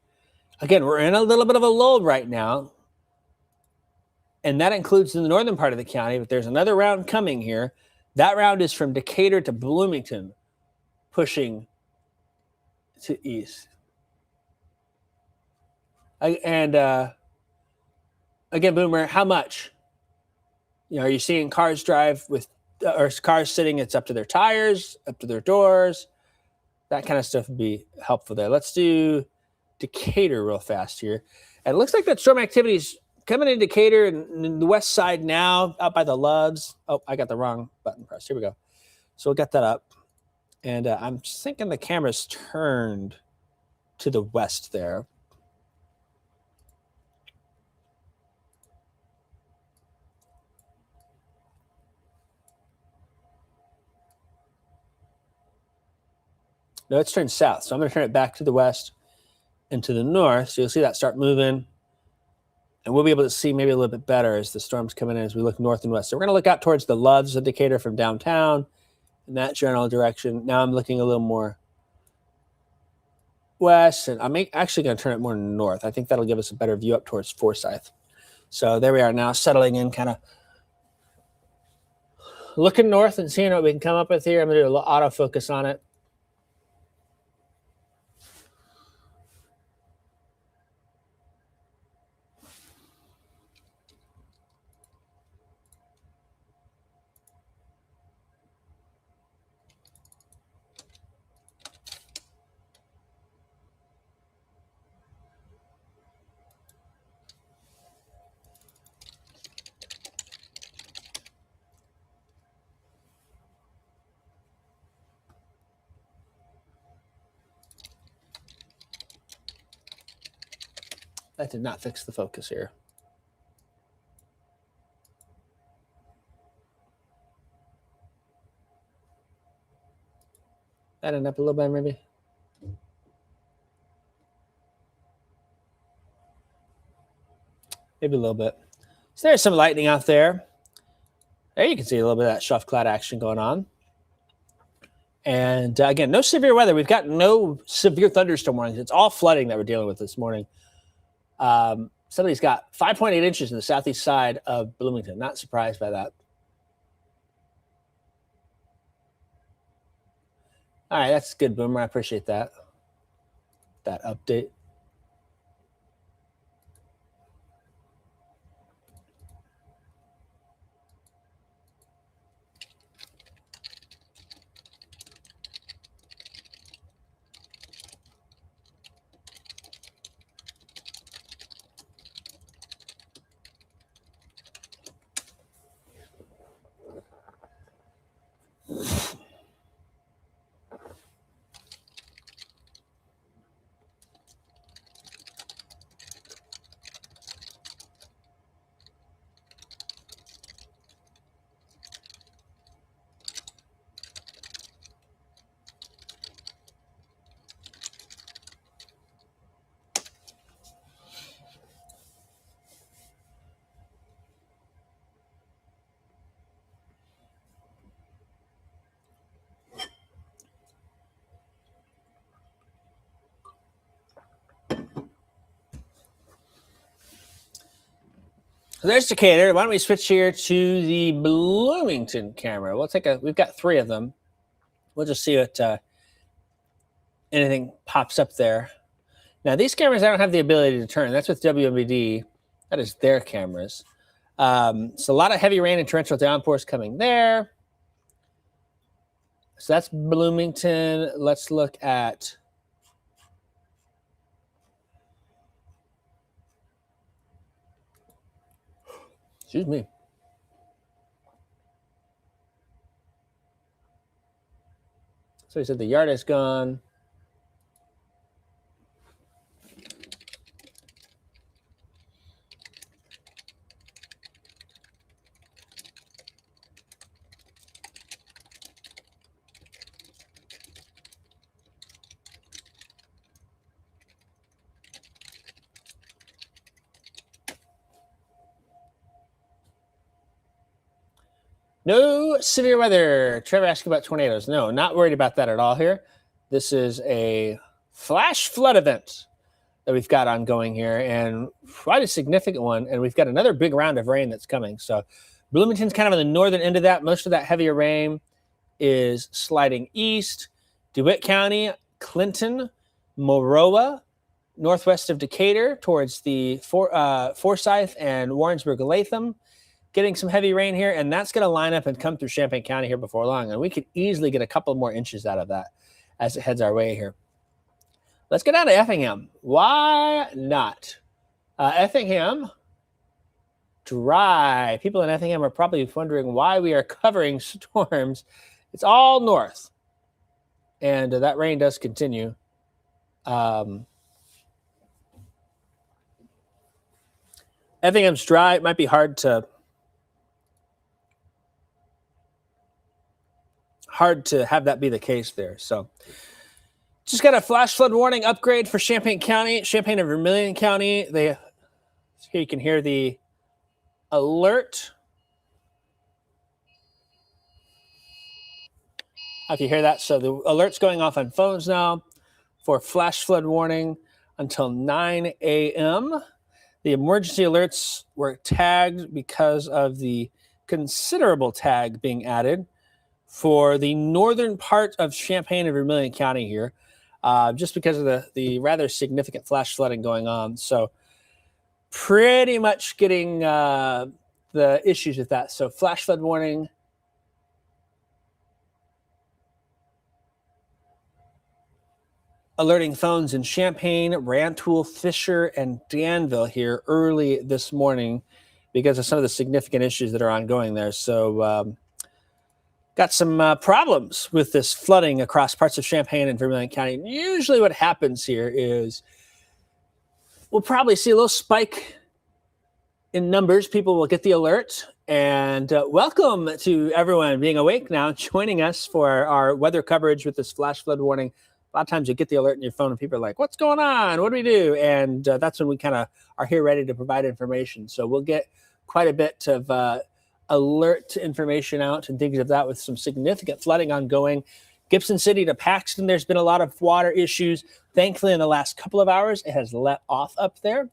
Again, we're in a little bit of a lull right now. And that includes in the northern part of the county, but there's another round coming here. That round is from Decatur to Bloomington, pushing to east. And again, Boomer, how much? Are you seeing cars drive with, or cars sitting? It's up to their tires, up to their doors. That kind of stuff would be helpful there. Let's do Decatur real fast here. And it looks like that storm activity is coming in Decatur and in the west side now, out by the Loves. Oh, I got the wrong button pressed. Here we go. So we'll get that up. And I'm thinking the camera's turned to the west there. No, it's turned south. So I'm going to turn it back to the west and to the north. So you'll see that start moving. And we'll be able to see maybe a little bit better as the storm's coming in as we look north and west. So we're going to look out towards the Loves of Decatur from downtown in that general direction. Now I'm looking a little more west, and I'm actually going to turn it more north. I think that'll give us a better view up towards Forsyth. So there we are now, settling in, kind of looking north and seeing what we can come up with here. I'm going to do a little autofocus on it. That did not fix the focus here. That end up a little bit, maybe. Maybe a little bit. So there's some lightning out there. There you can see a little bit of that shuff cloud action going on. And again, no severe weather. We've got no severe thunderstorm warnings. It's all flooding that we're dealing with this morning. Somebody's got 5.8 inches in the southeast side of Bloomington. Not surprised by that. All right, that's good, Boomer. I appreciate that update. So there's Decatur. Why don't we switch here to the Bloomington camera? We've got 3 of them. We'll just see what anything pops up there. Now these cameras, I don't have the ability to turn. That's with WMBD. That is their cameras. So a lot of heavy rain and torrential downpours coming there. So that's Bloomington. Let's look at excuse me. So he said the yard is gone. No severe weather. Trevor asking about tornadoes. No, not worried about that at all here. This is a flash flood event that we've got ongoing here, and quite a significant one. And we've got another big round of rain that's coming. So Bloomington's kind of on the northern end of that. Most of that heavier rain is sliding east. DeWitt County, Clinton, Moroa, northwest of Decatur towards the Forsyth and Warrensburg-Latham, getting some heavy rain here, and that's going to line up and come through Champaign County here before long, and we could easily get a couple more inches out of that as it heads our way here. Let's go down to Effingham. Why not? Effingham, dry. People in Effingham are probably wondering why we are covering storms. It's all north, and that rain does continue. Effingham's dry. It might be hard to have that be the case there. So just got a flash flood warning upgrade for Champaign County, Champaign and Vermilion County. Here you can hear the alert. If you hear that, so the alert's going off on phones now for flash flood warning until 9 a.m. The emergency alerts were tagged because of the considerable tag being added for the northern part of Champaign and Vermilion County here, just because of the rather significant flash flooding going on. So pretty much getting the issues with that. So flash flood warning. Alerting phones in Champaign, Rantoul, Fisher, and Danville here early this morning because of some of the significant issues that are ongoing there. So got some problems with this flooding across parts of Champaign and Vermilion County. Usually what happens here is we'll probably see a little spike in numbers. People will get the alert. And welcome to everyone being awake now, joining us for our weather coverage with this flash flood warning. A lot of times you get the alert in your phone and people are like, what's going on? What do we do? And that's when we kind of are here ready to provide information. So we'll get quite a bit of alert information out and things of that with some significant flooding ongoing. Gibson City to Paxton, there's been a lot of water issues. Thankfully, in the last couple of hours, it has let off up there.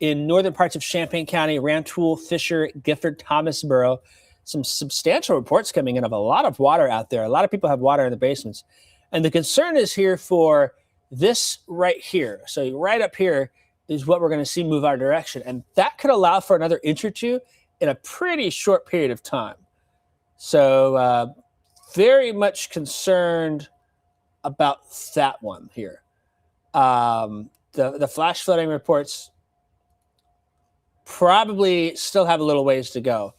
In northern parts of Champaign County, Rantoul, Fisher, Gifford, Thomasboro, some substantial reports coming in of a lot of water out there. A lot of people have water in the basements. And the concern is here for this right here. So right up here is what we're going to see move our direction. And that could allow for another inch or two in a pretty short period of time. So very much concerned about that one here. The flash flooding reports probably still have a little ways to go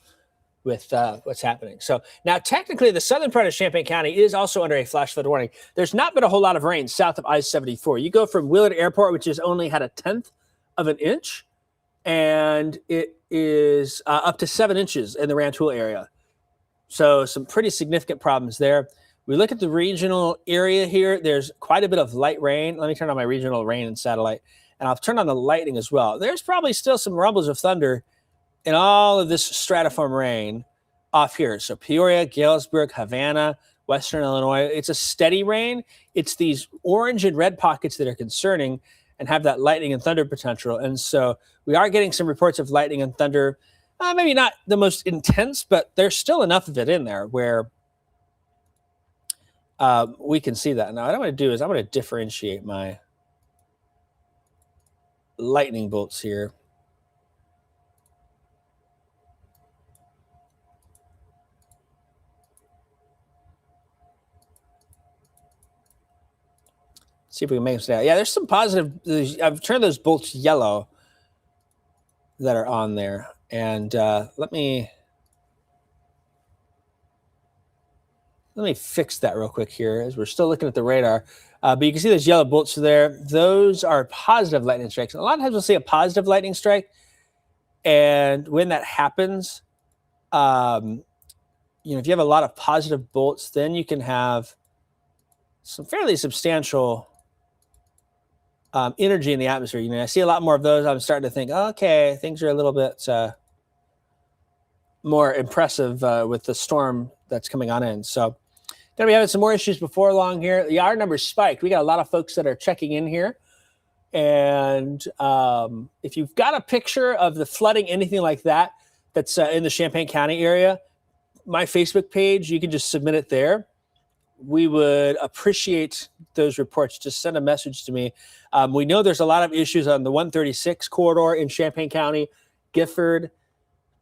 with what's happening. So now technically the southern part of Champaign County is also under a flash flood warning. There's not been a whole lot of rain south of I-74. You go from Willard Airport, which has only had 1/10 of an inch, and it is up to 7 inches in the Rantoul area. So some pretty significant problems there. We look at the regional area here. There's quite a bit of light rain. Let me turn on my regional rain and satellite, and I'll turn on the lightning as well. There's probably still some rumbles of thunder in all of this stratiform rain off here. So Peoria, Galesburg, Havana, Western Illinois, it's a steady rain. It's these orange and red pockets that are concerning and have that lightning and thunder potential. And so we are getting some reports of lightning and thunder, maybe not the most intense, but there's still enough of it in there where we can see that. Now what I'm going to do is I'm going to differentiate my lightning bolts here. See if we can make them. Yeah, there's some positive. I've turned those bolts yellow that are on there. And let me fix that real quick here as we're still looking at the radar. But you can see those yellow bolts there. Those are positive lightning strikes. And a lot of times we'll see a positive lightning strike. And when that happens, if you have a lot of positive bolts, then you can have some fairly substantial energy in the atmosphere. I see a lot more of those. I'm starting to think, okay, things are a little bit more impressive with the storm that's coming on in. So going to be having some more issues before long here. The R numbers spiked. We got a lot of folks that are checking in here. And if you've got a picture of the flooding, anything like that, that's in the Champaign County area, my Facebook page, you can just submit it there. We would appreciate those reports. Just send a message to me. We know there's a lot of issues on the 136 corridor in Champaign County, Gifford,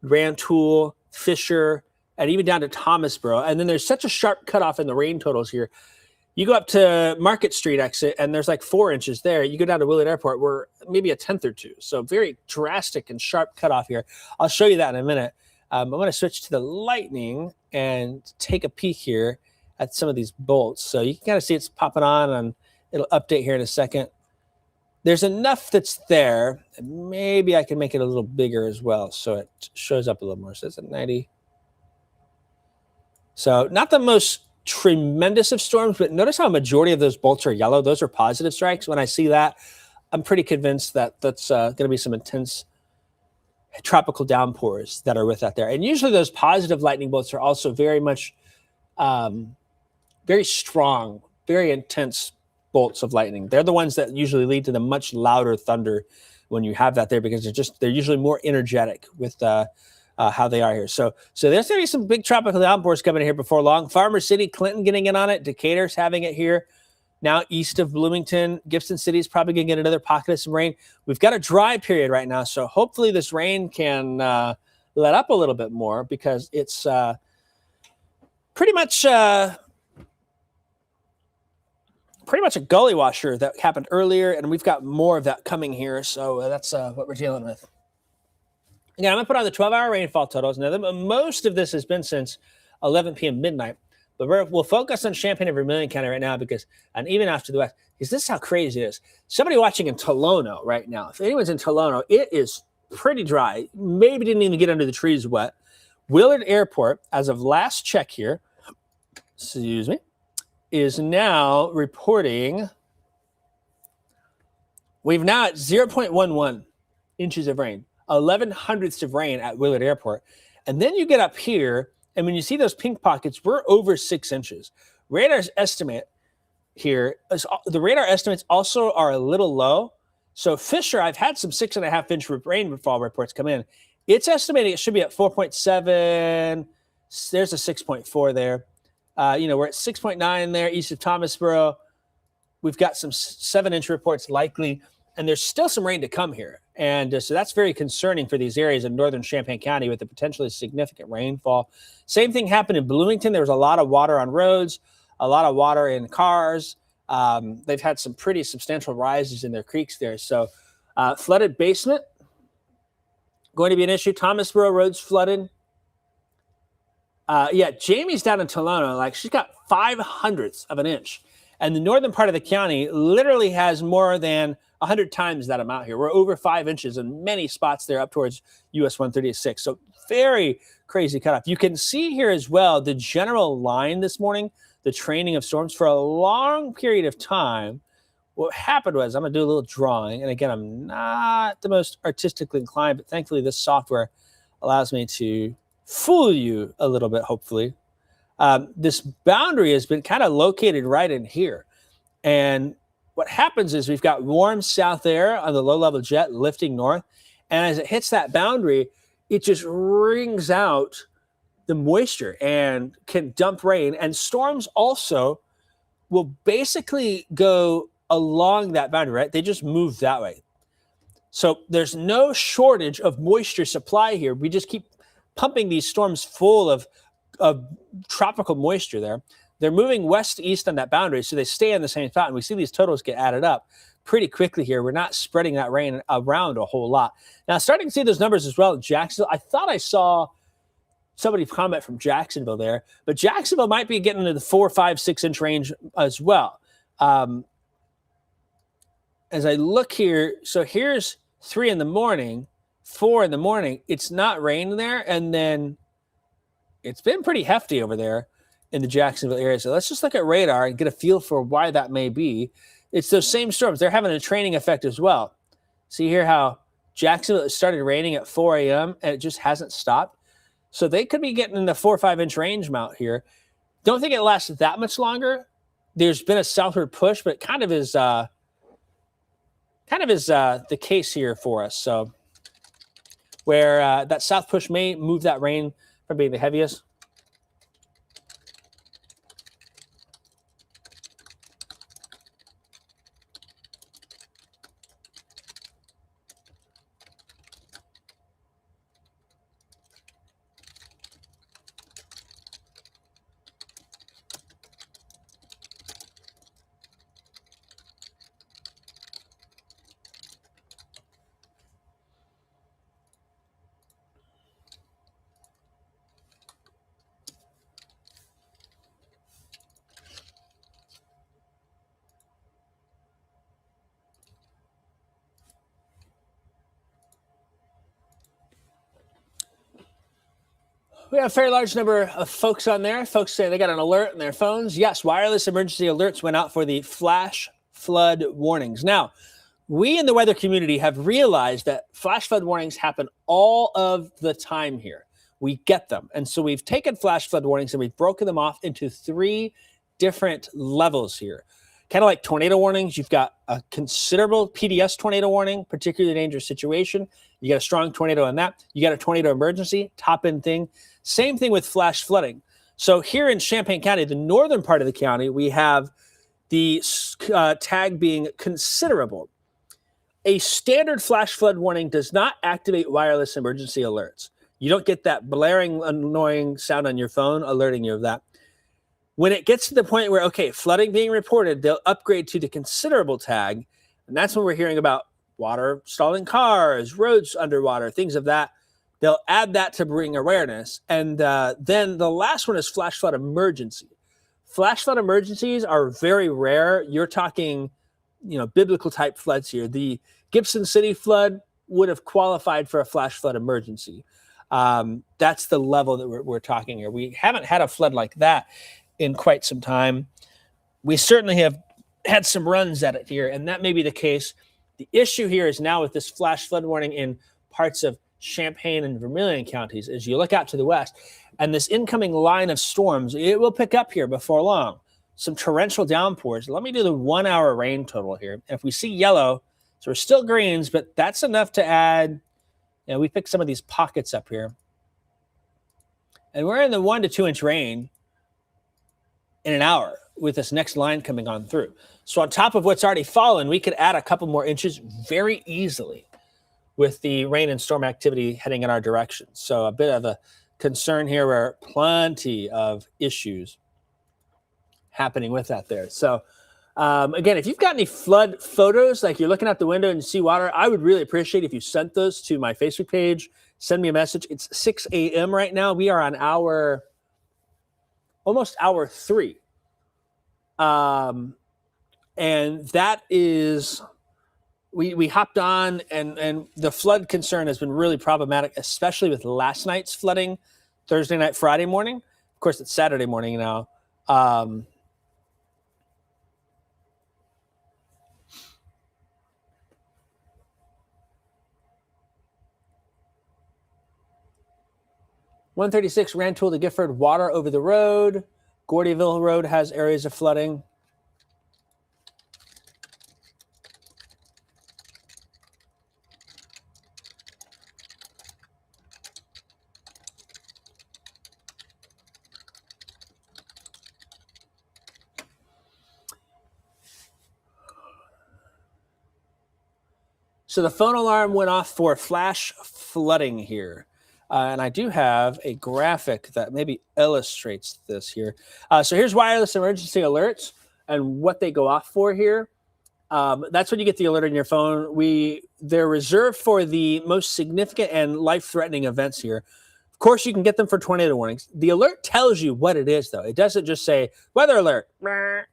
Rantoul, Fisher, and even down to Thomasboro. And then there's such a sharp cutoff in the rain totals here. You go up to Market Street exit, and there's like 4 inches there. You go down to Willard Airport, we're maybe a tenth or two. So very drastic and sharp cutoff here. I'll show you that in a minute. I'm going to switch to the lightning and take a peek here at some of these bolts. So you can kind of see it's popping on, and it'll update here in a second. There's enough that's there. Maybe I can make it a little bigger as well, so it shows up a little more. So it's at 90. So not the most tremendous of storms, but notice how a majority of those bolts are yellow. Those are positive strikes. When I see that, I'm pretty convinced that that's going to be some intense tropical downpours that are with that there. And usually those positive lightning bolts are also very much very strong, very intense bolts of lightning. They're the ones that usually lead to the much louder thunder when you have that there, because they're usually more energetic with how they are here. So there's going to be some big tropical downpours coming in here before long. Farmer City, Clinton getting in on it. Decatur's having it here. Now east of Bloomington, Gibson City is probably going to get another pocket of some rain. We've got a dry period right now, so hopefully this rain can let up a little bit more, because it's pretty much a gully washer that happened earlier, and we've got more of that coming here. So that's what we're dealing with. Again, I'm going to put on the 12-hour rainfall totals. Now, most of this has been since 11 p.m. midnight, but we'll focus on Champaign and Vermilion County right now, and even after the west, because this is how crazy it is. Somebody watching in Tolono right now, if anyone's in Tolono, it is pretty dry. Maybe didn't even get under the trees wet. Willard Airport, as of last check here, is now reporting we've now at 0.11 inches of rain, 11 hundredths of rain at Willard Airport. And then you get up here, and when you see those pink pockets, we're over 6 inches. Radar's estimate here, the radar estimates also are a little low. So Fisher, I've had some 6.5-inch rainfall reports come in. It's estimating it should be at 4.7. There's a 6.4 there. We're at 6.9 there east of Thomasboro. We've got some 7-inch reports likely, and there's still some rain to come here. And so that's very concerning for these areas in northern Champaign County with the potentially significant rainfall. Same thing happened in Bloomington. There was a lot of water on roads, a lot of water in cars. They've had some pretty substantial rises in their creeks there. So flooded basement, going to be an issue. Thomasboro Road's flooded. Jamie's down in Tolono. Like, she's got 0.05 of an inch. And the northern part of the county literally has more than 100 times that amount here. We're over 5 inches in many spots there up towards US 136. So very crazy cutoff. You can see here as well the general line this morning, the training of storms for a long period of time. What happened was, I'm going to do a little drawing. And again, I'm not the most artistically inclined, but thankfully this software allows me to fool you a little bit, hopefully. This boundary has been kind of located right in here. And what happens is we've got warm south air on the low-level jet lifting north. And as it hits that boundary, it just wrings out the moisture and can dump rain. And storms also will basically go along that boundary, right? They just move that way. So there's no shortage of moisture supply here. We just keep pumping these storms full of tropical moisture there. They're moving west to east on that boundary, so they stay in the same spot. And we see these totals get added up pretty quickly here. We're not spreading that rain around a whole lot. Now, starting to see those numbers as well in Jacksonville. I thought I saw somebody comment from Jacksonville there, but Jacksonville might be getting into the 4, 5, 6 inch range as well. As I look here, so here's 3 in the morning, 4 in the morning. It's not raining there, and then it's been pretty hefty over there in the Jacksonville area. So let's just look at radar and get a feel for why that may be. It's those same storms. They're having a training effect as well. See here how Jacksonville started raining at 4 a.m. and it just hasn't stopped. So they could be getting in the 4 or 5 inch range mount here. Don't think it lasts that much longer. There's been a southward push, but it kind of is the case here for us. So where that south push may move that rain from being the heaviest. We have a very large number of folks on there. Folks say they got an alert on their phones. Yes, wireless emergency alerts went out for the flash flood warnings. Now, we in the weather community have realized that flash flood warnings happen all of the time here. We get them. And so we've taken flash flood warnings and we've broken them off into 3 different levels here. Kind of like tornado warnings, you've got a considerable PDS tornado warning, particularly dangerous situation. You got a strong tornado on that. You got a tornado emergency, top end thing. Same thing with flash flooding. So here in Champaign County, the northern part of the county, we have the tag being considerable. A standard flash flood warning does not activate wireless emergency alerts. You don't get that blaring, annoying sound on your phone alerting you of that. When it gets to the point where, okay, flooding being reported, they'll upgrade to the considerable tag. And that's when we're hearing about water stalling cars, roads underwater, things of that. They'll add that to bring awareness. And then the last one is flash flood emergency. Flash flood emergencies are very rare. You're talking, biblical type floods here. The Gibson City flood would have qualified for a flash flood emergency. That's the level that we're talking here. We haven't had a flood like that in quite some time. We certainly have had some runs at it here, and that may be the case. The issue here is now with this flash flood warning in parts of Champaign and Vermilion counties, as you look out to the west, and this incoming line of storms, it will pick up here before long. Some torrential downpours. Let me do the 1 hour rain total here. If we see yellow, so we're still greens, but that's enough to add, we picked some of these pockets up here. And we're in the 1 to 2 inch rain in an hour with this next line coming on through. So on top of what's already fallen, we could add a couple more inches very easily with the rain and storm activity heading in our direction. So a bit of a concern here where plenty of issues happening with that there. So again, if you've got any flood photos, like you're looking out the window and you see water, I would really appreciate if you sent those to my Facebook page. Send me a message. It's 6 a.m. right now. We are on almost hour 3. And that is, we hopped on and the flood concern has been really problematic, especially with last night's flooding, Thursday night, Friday morning. Of course, it's Saturday morning now. 136 Rantoul to Gifford, water over the road. Gordyville Road has areas of flooding. So the phone alarm went off for flash flooding here. And I do have a graphic that maybe illustrates this here. So here's wireless emergency alerts and what they go off for here. That's when you get the alert on your phone. They're reserved for the most significant and life-threatening events here. Of course, you can get them for tornado warnings. The alert tells you what it is, though. It doesn't just say weather alert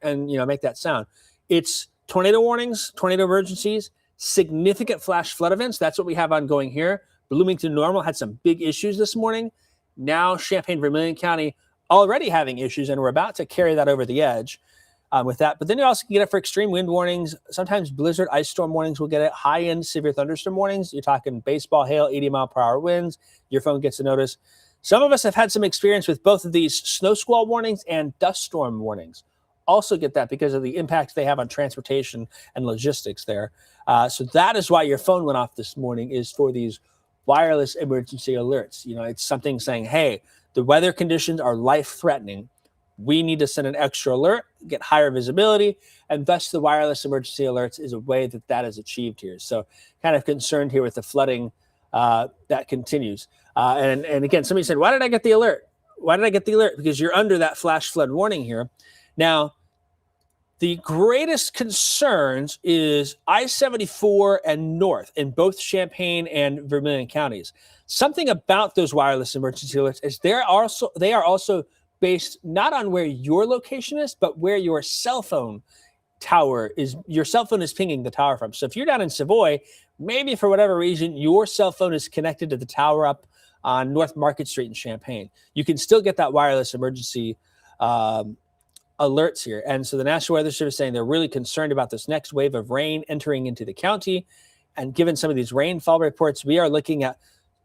and make that sound. It's tornado warnings, tornado emergencies, significant flash flood events. That's what we have ongoing here. Bloomington Normal had some big issues this morning. Now Champaign, Vermilion County already having issues, and we're about to carry that over the edge with that. But then you also can get it for extreme wind warnings. Sometimes blizzard, ice storm warnings will get it. High-end severe thunderstorm warnings. You're talking baseball, hail, 80-mile-per-hour winds. Your phone gets a notice. Some of us have had some experience with both of these snow squall warnings and dust storm warnings. Also get that because of the impact they have on transportation and logistics there. So that is why your phone went off this morning, is for these wireless emergency alerts. You know, it's something saying, hey, the weather conditions are life-threatening. We need to send an extra alert, get higher visibility, and thus the wireless emergency alerts is a way that that is achieved here. So kind of concerned here with the flooding that continues. And again, somebody said, why did I get the alert? Why did I get the alert? Because you're under that flash flood warning here. Now, the greatest concerns is I-74 and north in both Champaign and Vermilion counties. Something about those wireless emergency alerts is they are also based not on where your location is, but where your cell phone tower is. Your cell phone is pinging the tower from. So if you're down in Savoy, maybe for whatever reason, your cell phone is connected to the tower up on North Market Street in Champaign. You can still get that wireless emergency alerts here. And so the National Weather Service is saying they're really concerned about this next wave of rain entering into the county. And given some of these rainfall reports, we are looking at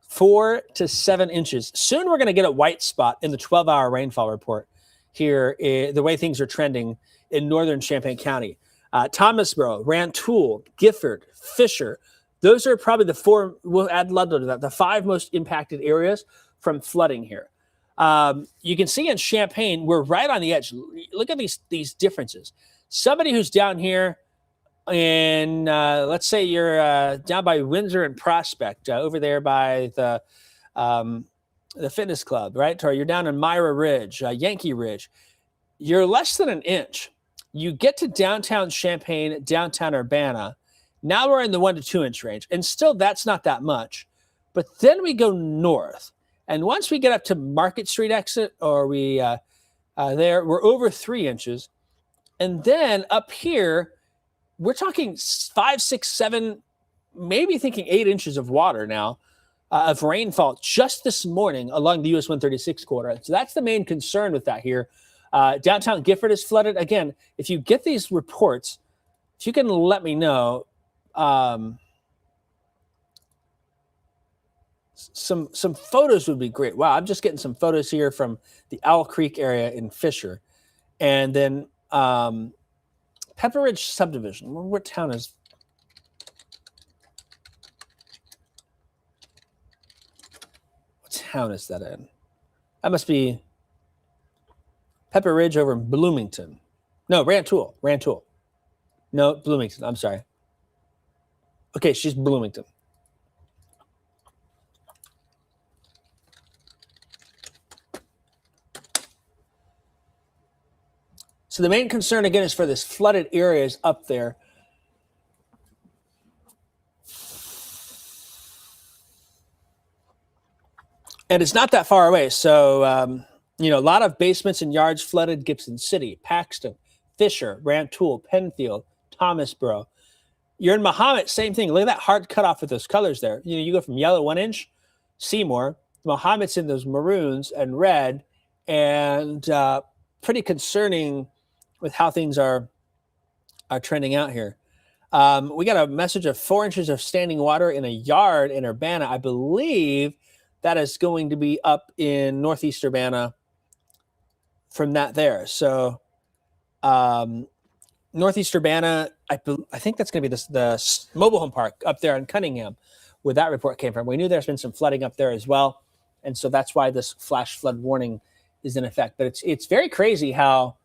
4 to 7 inches. Soon we're going to get a white spot in the 12-hour rainfall report here, the way things are trending in northern Champaign County. Thomasboro, Rantoul, Gifford, Fisher, those are probably the 4, we'll add Ludlow to that, the 5 most impacted areas from flooding here. You can see in Champaign, we're right on the edge. Look at these differences. Somebody who's down here in, let's say you're down by Windsor and Prospect, over there by the fitness club, right? Or you're down in Myra Ridge, Yankee Ridge. You're less than an inch. You get to downtown Champaign, downtown Urbana. Now we're in the 1 to 2 inch range. And still, that's not that much. But then we go north. And once we get up to Market Street exit, or we're over 3 inches. And then up here, we're talking 5, 6, 7, maybe thinking 8 inches of water now of rainfall just this morning along the US 136 corridor. So that's the main concern with that here. Downtown Gifford is flooded. Again, if you get these reports, if you can let me know, some photos would be great. Wow, I'm just getting some photos here from the Owl Creek area in Fisher. And then Pepper Ridge subdivision. What town is? What town is that in? That must be Pepper Ridge over in Bloomington. No, Rantoul. No, Bloomington. I'm sorry. Okay, she's Bloomington. So the main concern, again, is for this flooded areas up there. And it's not that far away. So, a lot of basements and yards flooded. Gibson City, Paxton, Fisher, Rantoul, Penfield, Thomasboro. You're in Mahomet, same thing. Look at that hard cutoff with those colors there. You go from yellow 1 inch, Seymour. Mahomet's in those maroons and red, and pretty concerning with how things are trending out here. We got a message of 4 inches of standing water in a yard in Urbana. I believe that is going to be up in Northeast Urbana from that there. So Northeast Urbana, I think that's going to be the mobile home park up there in Cunningham, where that report came from. We knew there's been some flooding up there as well. And so that's why this flash flood warning is in effect. But it's very crazy how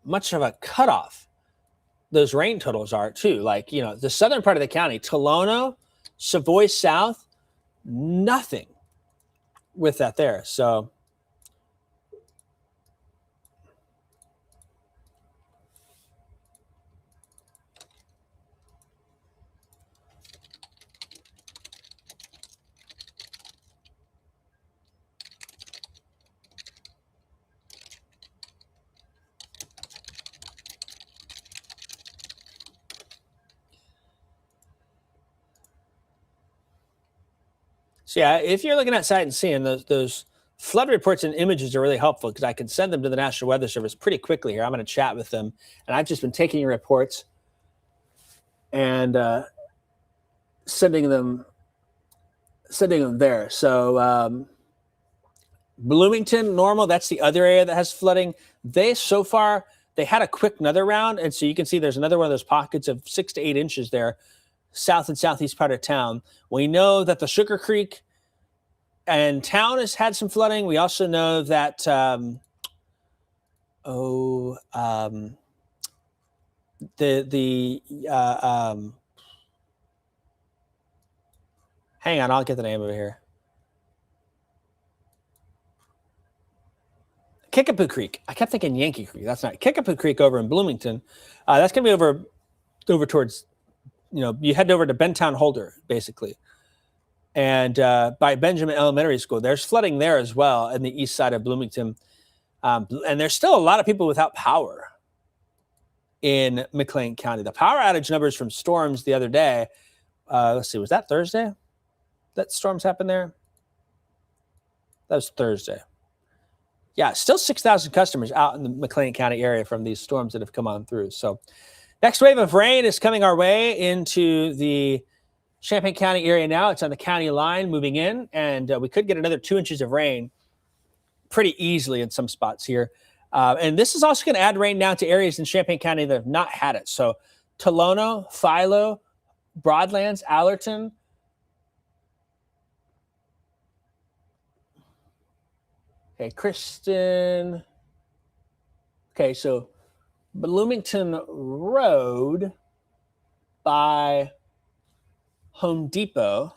much of a cutoff those rain totals are too. Like, the southern part of the county, Tolono, Savoy South, nothing with that there. So yeah, if you're looking at sight and seeing, those flood reports and images are really helpful because I can send them to the National Weather Service pretty quickly here. I'm going to chat with them. And I've just been taking your reports and sending them sitting there. So Bloomington, normal. That's the other area that has flooding. They had a quick another round, and so you can see there's another one of those pockets of 6 to 8 inches there, south and southeast part of town. We know that the Sugar Creek and town has had some flooding. We also know that hang on, I'll get the name of it here. Kickapoo Creek. I kept thinking Yankee Creek. That's not Kickapoo Creek over in Bloomington. That's going to be over towards, you head over to Bentown Holder, basically. And by Benjamin Elementary School, there's flooding there as well in the east side of Bloomington. And there's still a lot of people without power in McLean County. The power outage numbers from storms the other day, let's see, was that Thursday that storms happened there? That was Thursday. Yeah, still 6,000 customers out in the McLean County area from these storms that have come on through. So next wave of rain is coming our way into the Champaign County area now. It's on the county line moving in, and we could get another 2 inches of rain pretty easily in some spots here. And this is also going to add rain down to areas in Champaign County that have not had it. So Tolono, Philo, Broadlands, Allerton. Okay, Kristen. Okay, so Bloomington Road by Home Depot.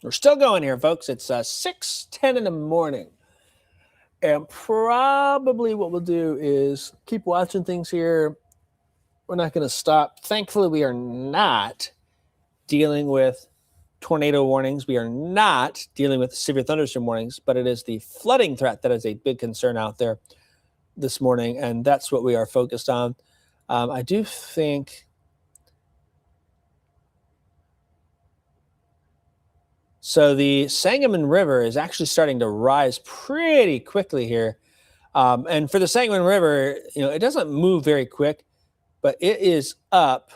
We're still going here, folks. It's 6:10 in the morning. And probably what we'll do is keep watching things here. We're not going to stop. Thankfully, we are not dealing with tornado warnings. We are not dealing with severe thunderstorm warnings, but it is the flooding threat that is a big concern out there this morning, and that's what we are focused on. I do think... So the Sangamon River is actually starting to rise pretty quickly here. And for the Sangamon River, it doesn't move very quick, but it is up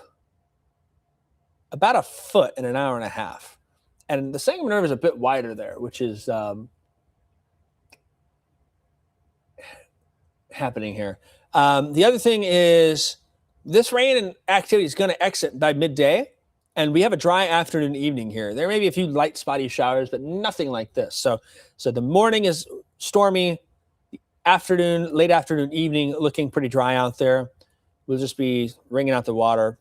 about a foot in an hour and a half. And the Sangamon River is a bit wider there, which is happening here. The other thing is this rain and activity is going to exit by midday. And we have a dry afternoon, evening here. There may be a few light spotty showers, but nothing like this. So the morning is stormy, afternoon, late afternoon, evening, looking pretty dry out there. We'll just be wringing out the water.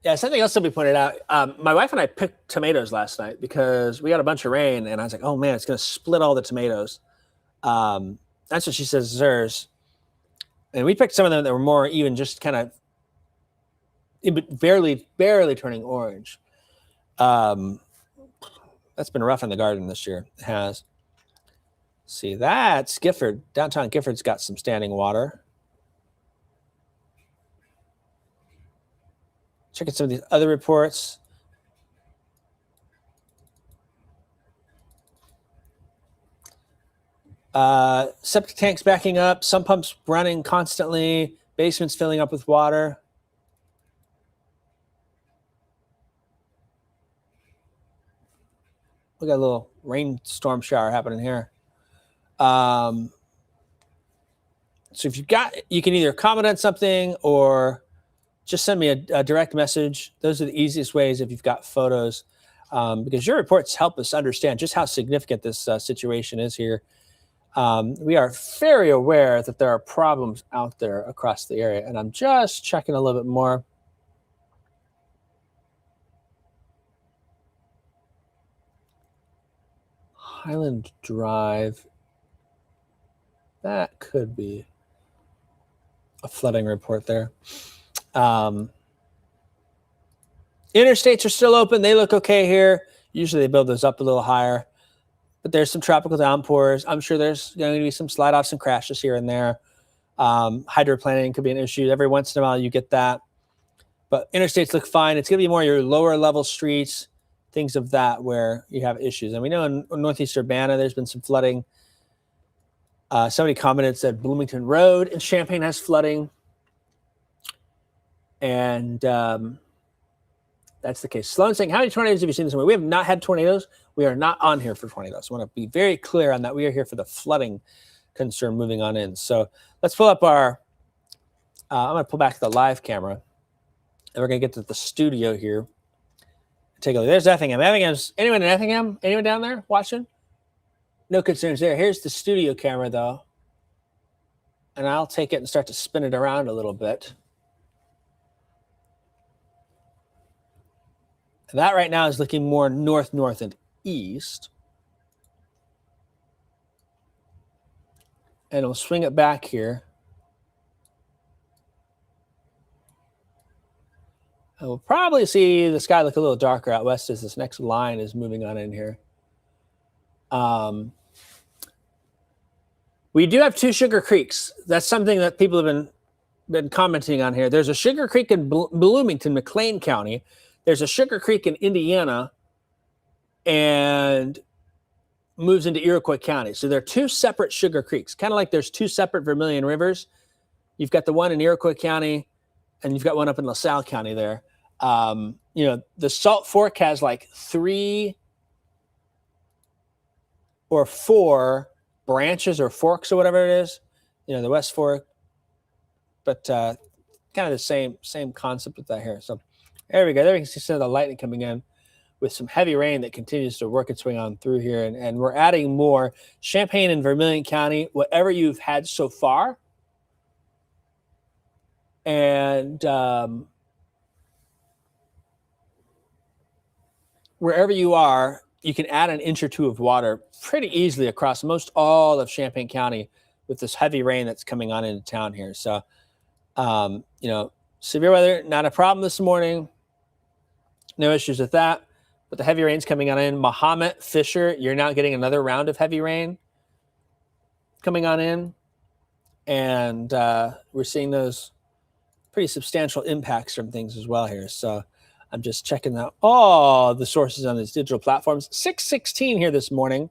Yeah, something else to be pointed out. My wife and I picked tomatoes last night because we got a bunch of rain, and I was like, "Oh man, it's going to split all the tomatoes." That's what she says is hers, and we picked some of them that were more even, just kind of barely turning orange. That's been rough in the garden this year. It has. See, that's Gifford. Downtown Gifford's got some standing water. Checking some of these other reports. Septic tanks backing up, sump pumps running constantly, basements filling up with water. We got a little rainstorm shower happening here. So if you've got, you can either comment on something or just send me a direct message. Those are the easiest ways if you've got photos, because your reports help us understand just how significant this situation is here. We are very aware that there are problems out there across the area, and I'm just checking a little bit more. Highland Drive. That could be a flooding report there. Interstates are still open. They look okay here. Usually they build those up a little higher, but there's some tropical downpours. I'm sure there's going to be some slide offs and crashes here and there. Hydroplaning could be an issue. Every once in a while you get that, but interstates look fine. It's going to be more your lower level streets, things of that where you have issues. And we know in Northeast Urbana, there's been some flooding. Somebody commented, said Bloomington Road in Champaign has flooding. And that's the case. Sloan saying, how many tornadoes have you seen this morning? We have not had tornadoes. We are not on here for tornadoes. I want to be very clear on that. We are here for the flooding concern moving on in. So let's pull up our, I'm going to pull back the live camera. And we're going to get to the studio here. Take a look. There's Effingham. Effingham's, anyone in Effingham? Anyone down there watching? No concerns there. Here's the studio camera, though. And I'll take it and start to spin it around a little bit. And that right now is looking more north, north, and east. And we'll swing it back here. And we'll probably see the sky look a little darker out west as this next line is moving on in here. We do have two Sugar Creeks. That's something that people have been commenting on here. There's a Sugar Creek in Bloomington, McLean County. There's a Sugar Creek in Indiana and moves into Iroquois County. So there are two separate Sugar Creeks, kind of like there's two separate Vermilion Rivers. You've got the one in Iroquois County and you've got one up in LaSalle County there. You know, the Salt Fork has like 3 or 4 branches or forks or whatever it is. You know, the West Fork, but kind of the same concept with that here. So there we go. There we can see some of the lightning coming in with some heavy rain that continues to work its way on through here. And we're adding more. Champaign and Vermilion County, whatever you've had so far. And wherever you are, you can add an inch or two of water pretty easily across most all of Champaign County with this heavy rain that's coming on into town here. So, you know, severe weather, not a problem this morning. No issues with that. But the heavy rain's coming on in. Mahomet, Fisher, you're now getting another round of heavy rain coming on in. And we're seeing those pretty substantial impacts from things as well here. So I'm just checking out all the sources on these digital platforms. 6:16 here this morning.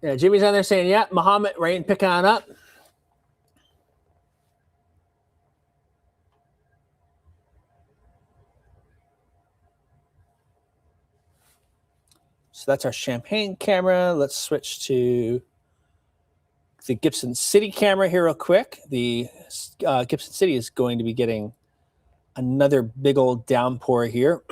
Yeah, Jimmy's on there saying, yeah, Mahomet rain picking on up. So that's our Champaign camera. Let's switch to the Gibson City camera here real quick. The Gibson City is going to be getting another big old downpour here.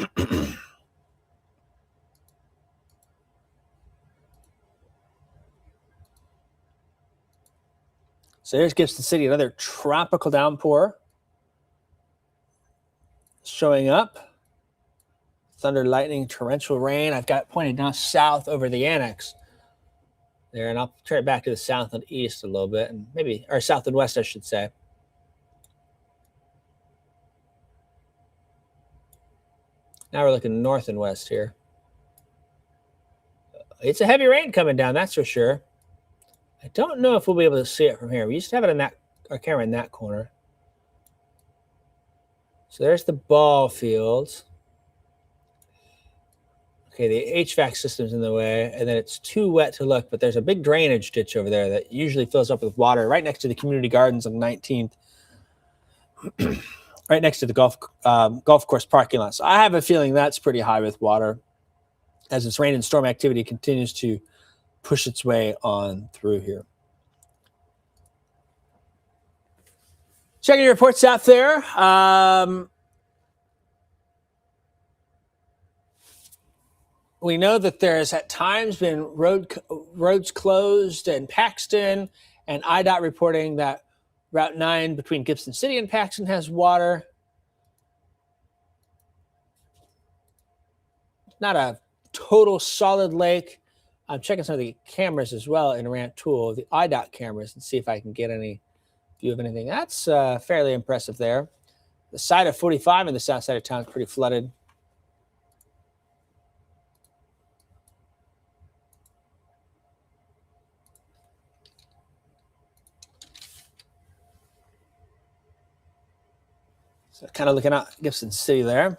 So there's Gibson City, another tropical downpour showing up. thunder, lightning, torrential rain. I've got pointed now south over the annex there, and I'll turn it back to the south and east a little bit, and maybe, or south and west, I should say. Now we're looking north and west here. It's a heavy rain coming down, that's for sure. I don't know if we'll be able to see it from here. We used to have it in that, our camera in that corner. So there's the ball fields. Okay, the HVAC system's in the way, and then it's too wet to look, but there's a big drainage ditch over there that usually fills up with water right next to the community gardens on 19th, right next to the golf course parking lot. So I have a feeling that's pretty high with water as this rain and storm activity continues to push its way on through here. Checking your reports out there. We know that there's at times been roads closed in Paxton, and IDOT reporting that Route 9 between Gibson City and Paxton has water. Not a total solid lake. I'm checking some of the cameras as well in Rantoul, the IDOT cameras, and see if I can get any view of anything. That's fairly impressive there. The side of 45 in the south side of town is pretty flooded. So kind of looking at Gibson City there.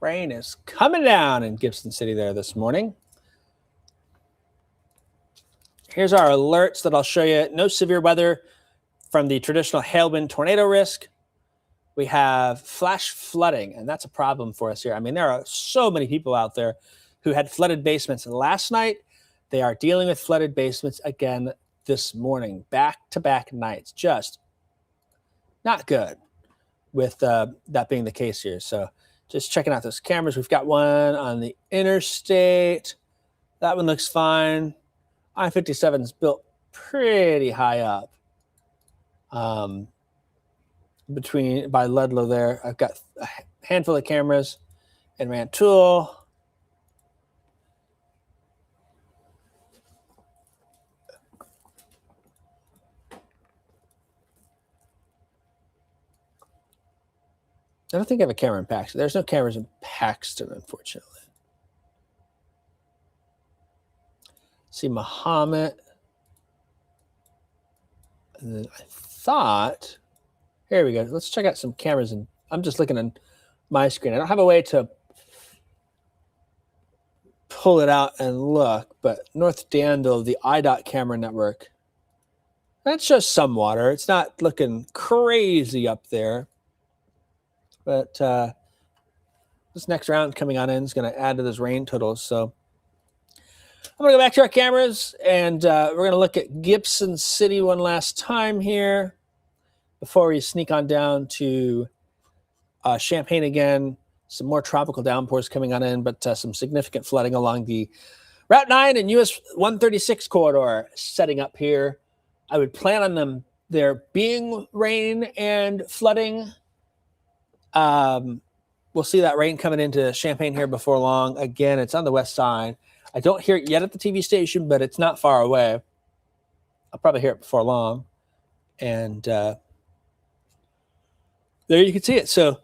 Rain is coming down in Gibson City there this morning. Here's our alerts that I'll show you. No severe weather from the traditional hailwind tornado risk. We have flash flooding, and that's a problem for us here. I mean, there are so many people out there who had flooded basements last night. They are dealing with flooded basements again this morning, back-to-back nights. Just not good with that being the case here. So just checking out those cameras. We've got one on the interstate. That one looks fine. I-57 is built pretty high up by Ludlow there. I've got a handful of cameras in Rantoul. I don't think I have a camera in Paxton. There's no cameras in Paxton, unfortunately. See Muhammad. And then I thought, here we go. Let's check out some cameras. And I'm just looking on my screen. I don't have a way to pull it out and look, but North Danville, the IDOT camera network, that's just some water. It's not looking crazy up there. But this next round coming on in is going to add to those rain totals. So I'm going to go back to our cameras, and we're going to look at Gibson City one last time here before we sneak on down to Champaign again. Some more tropical downpours coming on in, but some significant flooding along the Route 9 and US 136 corridor setting up here. I would plan on them there being rain and flooding. We'll see that rain coming into Champaign here before long. Again, it's on the west side. I don't hear it yet at the TV station, but it's not far away. I'll probably hear it before long. And there you can see it. So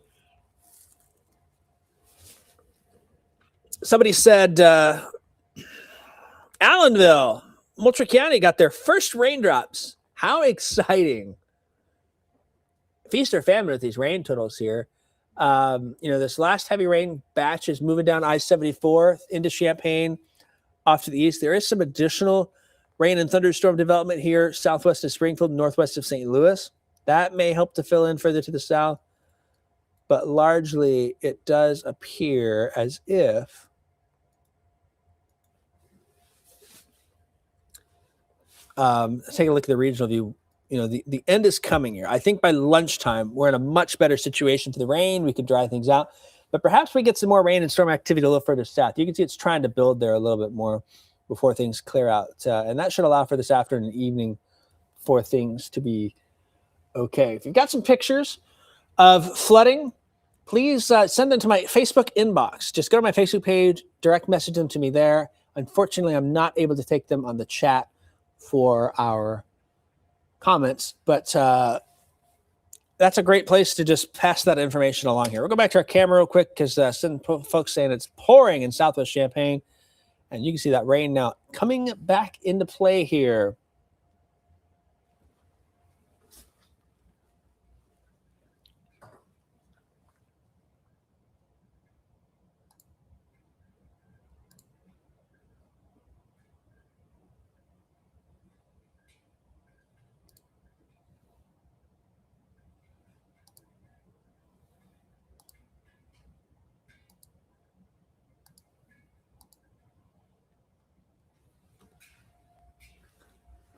somebody said Allenville, Moultrie County got their first raindrops. How exciting. Feast or famine with these rain totals here. This last heavy rain batch is moving down I-74 into Champaign off to the east. There is some additional rain and thunderstorm development here southwest of Springfield, northwest of St. Louis. That may help to fill in further to the south. but largely it does appear as if take a look at the regional view. You know, the end is coming here. I think by lunchtime, we're in a much better situation for the rain. We could dry things out, but perhaps we get some more rain and storm activity a little further south. You can see it's trying to build there a little bit more before things clear out. And that should allow for this afternoon and evening for things to be okay. If you've got some pictures of flooding, please send them to my Facebook inbox. Just go to my Facebook page, direct message them to me there. Unfortunately, I'm not able to take them on the chat for our comments, but that's a great place to just pass that information along here. We'll go back to our camera real quick because some folks saying it's pouring in Southwest Champaign, and you can see that rain now coming back into play here.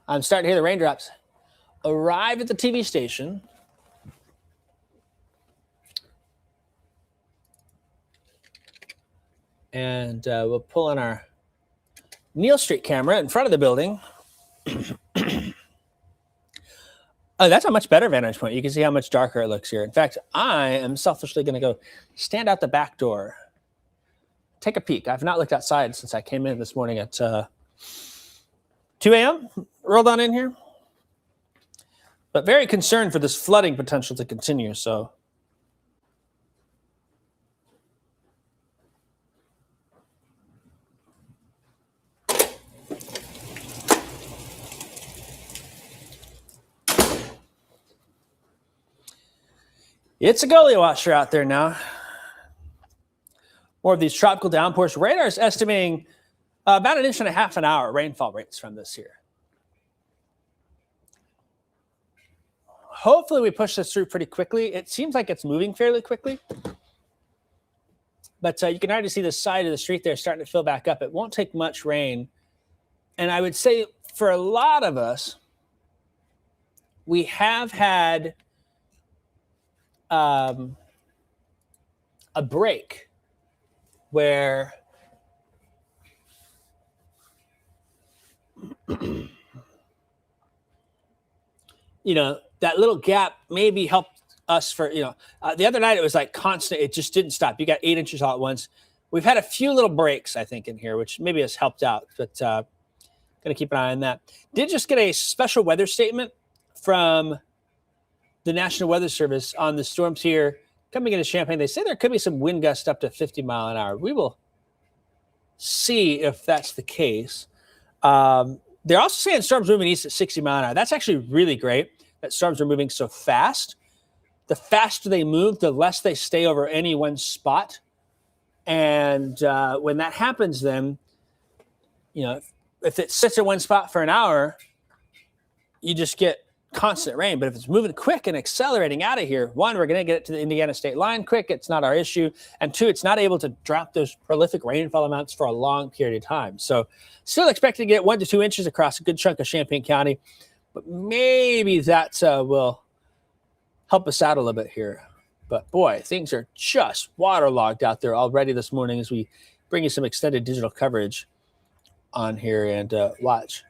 I'm starting to hear the raindrops arrive at the TV station. And we'll pull in our Neal Street camera in front of the building. Oh, that's a much better vantage point. You can see how much darker it looks here. In fact, I am selfishly going to go stand out the back door, take a peek. I've not looked outside since I came in this morning at 2 a.m. Rolled on in here. But very concerned for this flooding potential to continue, so. It's a gully washer out there now. More of these tropical downpours. Radar is estimating about 1.5 inches an hour rainfall rates from this here. Hopefully we push this through pretty quickly. It seems like it's moving fairly quickly. But you can already see the side of the street there starting to fill back up. It won't take much rain. And I would say for a lot of us, we have had a break where you know, that little gap maybe helped us for, you know, the other night it was like constant. It just didn't stop. You got 8 inches all at once. We've had a few little breaks, I think, in here, which maybe has helped out, but going to keep an eye on that. Did just get a special weather statement from the National Weather Service on the storms here coming into Champaign. They say there could be some wind gusts up to 50 miles an hour. We will see if that's the case. They're also saying storms moving east at 60 miles an hour. That's actually really great that storms are moving so fast. The faster they move, the less they stay over any one spot. And when that happens, then, you know, if it sits in one spot for an hour, you just get constant rain. But if it's moving quick and accelerating out of here, one, we're going to get it to the Indiana state line quick. It's not our issue. And two, it's not able to drop those prolific rainfall amounts for a long period of time. So still expecting to get 1 to 2 inches across a good chunk of Champaign County. But maybe that will help us out a little bit here. But boy, things are just waterlogged out there already this morning as we bring you some extended digital coverage on here and watch.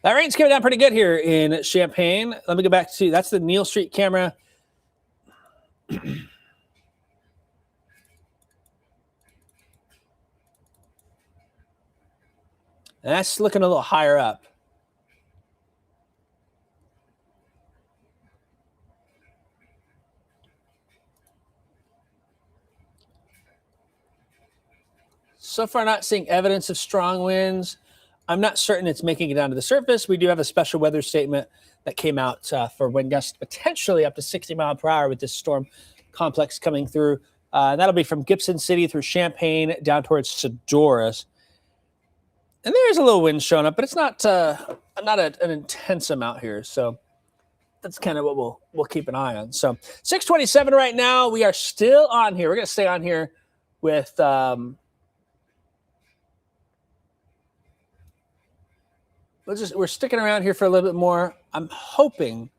That rain's coming down pretty good here in Champaign. Let me go back to, that's the Neal Street camera. That's looking a little higher up. So far, not seeing evidence of strong winds. I'm not certain it's making it down to the surface. We do have a special weather statement that came out for wind gusts potentially up to 60 miles per hour with this storm complex coming through. That'll be from Gibson City through Champaign down towards Sedoras. And there's a little wind showing up, but it's not an intense amount here. So that's kind of what we'll keep an eye on. So 6:27 right now. We are still on here. We're going to stay on here with we're sticking around here for a little bit more. I'm hoping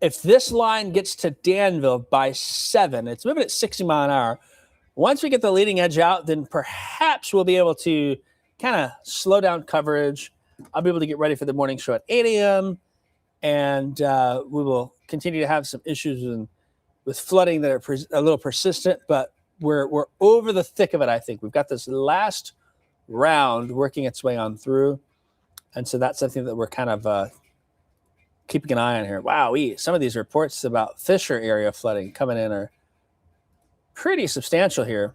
if this line gets to Danville by 7, it's moving at 60 mile an hour. Once we get the leading edge out, then perhaps we'll be able to kind of slow down coverage. I'll be able to get ready for the morning show at 8 a.m. And we will continue to have some issues with flooding that are a little persistent, but we're over the thick of it, I think. We've got this last round working its way on through. And so that's something that we're kind of keeping an eye on here. Wow, some of these reports about Fisher area flooding coming in are pretty substantial here.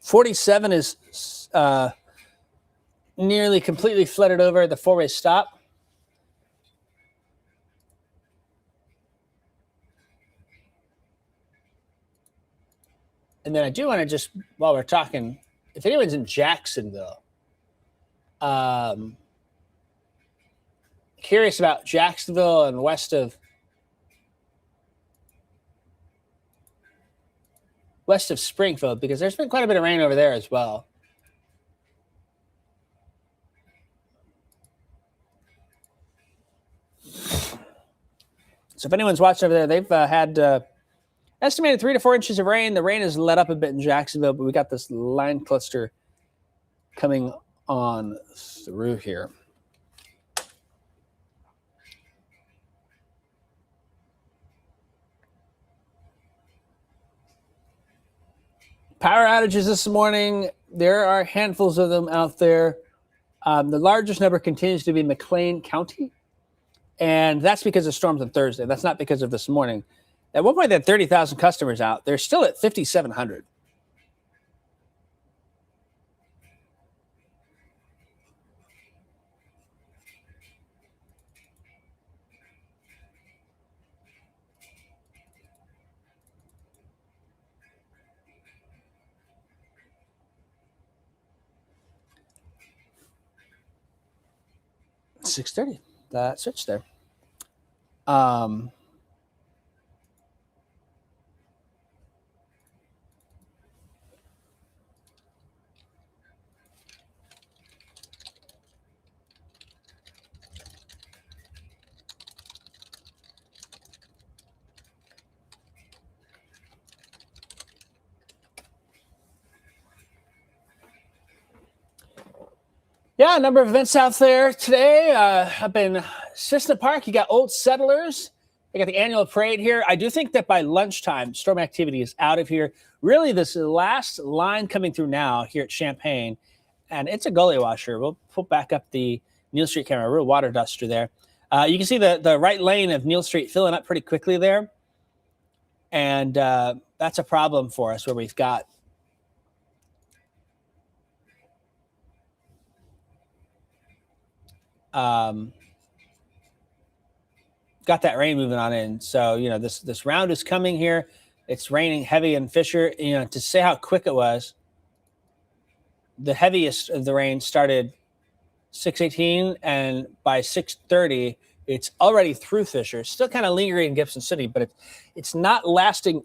.47 is nearly completely flooded over the four-way stop. And then I do want to just, while we're talking, if anyone's in Jacksonville, curious about Jacksonville and west of Springfield, because there's been quite a bit of rain over there as well. So if anyone's watching over there, they've had estimated 3 to 4 inches of rain. The rain has let up a bit in Jacksonville, but we got this line cluster coming on through here. Power outages this morning. There are handfuls of them out there. The largest number continues to be McLean County, and that's because of storms on Thursday. That's not because of this morning. At one point, they had 30,000 customers out. They're still at 5,700. $6.30. That switch there. Yeah, a number of events out there today. Up in Cessna Park, you got Old Settlers. They got the annual parade here. I do think that by lunchtime, storm activity is out of here. Really, this last line coming through now here at Champaign, and it's a gully washer. We'll pull back up the Neal Street camera, real water duster there. You can see the right lane of Neal Street filling up pretty quickly there. And that's a problem for us where we've got got that rain moving on in. So, this round is coming here. It's raining heavy in Fisher. To say how quick it was, the heaviest of the rain started 6:18, and by 6:30, it's already through Fisher. Still kind of lingering in Gibson City, but it's not lasting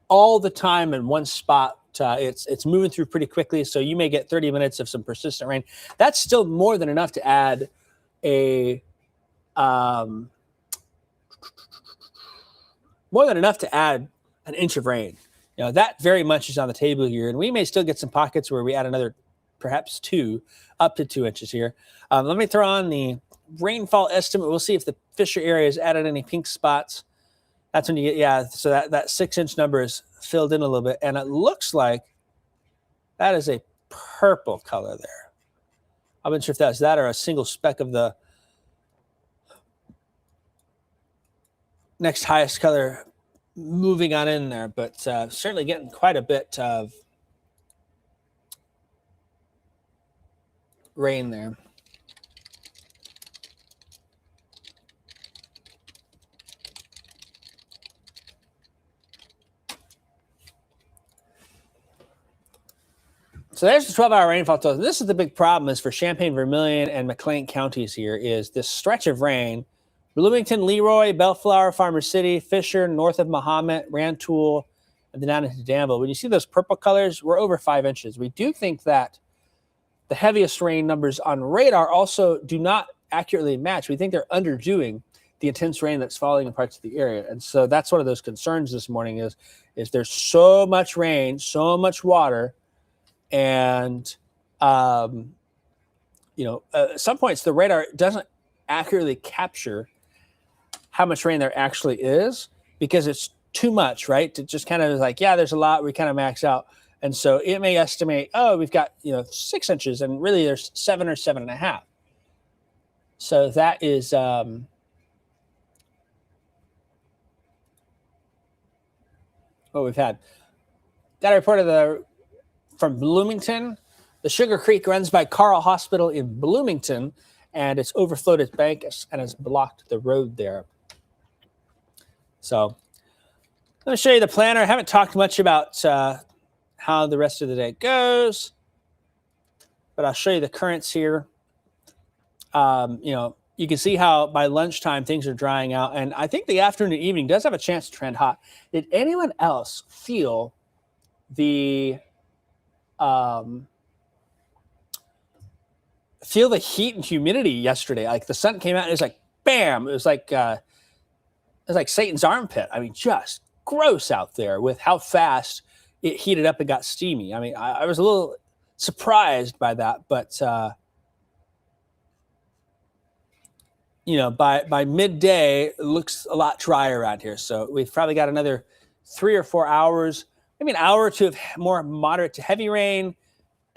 all the time in one spot. It's moving through pretty quickly, so you may get 30 minutes of some persistent rain. That's still more than enough to add an inch of rain. That very much is on the table here, and we may still get some pockets where we add another, perhaps up to 2 inches here. Let me throw on the rainfall estimate. We'll see if the Fisher area has added any pink spots. That's when you get, so that 6-inch number is filled in a little bit, and it looks like that is a purple color there. I'm not sure if that's that or a single speck of the next highest color moving on in there, but certainly getting quite a bit of rain there. So there's the 12-hour rainfall total. This is the big problem is for Champaign, Vermilion, and McLean counties here is this stretch of rain. Bloomington, Leroy, Bellflower, Farmer City, Fisher, north of Mahomet, Rantoul, and then down into Danville. When you see those purple colors, we're over 5 inches. We do think that the heaviest rain numbers on radar also do not accurately match. We think they're underdoing the intense rain that's falling in parts of the area. And so that's one of those concerns this morning is there's so much rain, so much water, and at some points the radar doesn't accurately capture how much rain there actually is because it's too much, right? To just kind of like, yeah, there's a lot, we kind of max out. And so it may estimate, oh, we've got 6 inches, and really there's 7 or 7.5. So that is what we've had. Got a report from Bloomington. The Sugar Creek runs by Carl Hospital in Bloomington, and it's overflowed its bank and has blocked the road there. So let me show you the planner. I haven't talked much about how the rest of the day goes, but I'll show you the currents here. You can see how by lunchtime things are drying out, and I think the afternoon and evening does have a chance to trend hot. Did anyone else feel the heat and humidity yesterday? Like the sun came out and it was like bam, it was like Satan's armpit. I mean, just gross out there with how fast it heated up and got steamy. I mean, I was a little surprised by that, but by midday, it looks a lot drier around here. So we've probably got another 3 or 4 hours, maybe an hour or two of more moderate to heavy rain,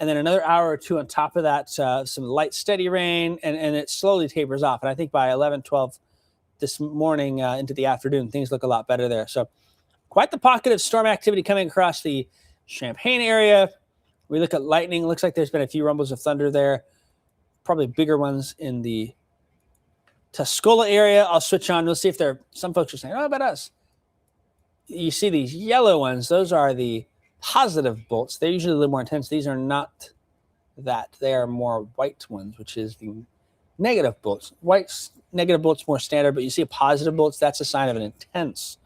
and then another hour or two on top of that, some light, steady rain, and it slowly tapers off. And I think by 11, 12 this morning into the afternoon, things look a lot better there. So quite the pocket of storm activity coming across the Champaign area. We look at lightning. Looks like there's been a few rumbles of thunder there, probably bigger ones in the Tuscola area. I'll switch on. We'll see if some folks are saying, oh, about us. You see these yellow ones. Those are the positive bolts. They're usually a little more intense. These are not that. They are more white ones, which is the negative bolts. White's negative bolts more standard, but you see positive bolts, that's a sign of an intense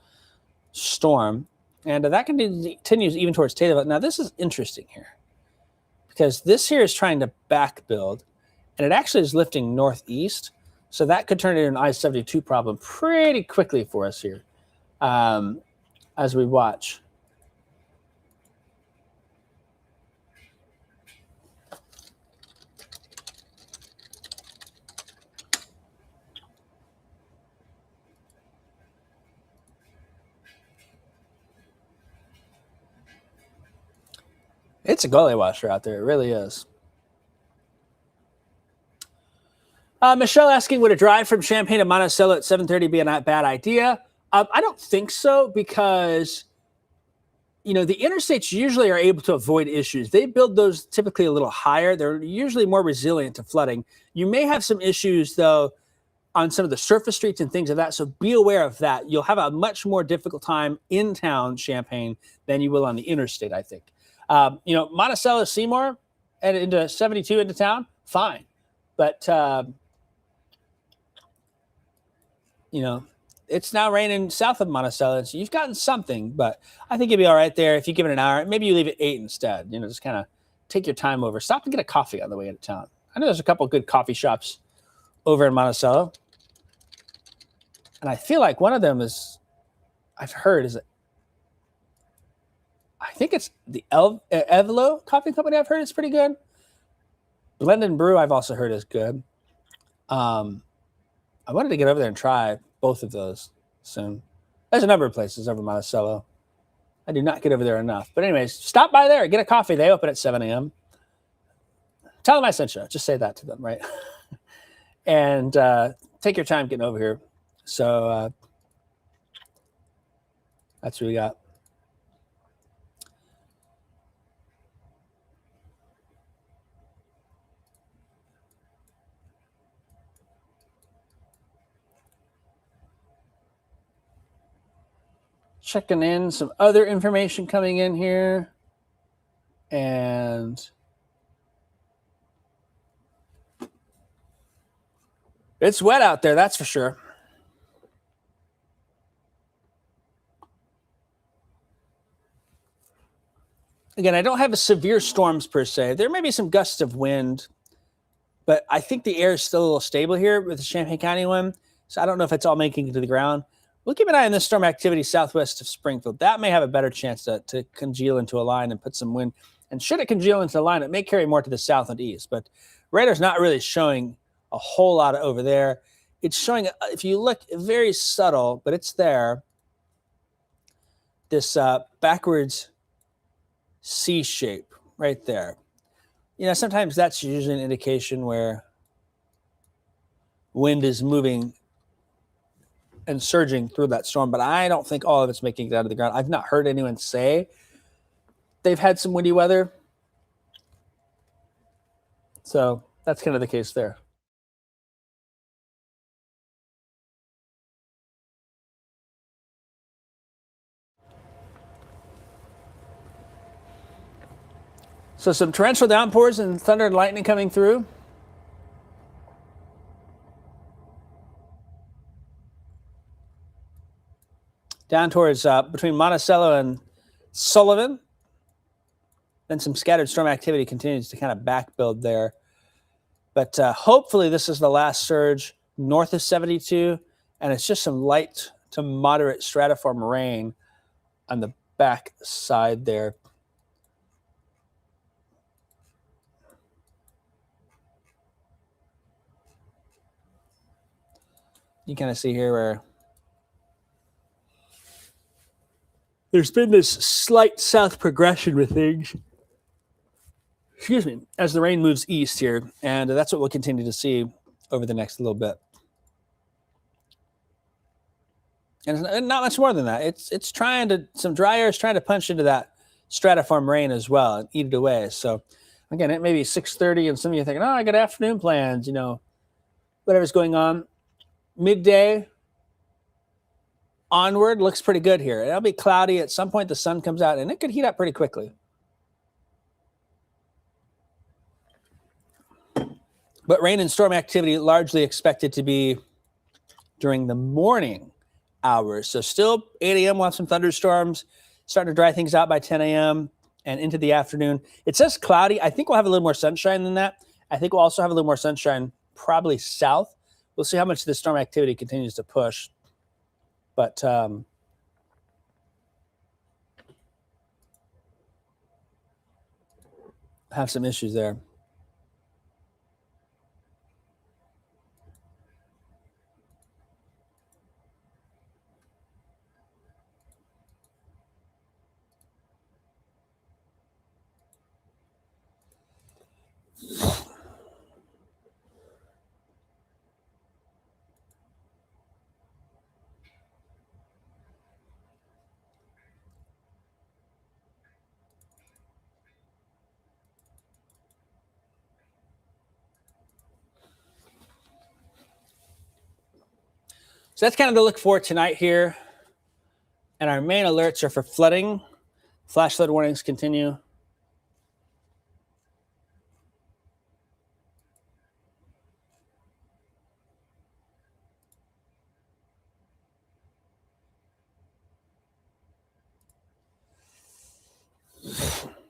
storm. And that continues even towards Taylorville. Now, this is interesting here because this here is trying to back build, and it actually is lifting northeast. So that could turn into an I-72 problem pretty quickly for us here as we watch. It's a gully washer out there. It really is. Michelle asking, would a drive from Champaign to Monticello at 7:30 be a bad idea? I don't think so because, the interstates usually are able to avoid issues. They build those typically a little higher. They're usually more resilient to flooding. You may have some issues, though, on some of the surface streets and things of that. So be aware of that. You'll have a much more difficult time in town, Champaign, than you will on the interstate, I think. Monticello, Seymour, and into 72 into town, fine. But, it's now raining south of Monticello, so you've gotten something. But I think you'll be all right there if you give it an hour. Maybe you leave it 8 instead. Just kind of take your time over. Stop and get a coffee on the way into town. I know there's a couple of good coffee shops over in Monticello. And I feel like one of them I think it's the Evelo Coffee Company. I've heard it's pretty good. Blend and Brew I've also heard is good. I wanted to get over there and try both of those soon. There's a number of places over Monticello. I do not get over there enough. But anyways, stop by there. Get a coffee. They open at 7 a.m. Tell them I sent you. Just say that to them, right? And take your time getting over here. So that's what we got. Checking in some other information coming in here. And It's wet out there, that's for sure. Again, I don't have a severe storms per se. There may be some gusts of wind, but I think the air is still a little stable here with the Champaign County one. So I don't know if it's all making it to the ground. We'll keep an eye on this storm activity southwest of Springfield. That may have a better chance to congeal into a line and put some wind. And should it congeal into a line, it may carry more to the south and east. But radar's not really showing a whole lot over there. It's showing, if you look, very subtle, but it's there. This backwards C shape right there. You know, sometimes that's usually an indication where wind is moving and surging through that storm, but I don't think all of it's making it out of the ground. I've not heard anyone say they've had some windy weather. So that's kind of the case there. So some torrential downpours and thunder and lightning coming through. Down towards between Monticello and Sullivan. Then some scattered storm activity continues to kind of back build there. But hopefully this is the last surge north of 72, and it's just some light to moderate stratiform rain on the back side there. You kind of see here where there's been this slight south progression with things. Excuse me, as the rain moves east here, and that's what we'll continue to see over the next little bit. And not much more than that. It's trying to, some dry air is trying to punch into that stratiform rain as well and eat it away. So again, it may be 6:30 and some of you are thinking, oh, I got afternoon plans, you know, whatever's going on. Midday onward looks pretty good here. It'll be cloudy. At some point, the sun comes out, and it could heat up pretty quickly. But rain and storm activity largely expected to be during the morning hours. So still 8 a.m. we'll have some thunderstorms, starting to dry things out by 10 a.m. and into the afternoon. It says cloudy. I think we'll have a little more sunshine than that. I think we'll also have a little more sunshine probably south. We'll see how much the storm activity continues to push. But have some issues there. So that's kind of the look for tonight here. And our main alerts are for flooding. Flash flood warnings continue.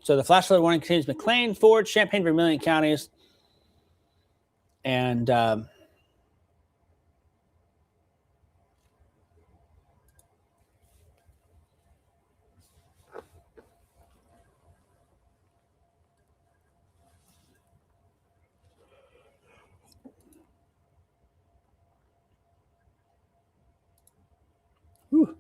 So the flash flood warning continues McLean, Ford, Champaign, Vermilion counties. And whew.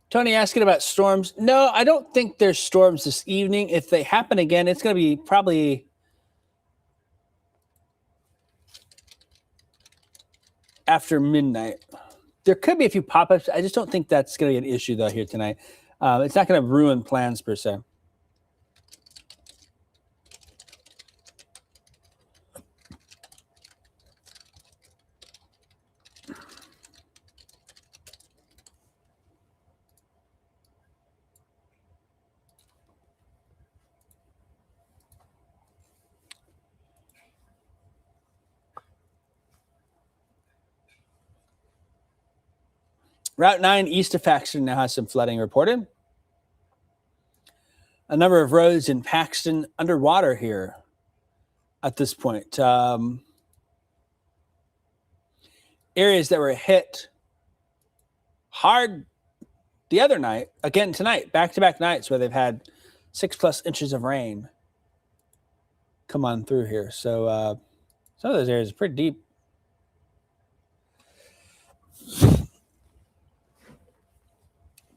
Tony asking about storms. No, I don't think there's storms this evening. If they happen again, it's going to be probably after midnight. There could be a few pop-ups. I just don't think that's going to be an issue, though, here tonight. It's not going to ruin plans, per se. Route 9 east of Paxton now has some flooding reported. A number of roads in Paxton underwater here at this point. Areas that were hit hard the other night, again tonight, back-to-back nights where they've had 6+ inches of rain come on through here. So some of those areas are pretty deep.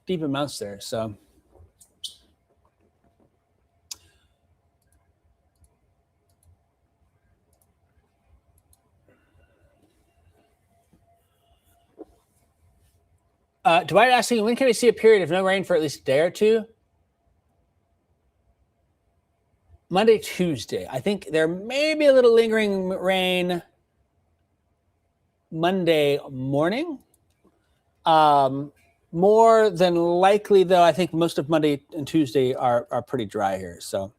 Deep amounts there. So Dwight asking, when can we see a period of no rain for at least a day or two? Monday, Tuesday. I think there may be a little lingering rain Monday morning. More than likely, though, I think most of Monday and Tuesday are pretty dry here. So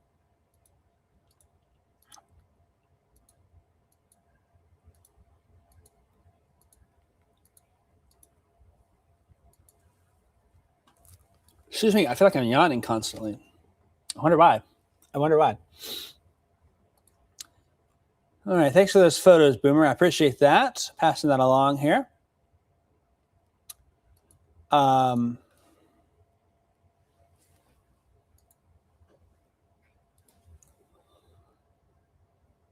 excuse me, I feel like I'm yawning constantly. I wonder why. All right, thanks for those photos, Boomer. I appreciate that. Passing that along here. The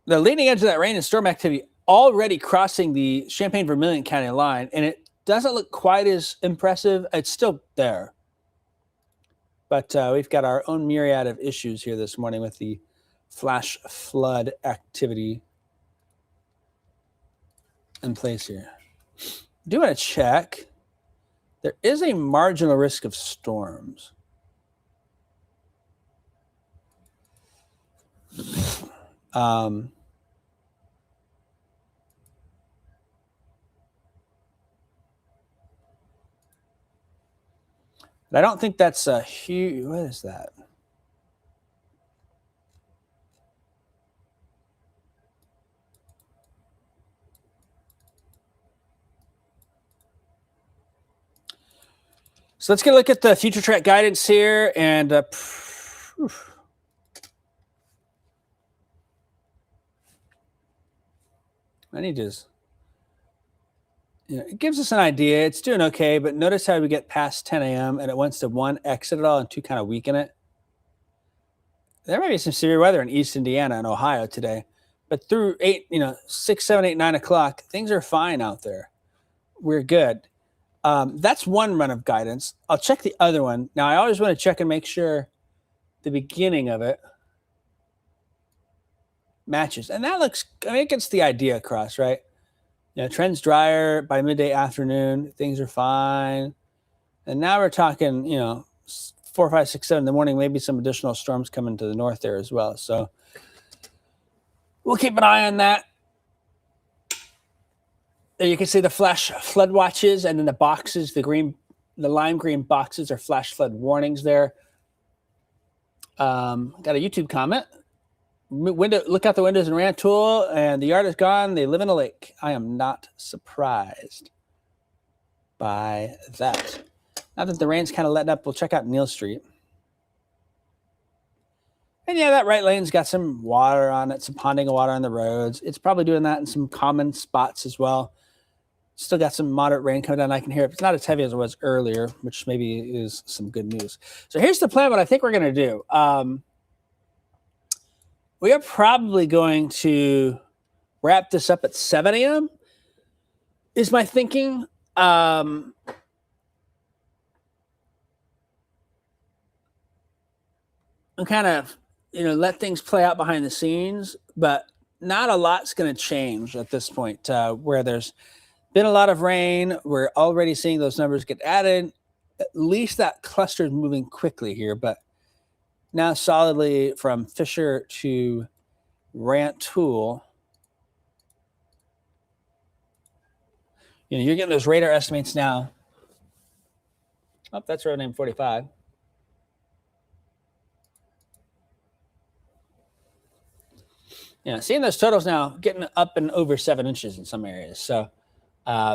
leading edge of that rain and storm activity already crossing the Champaign-Vermilion County line, and it doesn't look quite as impressive. It's still there. But we've got our own myriad of issues here this morning with the flash flood activity in place here. Do want to check. There is a marginal risk of storms. But I don't think that's a huge. What is that? So let's get a look at the future track guidance here. And I need to, it gives us an idea. It's doing okay, but notice how we get past 10 a.m. and it wants to 1, exit it all and 2, kind of weaken it. There may be some severe weather in East Indiana and Ohio today, but through 6, 7, 8, 9 o'clock, things are fine out there. We're good. That's one run of guidance. I'll check the other one. Now, I always want to check and make sure the beginning of it matches. And that looks, it gets the idea across, right? Trend's drier by midday afternoon. Things are fine. And now we're talking, 4, 5, 6, 7 in the morning, maybe some additional storms coming to the north there as well. So we'll keep an eye on that. There you can see the flash flood watches, and then the boxes, the lime green boxes are flash flood warnings there. Got a YouTube comment. Look out the windows in Rantoul, and the yard is gone. They live in a lake. I am not surprised by that. Now that the rain's kind of letting up, we'll check out Neal Street. And yeah, that right lane's got some water on it, some ponding of water on the roads. It's probably doing that in some common spots as well. Still got some moderate rain coming down. I can hear it. It's not as heavy as it was earlier, which maybe is some good news. So here's the plan, what I think we're going to do. We are probably going to wrap this up at 7 a.m. is my thinking. And kind of, let things play out behind the scenes, but not a lot's going to change at this point, where there's been a lot of rain. We're already seeing those numbers get added. At least that cluster is moving quickly here, but now solidly from Fisher to Rantoul. You're getting those radar estimates now. Oh, that's road name 45. Seeing those totals now getting up and over 7 inches in some areas. So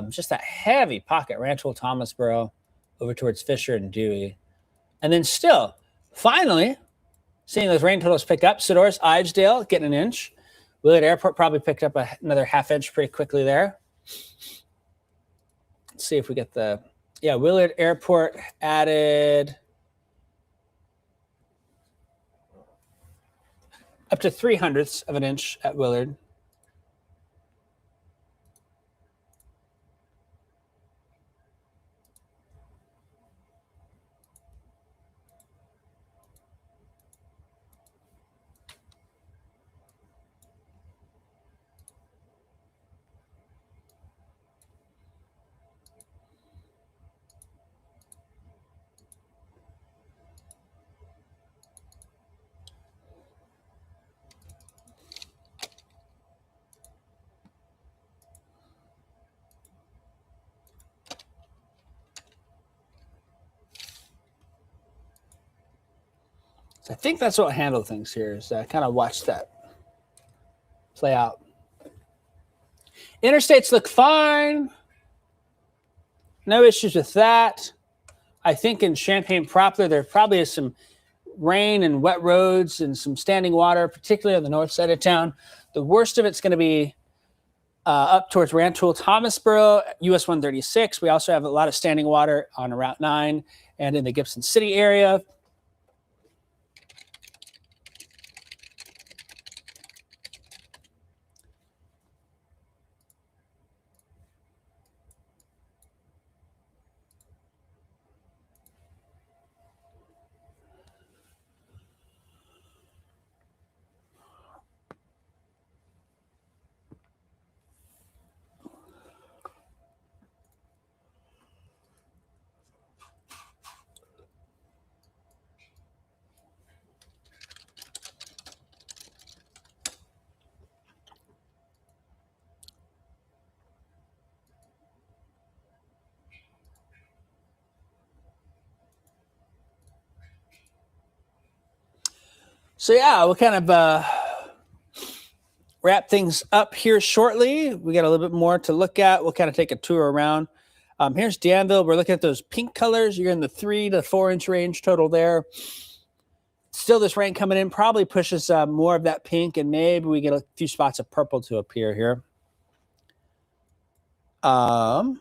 Just that heavy pocket, Rantoul, Thomasboro, over towards Fisher and Dewey. And then still, finally, seeing those rain totals pick up. Sadorus, Idesdale getting an inch. Willard Airport probably picked up another half inch pretty quickly there. Let's see if we get the... Yeah, Willard Airport added up to 0.03 of an inch at Willard. So I think that's what handled things here is kind of watch that play out. Interstates look fine. No issues with that. I think in Champaign-Poplar, there probably is some rain and wet roads and some standing water, particularly on the north side of town. The worst of it's going to be up towards Rantoul, Thomasboro, US 136. We also have a lot of standing water on Route 9 and in the Gibson City area. So yeah, we'll kind of wrap things up here shortly. We got a little bit more to look at. We'll kind of take a tour around. Here's Danville. We're looking at those pink colors. You're in the 3 to 4 inch range total there. Still, this rain coming in probably pushes more of that pink, and maybe we get a few spots of purple to appear here. You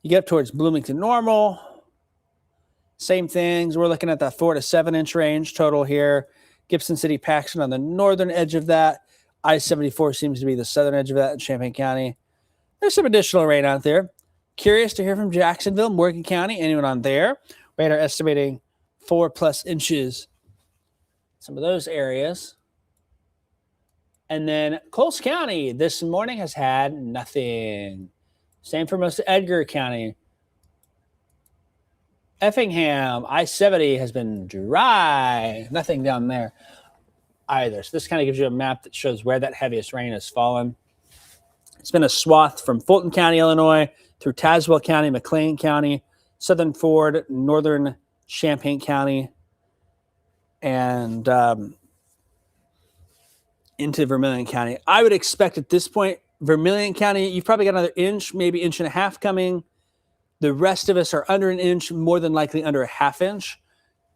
get up towards Bloomington Normal. Same things. We're looking at that 4 to 7 inch range total here. Gibson City, Paxton on the northern edge of that. I-74 seems to be the southern edge of that in Champaign County. There's some additional rain out there. Curious to hear from Jacksonville, Morgan County, anyone on there. Radar estimating 4+ inches. Some of those areas. And then Coles County this morning has had nothing. Same for most of Edgar County. Effingham, I-70 has been dry. Nothing down there either. So this kind of gives you a map that shows where that heaviest rain has fallen. It's been a swath from Fulton County, Illinois, through Tazewell County, McLean County, Southern Ford, Northern Champaign County, and into Vermilion County. I would expect at this point, Vermilion County, you've probably got another inch, maybe inch and a half coming. The rest of us are under an inch, more than likely under a half inch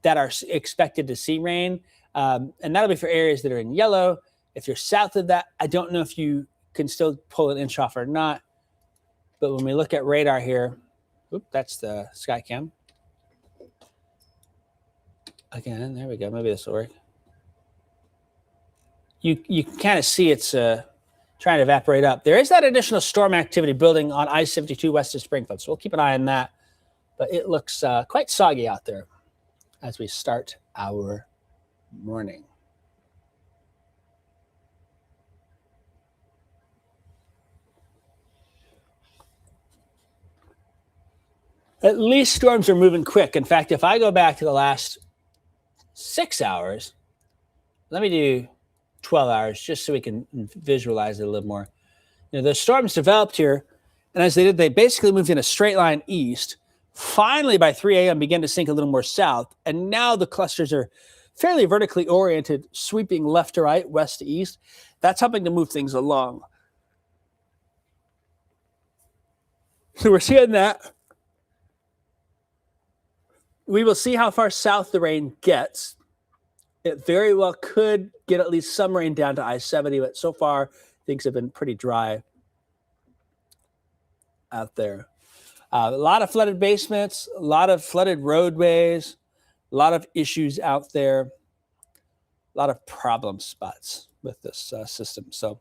that are expected to see rain. And that'll be for areas that are in yellow. If you're south of that, I don't know if you can still pull an inch off or not. But when we look at radar here, that's the Skycam. Again, there we go. Maybe this will work. You can kind of see it's trying to evaporate up. There is that additional storm activity building on I-72 west of Springfield, so we'll keep an eye on that. But it looks quite soggy out there as we start our morning. At least storms are moving quick. In fact, if I go back to the last 6 hours, let me do 12 hours just so we can visualize it a little more. You know, the storms developed here, and as they did, they basically moved in a straight line east. Finally, by 3 a.m., began to sink a little more south, and now the clusters are fairly vertically oriented, sweeping left to right, west to east. That's helping to move things along. So we're seeing that. We will see how far south the rain gets. It very well could get at least some rain down to I-70, but so far things have been pretty dry out there. A lot of flooded basements, a lot of flooded roadways, a lot of issues out there, a lot of problem spots with this system. So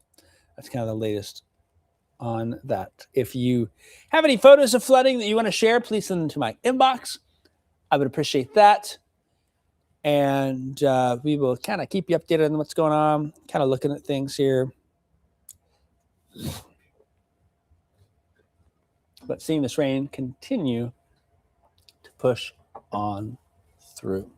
that's kind of the latest on that. If you have any photos of flooding that you want to share, please send them to my inbox. I would appreciate that. And we will kind of keep you updated on what's going on, kind of looking at things here. But seeing this rain continue to push on through.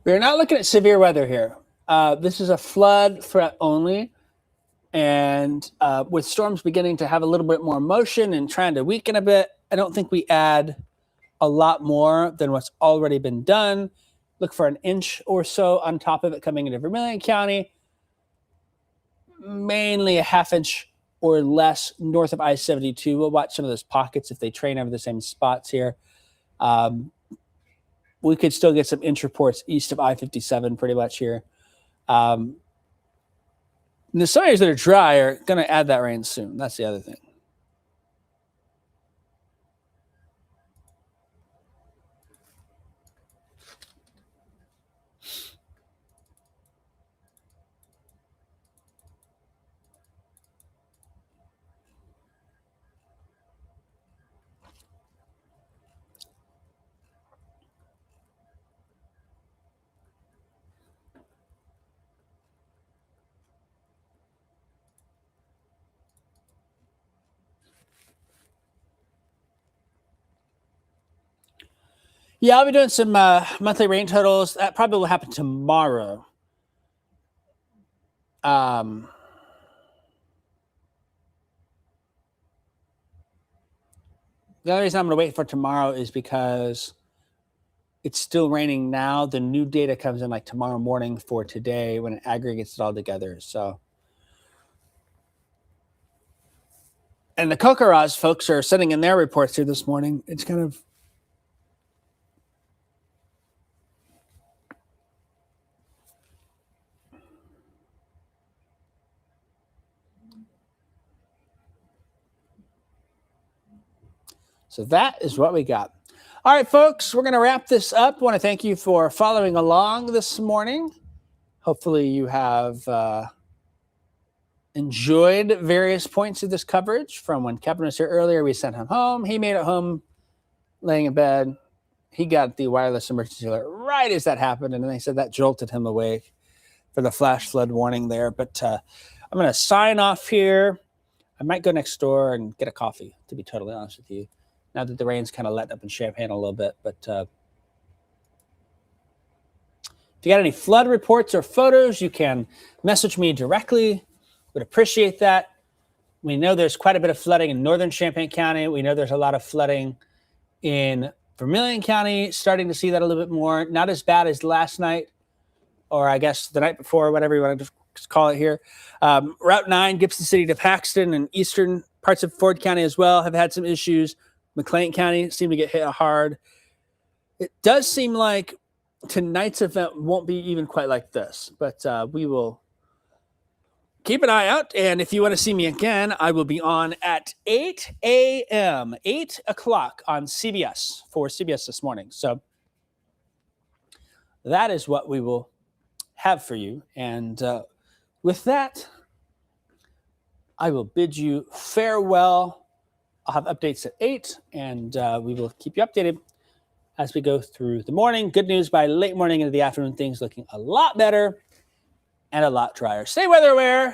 We're not looking at severe weather here. This is a flood threat only. And with storms beginning to have a little bit more motion and trying to weaken a bit, I don't think we add a lot more than what's already been done. Look for an inch or so on top of it coming into Vermilion County. Mainly a half inch or less north of I-72. We'll watch some of those pockets if they train over the same spots here. We could still get some inch reports east of I-57 pretty much here. The areas that are dry are going to add that rain soon. That's the other thing. Yeah, I'll be doing some monthly rain totals. That probably will happen tomorrow. The only reason I'm going to wait for tomorrow is because it's still raining now. The new data comes in like tomorrow morning for today when it aggregates it all together. So, and the Kokoraz folks are sending in their reports here this morning. It's kind of so that is what we got. All right, folks, we're going to wrap this up. I want to thank you for following along this morning. Hopefully you have enjoyed various points of this coverage. From when Kevin was here earlier, we sent him home. He made it home laying in bed. He got the wireless emergency alert right as that happened, and they said that jolted him awake for the flash flood warning there. But I'm going to sign off here. I might go next door and get a coffee, to be totally honest with you, now that the rain's kind of letting up in Champaign a little bit. But if you got any flood reports or photos, you can message me directly. Would appreciate that. We know there's quite a bit of flooding in northern Champaign County. We know there's a lot of flooding in Vermilion County, starting to see that a little bit more. Not as bad as last night, or I guess the night before, whatever you want to just call it here. Route 9, Gibson City to Paxton, and eastern parts of Ford County as well have had some issues. McLean County seemed to get hit hard. It does seem like tonight's event won't be even quite like this, but we will keep an eye out. And if you want to see me again, I will be on at 8 a.m., 8 o'clock on CBS for CBS This Morning. So that is what we will have for you. And with that, I will bid you farewell. I'll have updates at 8, and we will keep you updated as we go through the morning. Good news, by late morning into the afternoon, things looking a lot better and a lot drier. Stay weather aware.